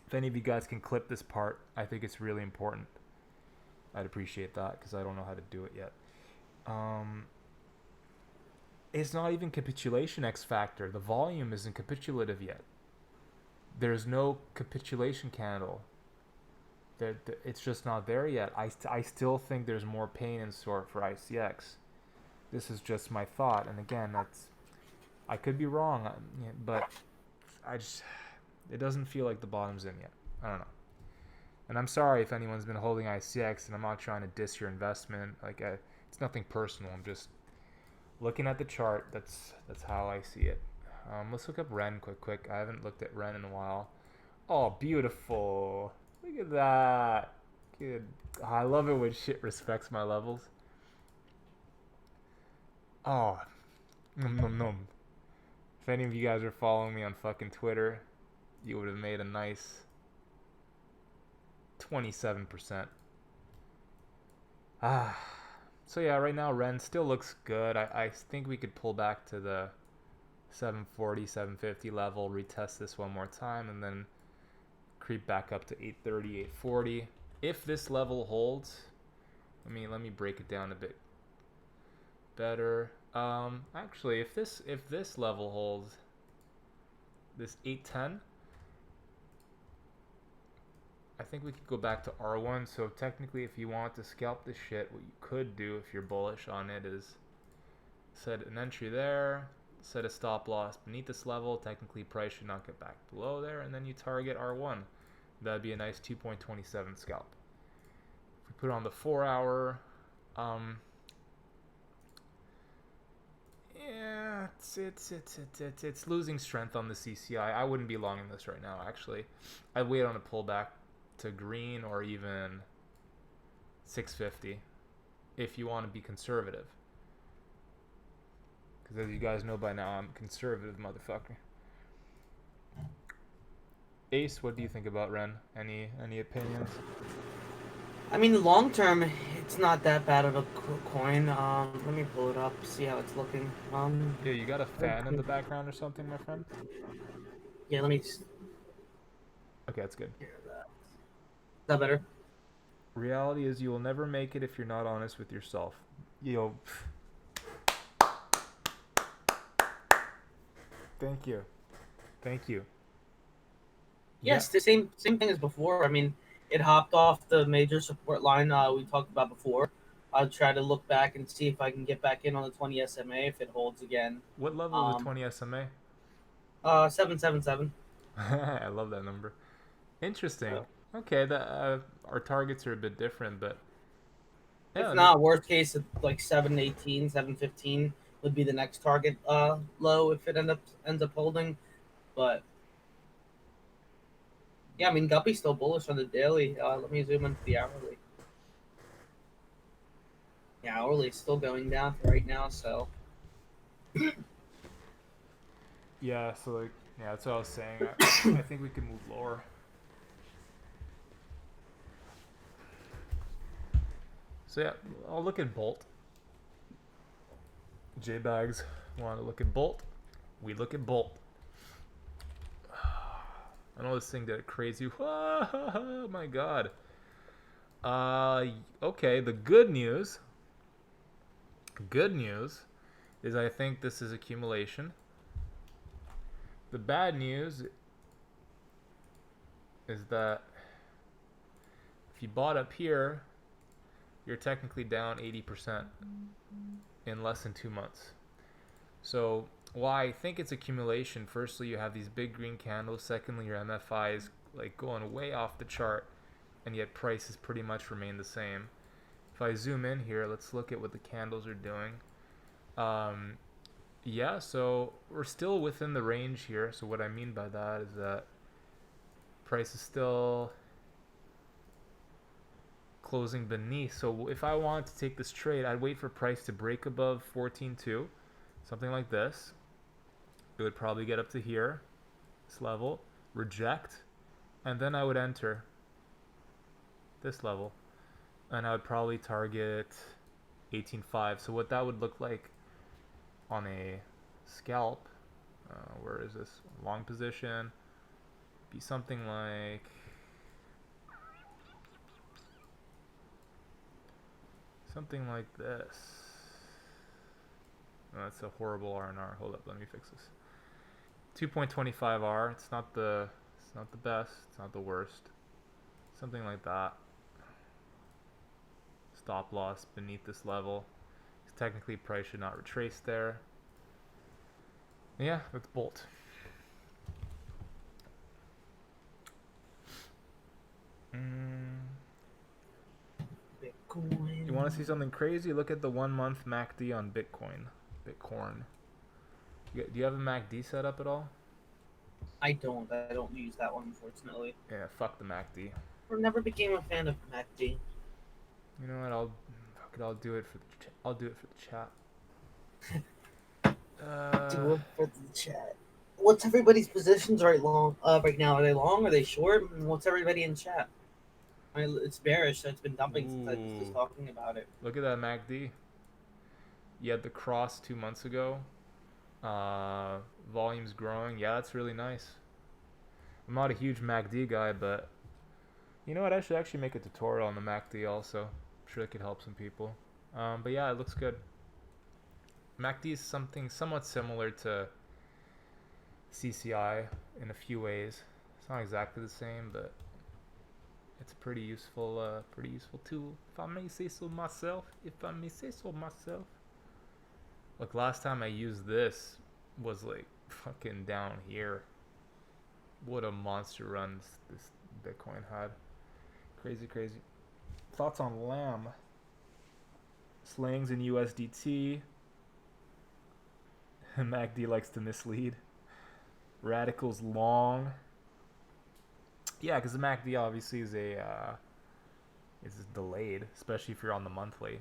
if any of you guys can clip this part, I think it's really important. I'd appreciate that because I don't know how to do it yet. It's not even capitulation X factor. The volume isn't capitulative yet. There's no capitulation candle. It's just not there yet. I still think there's more pain in store for ICX. This is just my thought, and again, I could be wrong, but it doesn't feel like the bottom's in yet. I don't know. And I'm sorry if anyone's been holding ICX, and I'm not trying to diss your investment. It's nothing personal. I'm just looking at the chart. That's how I see it. Let's look up Ren quick. I haven't looked at Ren in a while. Oh, beautiful. Look at that. Good. I love it when shit respects my levels. Oh. Nom. If any of you guys are following me on fucking Twitter, you would have made a nice 27%. So yeah, right now Ren still looks good. I think we could pull back to the 740, 750 level, retest this one more time, and then creep back up to 830, 840. If this level holds, Let me break it down a bit better. Actually, if this level holds, this 810, I think we could go back to R1. So technically, if you want to scalp this shit, what you could do if you're bullish on it is set an entry there, set a stop loss beneath this level. Technically, price should not get back below there, and then you target R1. That'd be a nice 2.27 scalp. If we put on the 4-hour, yeah, it's losing strength on the CCI. I wouldn't be long in this right now, actually. I'd wait on a pullback to green or even 650 if you want to be conservative. Because as you guys know by now, I'm a conservative motherfucker. Ace, what do you think about Ren? Any opinions? I mean, long term, it's not that bad of a coin. Let me pull it up, see how it's looking. Yeah, you got a fan in the background or something, my friend? Yeah, let me. Okay, that's good. Is that better? Reality is you will never make it if you're not honest with yourself. Yo. Thank you. Thank you. Yes, the same thing as before. I mean, it hopped off the major support line we talked about before. I'll try to look back and see if I can get back in on the 20 SMA if it holds again. What level is the 20 SMA? 777. I love that number. Interesting. Yeah. Okay, that our targets are a bit different, but yeah, If not, worst case, like 718, 715 would be the next target low if it ends up holding. But yeah, I mean, Guppy's still bullish on the daily. Let me zoom into the hourly. Yeah, hourly is still going down for right now, so. yeah. So like, yeah, that's what I was saying. I think we can move lower. So yeah, I'll look at Bolt. J-Bags want to look at Bolt. We look at Bolt. I know this thing did it crazy. Oh my god. Okay, the good news is I think this is accumulation. The bad news is that if you bought up here, you're technically down 80% in less than 2 months. So why I think it's accumulation, firstly, you have these big green candles. Secondly, your MFI is like going way off the chart, and yet prices pretty much remain the same. If I zoom in here, let's look at what the candles are doing. Yeah, so we're still within the range here. So what I mean by that is that price is still closing beneath. So if I wanted to take this trade, I'd wait for price to break above 14.2, something like this. It would probably get up to here, this level, reject, and then I would enter this level, and I would probably target 18.5. So what that would look like on a scalp, where is this long position, be something like this. Oh, that's a horrible R&R. Hold up, let me fix this. 2.25 R. It's not the best. It's not the worst. Something like that. Stop loss beneath this level. Technically, price should not retrace there. Yeah, that's Bolt. Bitcoin. You want to see something crazy? Look at the 1 month MACD on Bitcoin. Do you have a MACD set up at all? I don't use that one, unfortunately. Yeah, fuck the MACD. I never became a fan of MACD. You know what? I'll do it for the chat. Do it for the chat. What's everybody's positions right now? Are they long? Are they short? And what's everybody in chat? I mean, it's bearish, so it's been dumping since I was just talking about it. Look at that MACD. You had the cross 2 months ago. Volume's growing. Yeah, that's really nice. I'm not a huge MACD guy, but you know what? I should actually make a tutorial on the MACD also. sure it could help some people. But yeah, it looks good. MACD is something somewhat similar to CCI in a few ways. It's not exactly the same, but it's a pretty useful tool, if I may say so myself. Look, last time I used this was like fucking down here. What a monster run this Bitcoin had. Crazy, crazy. Thoughts on Lamb? Slangs in USDT. MACD likes to mislead. Radicals long. Yeah, because the MACD obviously is delayed, especially if you're on the monthly.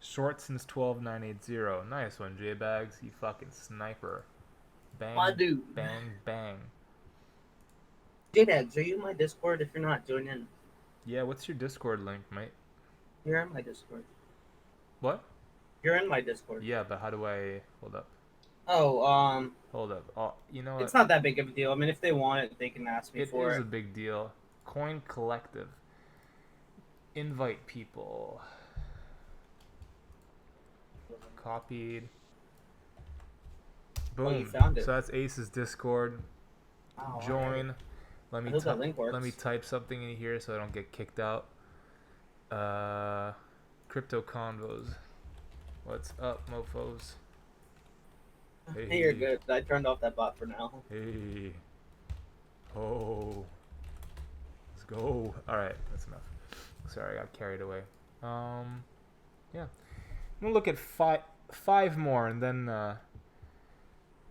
Short since 12980. Nice one, J-Bags. You fucking sniper. Bang, My dude. bang, bang. J-Dags, are you in my Discord? If you're not, join in. Yeah, what's your Discord link, mate? You're in my Discord. What? You're in my Discord. Yeah, but how do I... Hold up. Oh, Hold up. Oh, you know what? it's not that big of a deal. I mean, if they want it, they can ask me for It is it. a big deal. Coin Collective. Invite people. Copied. Boom. Oh, you found it. So that's Ace's Discord. Oh, Join. alright. Let me I hope that link works. let me type something in here so I don't get kicked out. Crypto convos. What's up, mofos? Hey, you're good. I turned off that bot for now. Hey. Oh. Let's go. Alright, that's enough. Sorry, I got carried away. Yeah. I'm gonna look at five more and then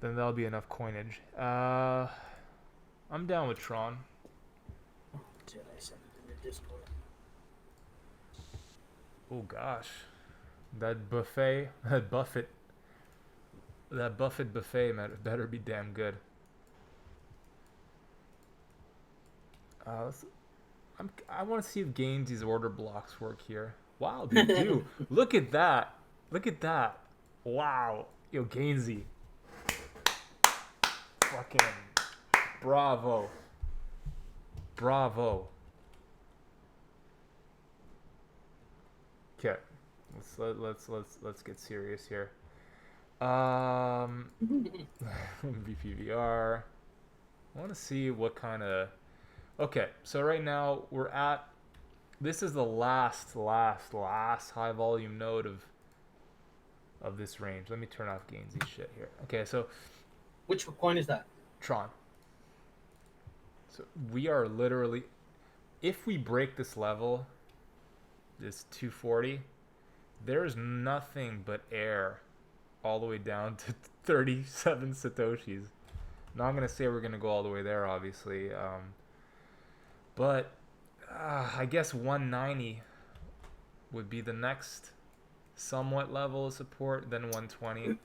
that'll be enough coinage. I'm down with Tron. Did I send it in the Discord? Oh gosh. That Buffett buffet better be damn good. I want to see if Gainesy's order blocks work here. Wow, they do. Look at that. Look at that. Wow. Yo, Gainesy. Fucking bravo. Bravo. Okay. Let's get serious here. BPVR. I want to see what kind of... Okay, so right now we're at... This is the last high volume node of this range. Let me turn off Gainesy shit here. Okay, so... Which coin is that? Tron. So we are literally... If we break this level, this 240, there's nothing but air all the way down to 37 Satoshis. Not going to say we're going to go all the way there, obviously. But I guess 190 would be the next somewhat level of support, then 120.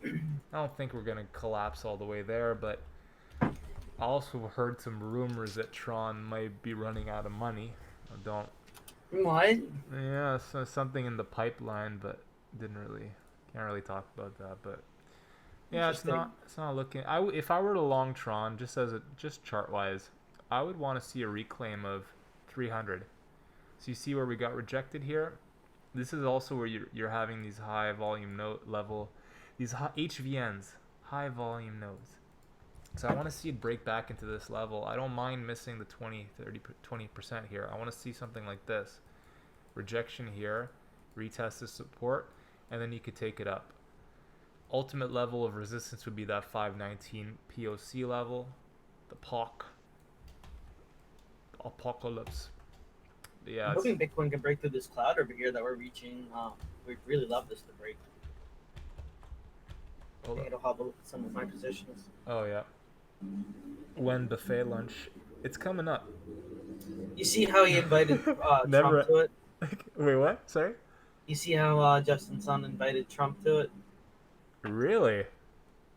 I don't think we're going to collapse all the way there, but I also heard some rumors that Tron might be running out of money. I don't... What? Yeah, so something in the pipeline, but can't really talk about that, but yeah, it's not looking... if I were to long Tron, just chart wise, I would want to see a reclaim of 300. So you see where we got rejected here? This is also where you're having these high volume node level, these HVNs, high volume nodes. So I want to see it break back into this level. I don't mind missing the 20% here. I want to see something like this. Rejection here, retest the support, and then you could take it up. Ultimate level of resistance would be that 519 POC level, the POC, the apocalypse. Yeah, I'm hoping Bitcoin can break through this cloud over here that we're reaching. We'd really love this to break. I think it'll help with some of my positions. Oh yeah. When buffet lunch, it's coming up. You see how he invited Never... Trump to it? Wait, what? Sorry? You see how Justin Sun invited Trump to it? Really?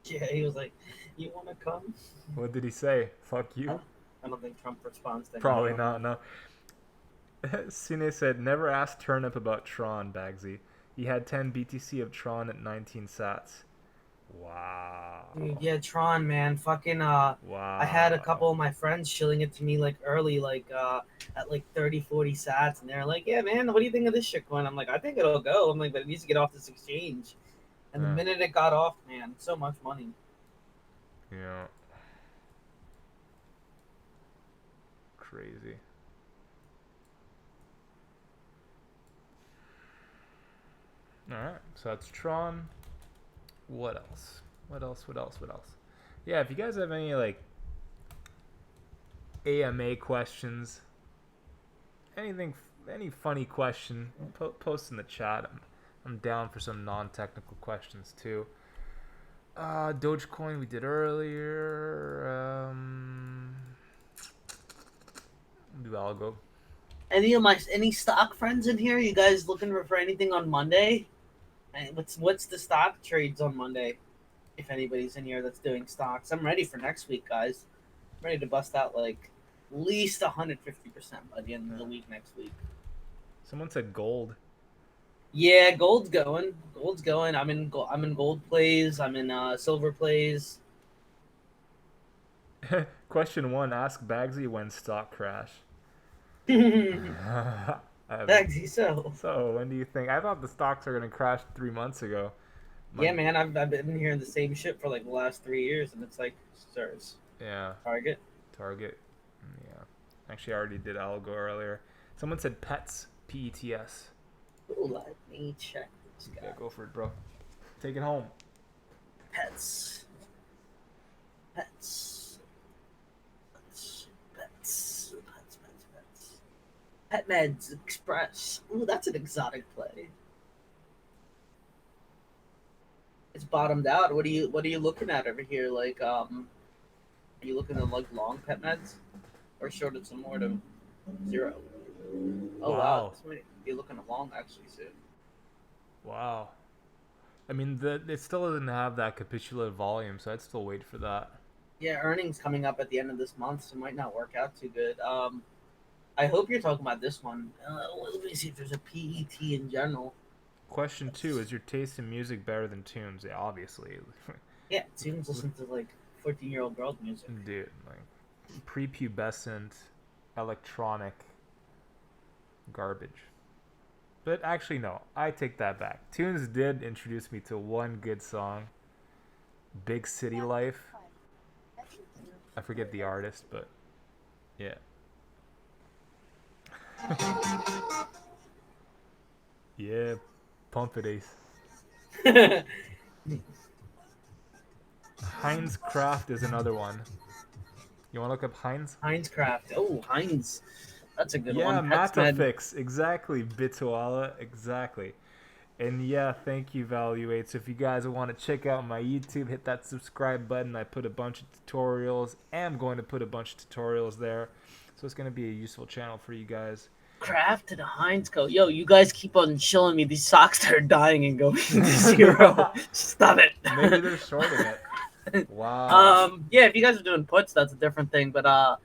Yeah, he was like, "You want to come?" What did he say? Fuck you? I don't think Trump responds to him. Probably not, no. Sine said, never ask Turnip about Tron, Bagsy. He had 10 BTC of Tron at 19 sats. Wow. Dude, yeah, Tron, man, fucking I had a Wow. couple of my friends shilling it to me like early, like at like 30, 40 sats, and they're like, "Yeah, man, what do you think of this shitcoin?" I'm like, "I think it'll go." I'm like, "But it needs to get off this exchange." And the Yeah. minute it got off, man, so much money. Yeah. Crazy. All right. So that's Tron. What else? What else? What else? What else? Yeah, if you guys have any like AMA questions, anything, any funny question, post in the chat. I'm down for some non-technical questions too. Dogecoin we did earlier. Do algo. Any stock friends in here? You guys looking for anything on Monday? And what's the stock trades on Monday? If anybody's in here that's doing stocks, I'm ready for next week, guys. I'm ready to bust out like at least 150% by the end of the week next week. Someone said gold. Yeah, gold's going. Gold's going. I'm in gold plays. I'm in silver plays. Question 1: Ask Bagsy when stock crash. Bagsy, so. So when do you think? I thought the stocks were gonna crash 3 months ago. Yeah, man, I've been hearing the same shit for like the last 3 years, and it's like, sirs. Yeah. Target. Yeah. Actually, I already did algo earlier. Someone said pets. PETS. Ooh, let me check this guy. Yeah, go for it, bro. Take it home. Pets. Pets. Pets. Pets. Pets. Pets. Pets. Pet Meds Express. Ooh, that's an exotic play. It's bottomed out. What are you looking at over here? Like, are you looking at like long pet meds, or short of some more to 0? Oh wow, this might be looking long actually soon. Wow. I mean, it still doesn't have that capitulative volume, so I'd still wait for that. Yeah, earnings coming up at the end of this month, so it might not work out too good. I hope you're talking about this one. Let me see if there's a PET in general. Question 2: Is your taste in music better than Tunes? Yeah, obviously. Yeah, Tunes listen to like 14-year-old girl music. Dude, like prepubescent, electronic garbage. But actually, no, I take that back. Tunes did introduce me to one good song, Big City Life. I forget the artist, but yeah. Yeah, pump it, Ace. Heinz Kraft is another one. You want to look up Heinz? Heinz Craft. Oh, Heinz. That's a good Yeah, one. Matafix. Exactly. Bitoala. Exactly. And yeah, thank you, Valuate. So if you guys want to check out my YouTube, hit that subscribe button. I put a bunch of tutorials. Am going to put a bunch of tutorials there. So it's going to be a useful channel for you guys. Craft to the Heinz Co. Yo, you guys keep on showing me these socks that are dying and going to 0. Stop it. Maybe they're shorting it. Wow. Yeah, if you guys are doing puts, that's a different thing. But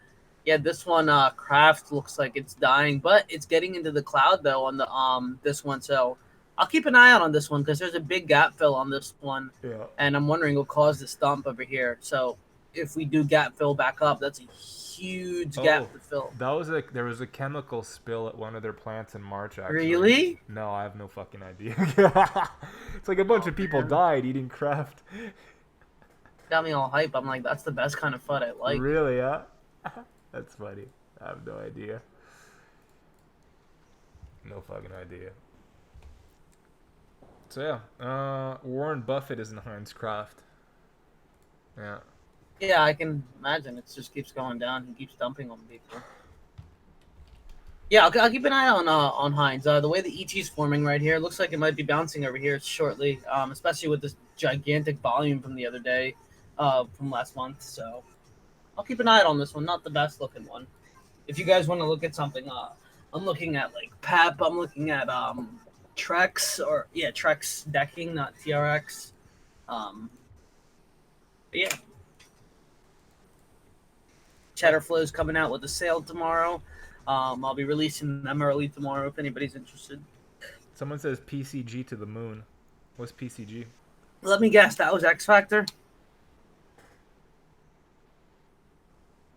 yeah, this one Craft looks like it's dying, but it's getting into the cloud though on the this one. So I'll keep an eye out on this one because there's a big gap fill on this one, Yeah. and I'm wondering what caused this dump over here. So if we do gap fill back up, that's a huge gap to fill. That was there was a chemical spill at one of their plants in March. Actually. Really? No, I have no fucking idea. It's like a bunch of people died eating Kraft. Got me all hype. I'm like, that's the best kind of FUD I like. Really? Yeah. That's funny. I have no idea. No fucking idea. So yeah, Warren Buffett is in Heinz Kraft. Yeah. Yeah, I can imagine. It just keeps going down. He keeps dumping on people. Yeah, I'll keep an eye on Heinz. The way the ET is forming right here, looks like it might be bouncing over here shortly, especially with this gigantic volume from the other day, from last month. So I'll keep an eye out on this one. Not the best looking one. If you guys want to look at something, I'm looking at like PEP. I'm looking at Trex Trex decking, not TRX. But yeah. Cheddar Flow's coming out with a sale tomorrow. I'll be releasing them early tomorrow if anybody's interested. Someone says PCG to the moon. What's PCG? Let me guess. That was X Factor.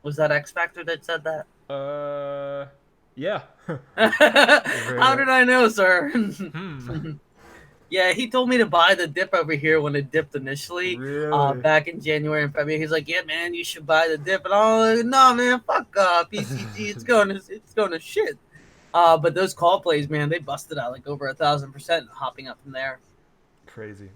Was that X Factor that said that? Yeah. Very How right. did I know, sir? Hmm. Yeah, he told me to buy the dip over here when it dipped initially, Really? back in January and February. He's like, "Yeah, man, you should buy the dip," and I'm like, "No, man, fuck PCG. It's going to shit." But those call plays, man, they busted out like over 1,000% hopping up from there. Crazy.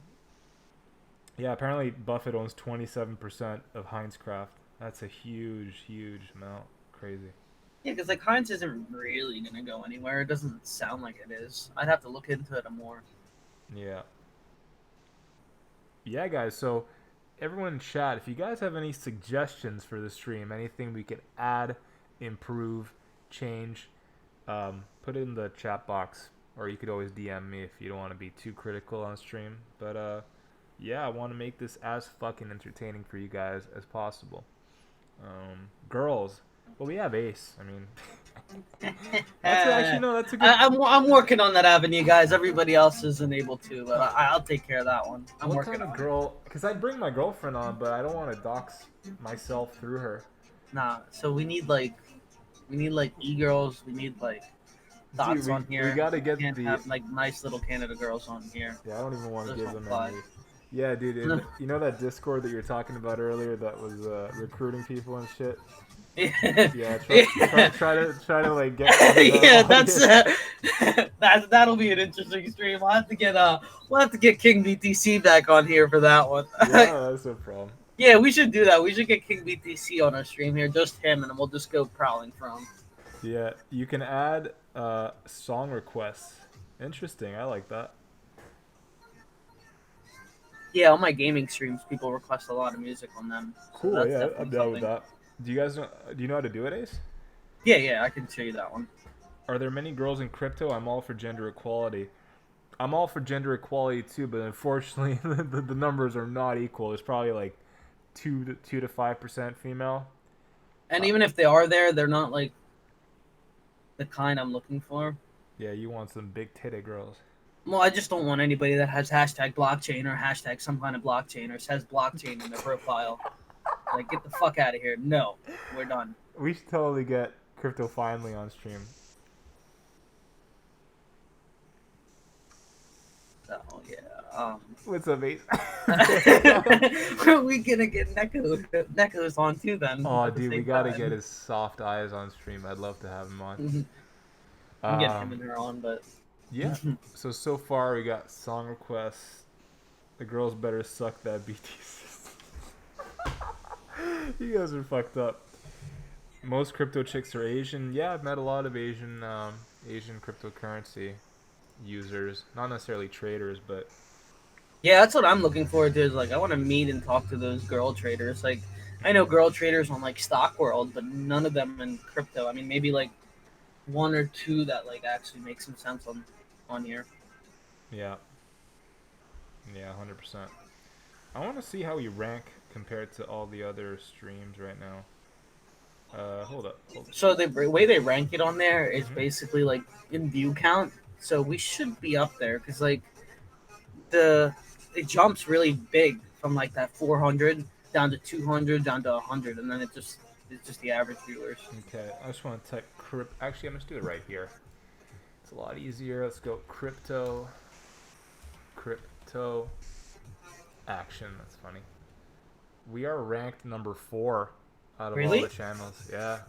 Yeah, apparently Buffett owns 27% of Heinz Craft. That's a huge, huge amount. Crazy. Yeah, because like Heinz isn't really gonna go anywhere. It doesn't sound like it is. I'd have to look into it more. Yeah. Yeah, guys. So, everyone in chat, if you guys have any suggestions for the stream, anything we could add, improve, change, put it in the chat box. Or you could always DM me if you don't want to be too critical on stream. But, yeah, I want to make this as fucking entertaining for you guys as possible. Girls. Well, we have Ace. I mean, actually no. That's a good. I'm working on that avenue, guys. Everybody else isn't able to, but I'll take care of that one. I'm What working kind of on girl? Because I'd bring my girlfriend on, but I don't want to dox myself through her. it. Nah, so we need like e-girls. We need like dots Dude, on here. we gotta We get can't the. have like nice little Canada girls on here. Yeah, I don't even want to Those give don't them fly. any. Yeah, dude. You know that Discord that you were talking about earlier that was recruiting people and shit. Yeah, try to like get. Yeah, that'll be an interesting stream. We'll have to get King BTC back on here for that one. Yeah, that's no problem. Yeah, we should do that. We should get King BTC on our stream here, just him, and we'll just go prowling from. Yeah, you can add song requests. Interesting. I like that. Yeah, on my gaming streams, people request a lot of music on them. So Cool. that's Yeah, definitely I'm down with something. that. Do you guys know? Do you know how to do it, Ace? Yeah, I can show you that one. Are there many girls in crypto? I'm all for gender equality. I'm all for gender equality too, but unfortunately, the numbers are not equal. There's probably like 2 to 5% female. And even if they are there, they're not like the kind I'm looking for. Yeah, you want some big titty girls. Well, I just don't want anybody that has hashtag blockchain or hashtag some kind of blockchain or says blockchain in their profile. Like, get the fuck out of here. No, we're done. We should totally get Crypto Finally on stream. So, yeah. What's up, mate? Are we gonna get Neko's on too then? Oh, dude, we gotta get his soft eyes on stream. I'd love to have him on. Get him and her on, but yeah. So far we got song requests. The girls better suck that BTC. You guys are fucked up. Most crypto chicks are Asian. Yeah, I've met a lot of Asian cryptocurrency users. Not necessarily traders, but yeah, that's what I'm looking forward to. Is like I want to meet and talk to those girl traders. Like I know girl traders on like Stock World, but none of them in crypto. I mean, maybe like one or two that like actually make some sense on here. yeah, 100%. I want to see how you rank compared to all the other streams right now. Hold up. So the way they rank it on there is Mhm. basically like in view count. So we should be up there because like it jumps really big from like that 400 down to 200 down to 100, and then it's just the average viewers. Okay, I just want to type crypt. Actually, I'm just do it right here. It's a lot easier. Let's go crypto action. That's funny. We are ranked number 4 out of Really? all the channels. Yeah.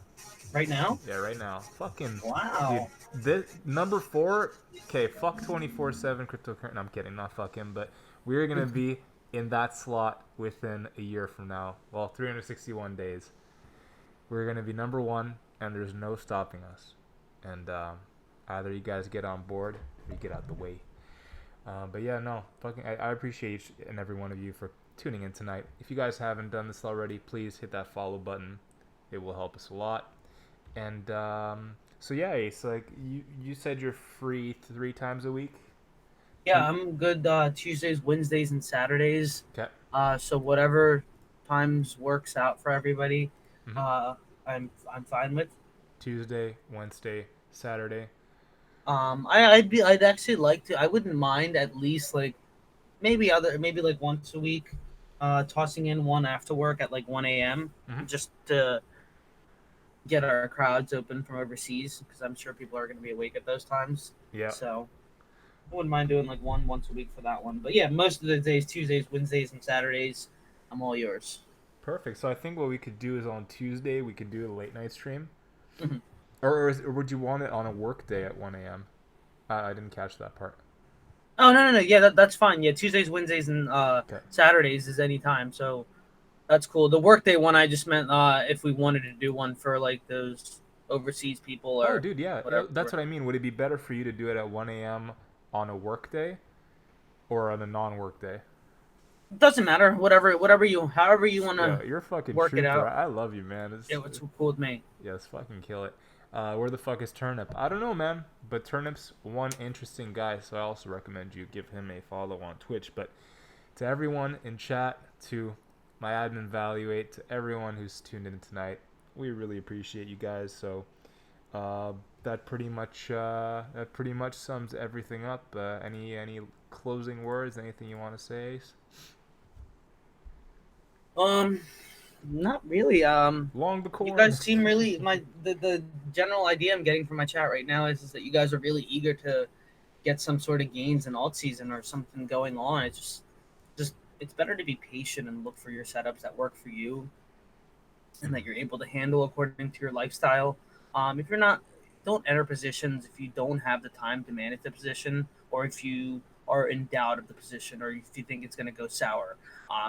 Right now? Yeah, right now. Fucking Wow. dude. This number 4. Okay, fuck 24/7 cryptocurrency. No, I'm kidding. Not fuck him, but we're gonna be in that slot within a year from now. Well, 361 days. We're gonna be number 1, and there's no stopping us. And either you guys get on board, or you get out the way. But yeah, no, fucking. I appreciate each and every one of you for tuning in tonight. If you guys haven't done this already, please hit that follow button. It will help us a lot. And so yeah, Ace, like you said you're free 3 times a week. Yeah, I'm good Tuesdays, Wednesdays, and Saturdays. Okay. So whatever times works out for everybody, Mhm. I'm fine with. Tuesday, Wednesday, Saturday. I'd actually like to. I wouldn't mind at least like maybe like once a week, tossing in one after work at like 1 a.m. Mhm. just to get our crowds open from overseas because I'm sure people are going to be awake at those times. Yeah. So I wouldn't mind doing like one once a week for that one. But yeah, most of the days, Tuesdays, Wednesdays, and Saturdays, I'm all yours. Perfect. So I think what we could do is on Tuesday we could do a late night stream, Mhm. or would you want it on a work day at 1 a.m.? I didn't catch that part. Oh no. Yeah, that's fine. Yeah, Tuesdays, Wednesdays, and Okay. Saturdays is any time. So that's cool. The workday one I just meant if we wanted to do one for like those overseas people Oh, or dude, yeah, whatever. that's what I mean. Would it be better for you to do it at 1 a.m. on a work day or on a non-work day? Doesn't matter. However you want Yeah, to you're a fucking work it trooper. out. I love you, man. Yeah, what's cool with me. Yes, fucking kill it. Where the fuck is Turnip? I don't know, man. But Turnip's one interesting guy, so I also recommend you give him a follow on Twitch. But to everyone in chat, to my admin Valuate, to everyone who's tuned in tonight, we really appreciate you guys. So that pretty much sums everything up. Any closing words? Anything you want to say, Ace? Not really. Long the You corn. guys seem really the general idea I'm getting from my chat right now is that you guys are really eager to get some sort of gains in alt season or something going on. It's just it's better to be patient and look for your setups that work for you and that you're able to handle according to your lifestyle. If you're not, don't enter positions if you don't have the time to manage the position, or if you are in doubt of the position, or if you think it's going to go sour.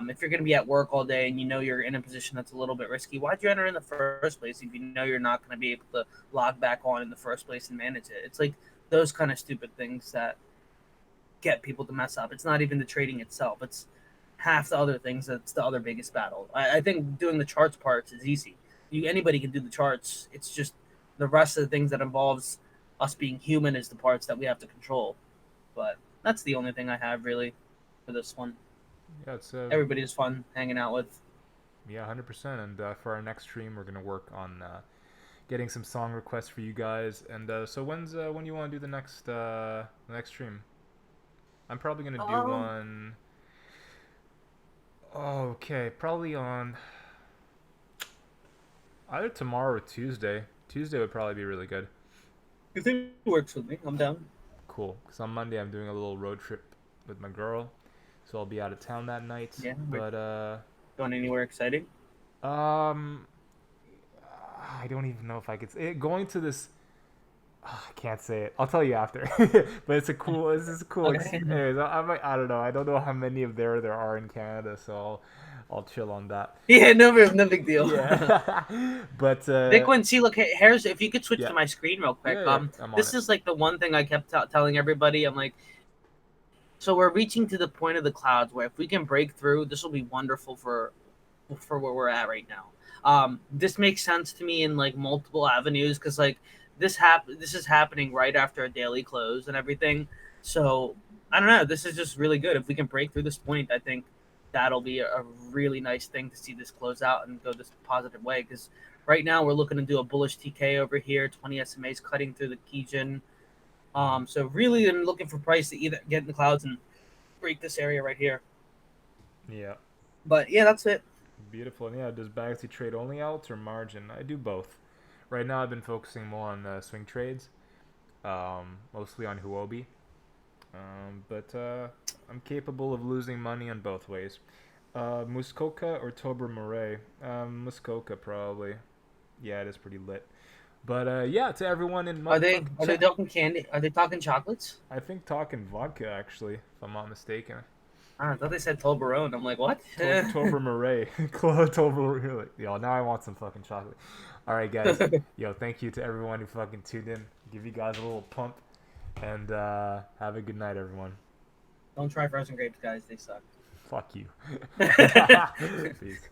If you're going to be at work all day and you know you're in a position that's a little bit risky, why'd you enter in the first place if you know you're not going to be able to log back on in the first place and manage it? It's like those kind of stupid things that get people to mess up. It's not even the trading itself. It's half the other things that's the other biggest battle. I think doing the charts parts is easy. Anybody can do the charts. It's just the rest of the things that involves us being human is the parts that we have to control. But that's the only thing I have really for this one. Yeah, it's Everybody is fun hanging out with. yeah, 100%. And for our next stream, we're gonna work on getting some song requests for you guys. And so when you want to do the next stream? I'm probably gonna do one. Oh, okay, probably on either tomorrow or Tuesday. Tuesday would probably be really good. If it works with me, I'm down. Cool, because on Monday I'm doing a little road trip with my girl, so I'll be out of town that night. Yeah, But going anywhere exciting? um, I don't even know if I could going to this. I can't say it. I'll tell you after. But it's a cool. This is a cool. Okay. Anyways, I don't know. I don't know how many of there are in Canada, so I'll chill on that. Yeah, no big deal. Yeah. But Bitcoin, see, look, here's if you could switch Yeah. to my screen real quick. Yeah, I'm on This it. is like the one thing I kept telling everybody. I'm like, so we're reaching to the point of the clouds where if we can break through, this will be wonderful for where we're at right now. This makes sense to me in like multiple avenues because like this is happening right after a daily close and everything. So I don't know. This is just really good. If we can break through this point, I think that'll be a really nice thing to see this close out and go this positive way. Because right now we're looking to do a bullish TK over here, 20 SMAs cutting through the Kijin. So really, I'm looking for price to either get in the clouds and break this area right here. Yeah. But yeah, that's it. Beautiful. And yeah, does Bagsy trade only alts or margin? I do both. Right now, I've been focusing more on swing trades, mostly on Huobi. But I'm capable of losing money on both ways. Muskoka or Tober Murray? Muskoka probably. Yeah, it is pretty lit. But yeah, to everyone in Are they chat, talking candy? Are they talking chocolates? I think talking vodka actually, if I'm not mistaken. I thought they said Toblerone. I'm like, what? Tober Murray. Tober. Yo, now I want some fucking chocolate. All right, guys. Yo, thank you to everyone who fucking tuned in. Give you guys a little pump, and have a good night, everyone. Don't try frozen grapes, guys. They suck. Fuck you. Peace.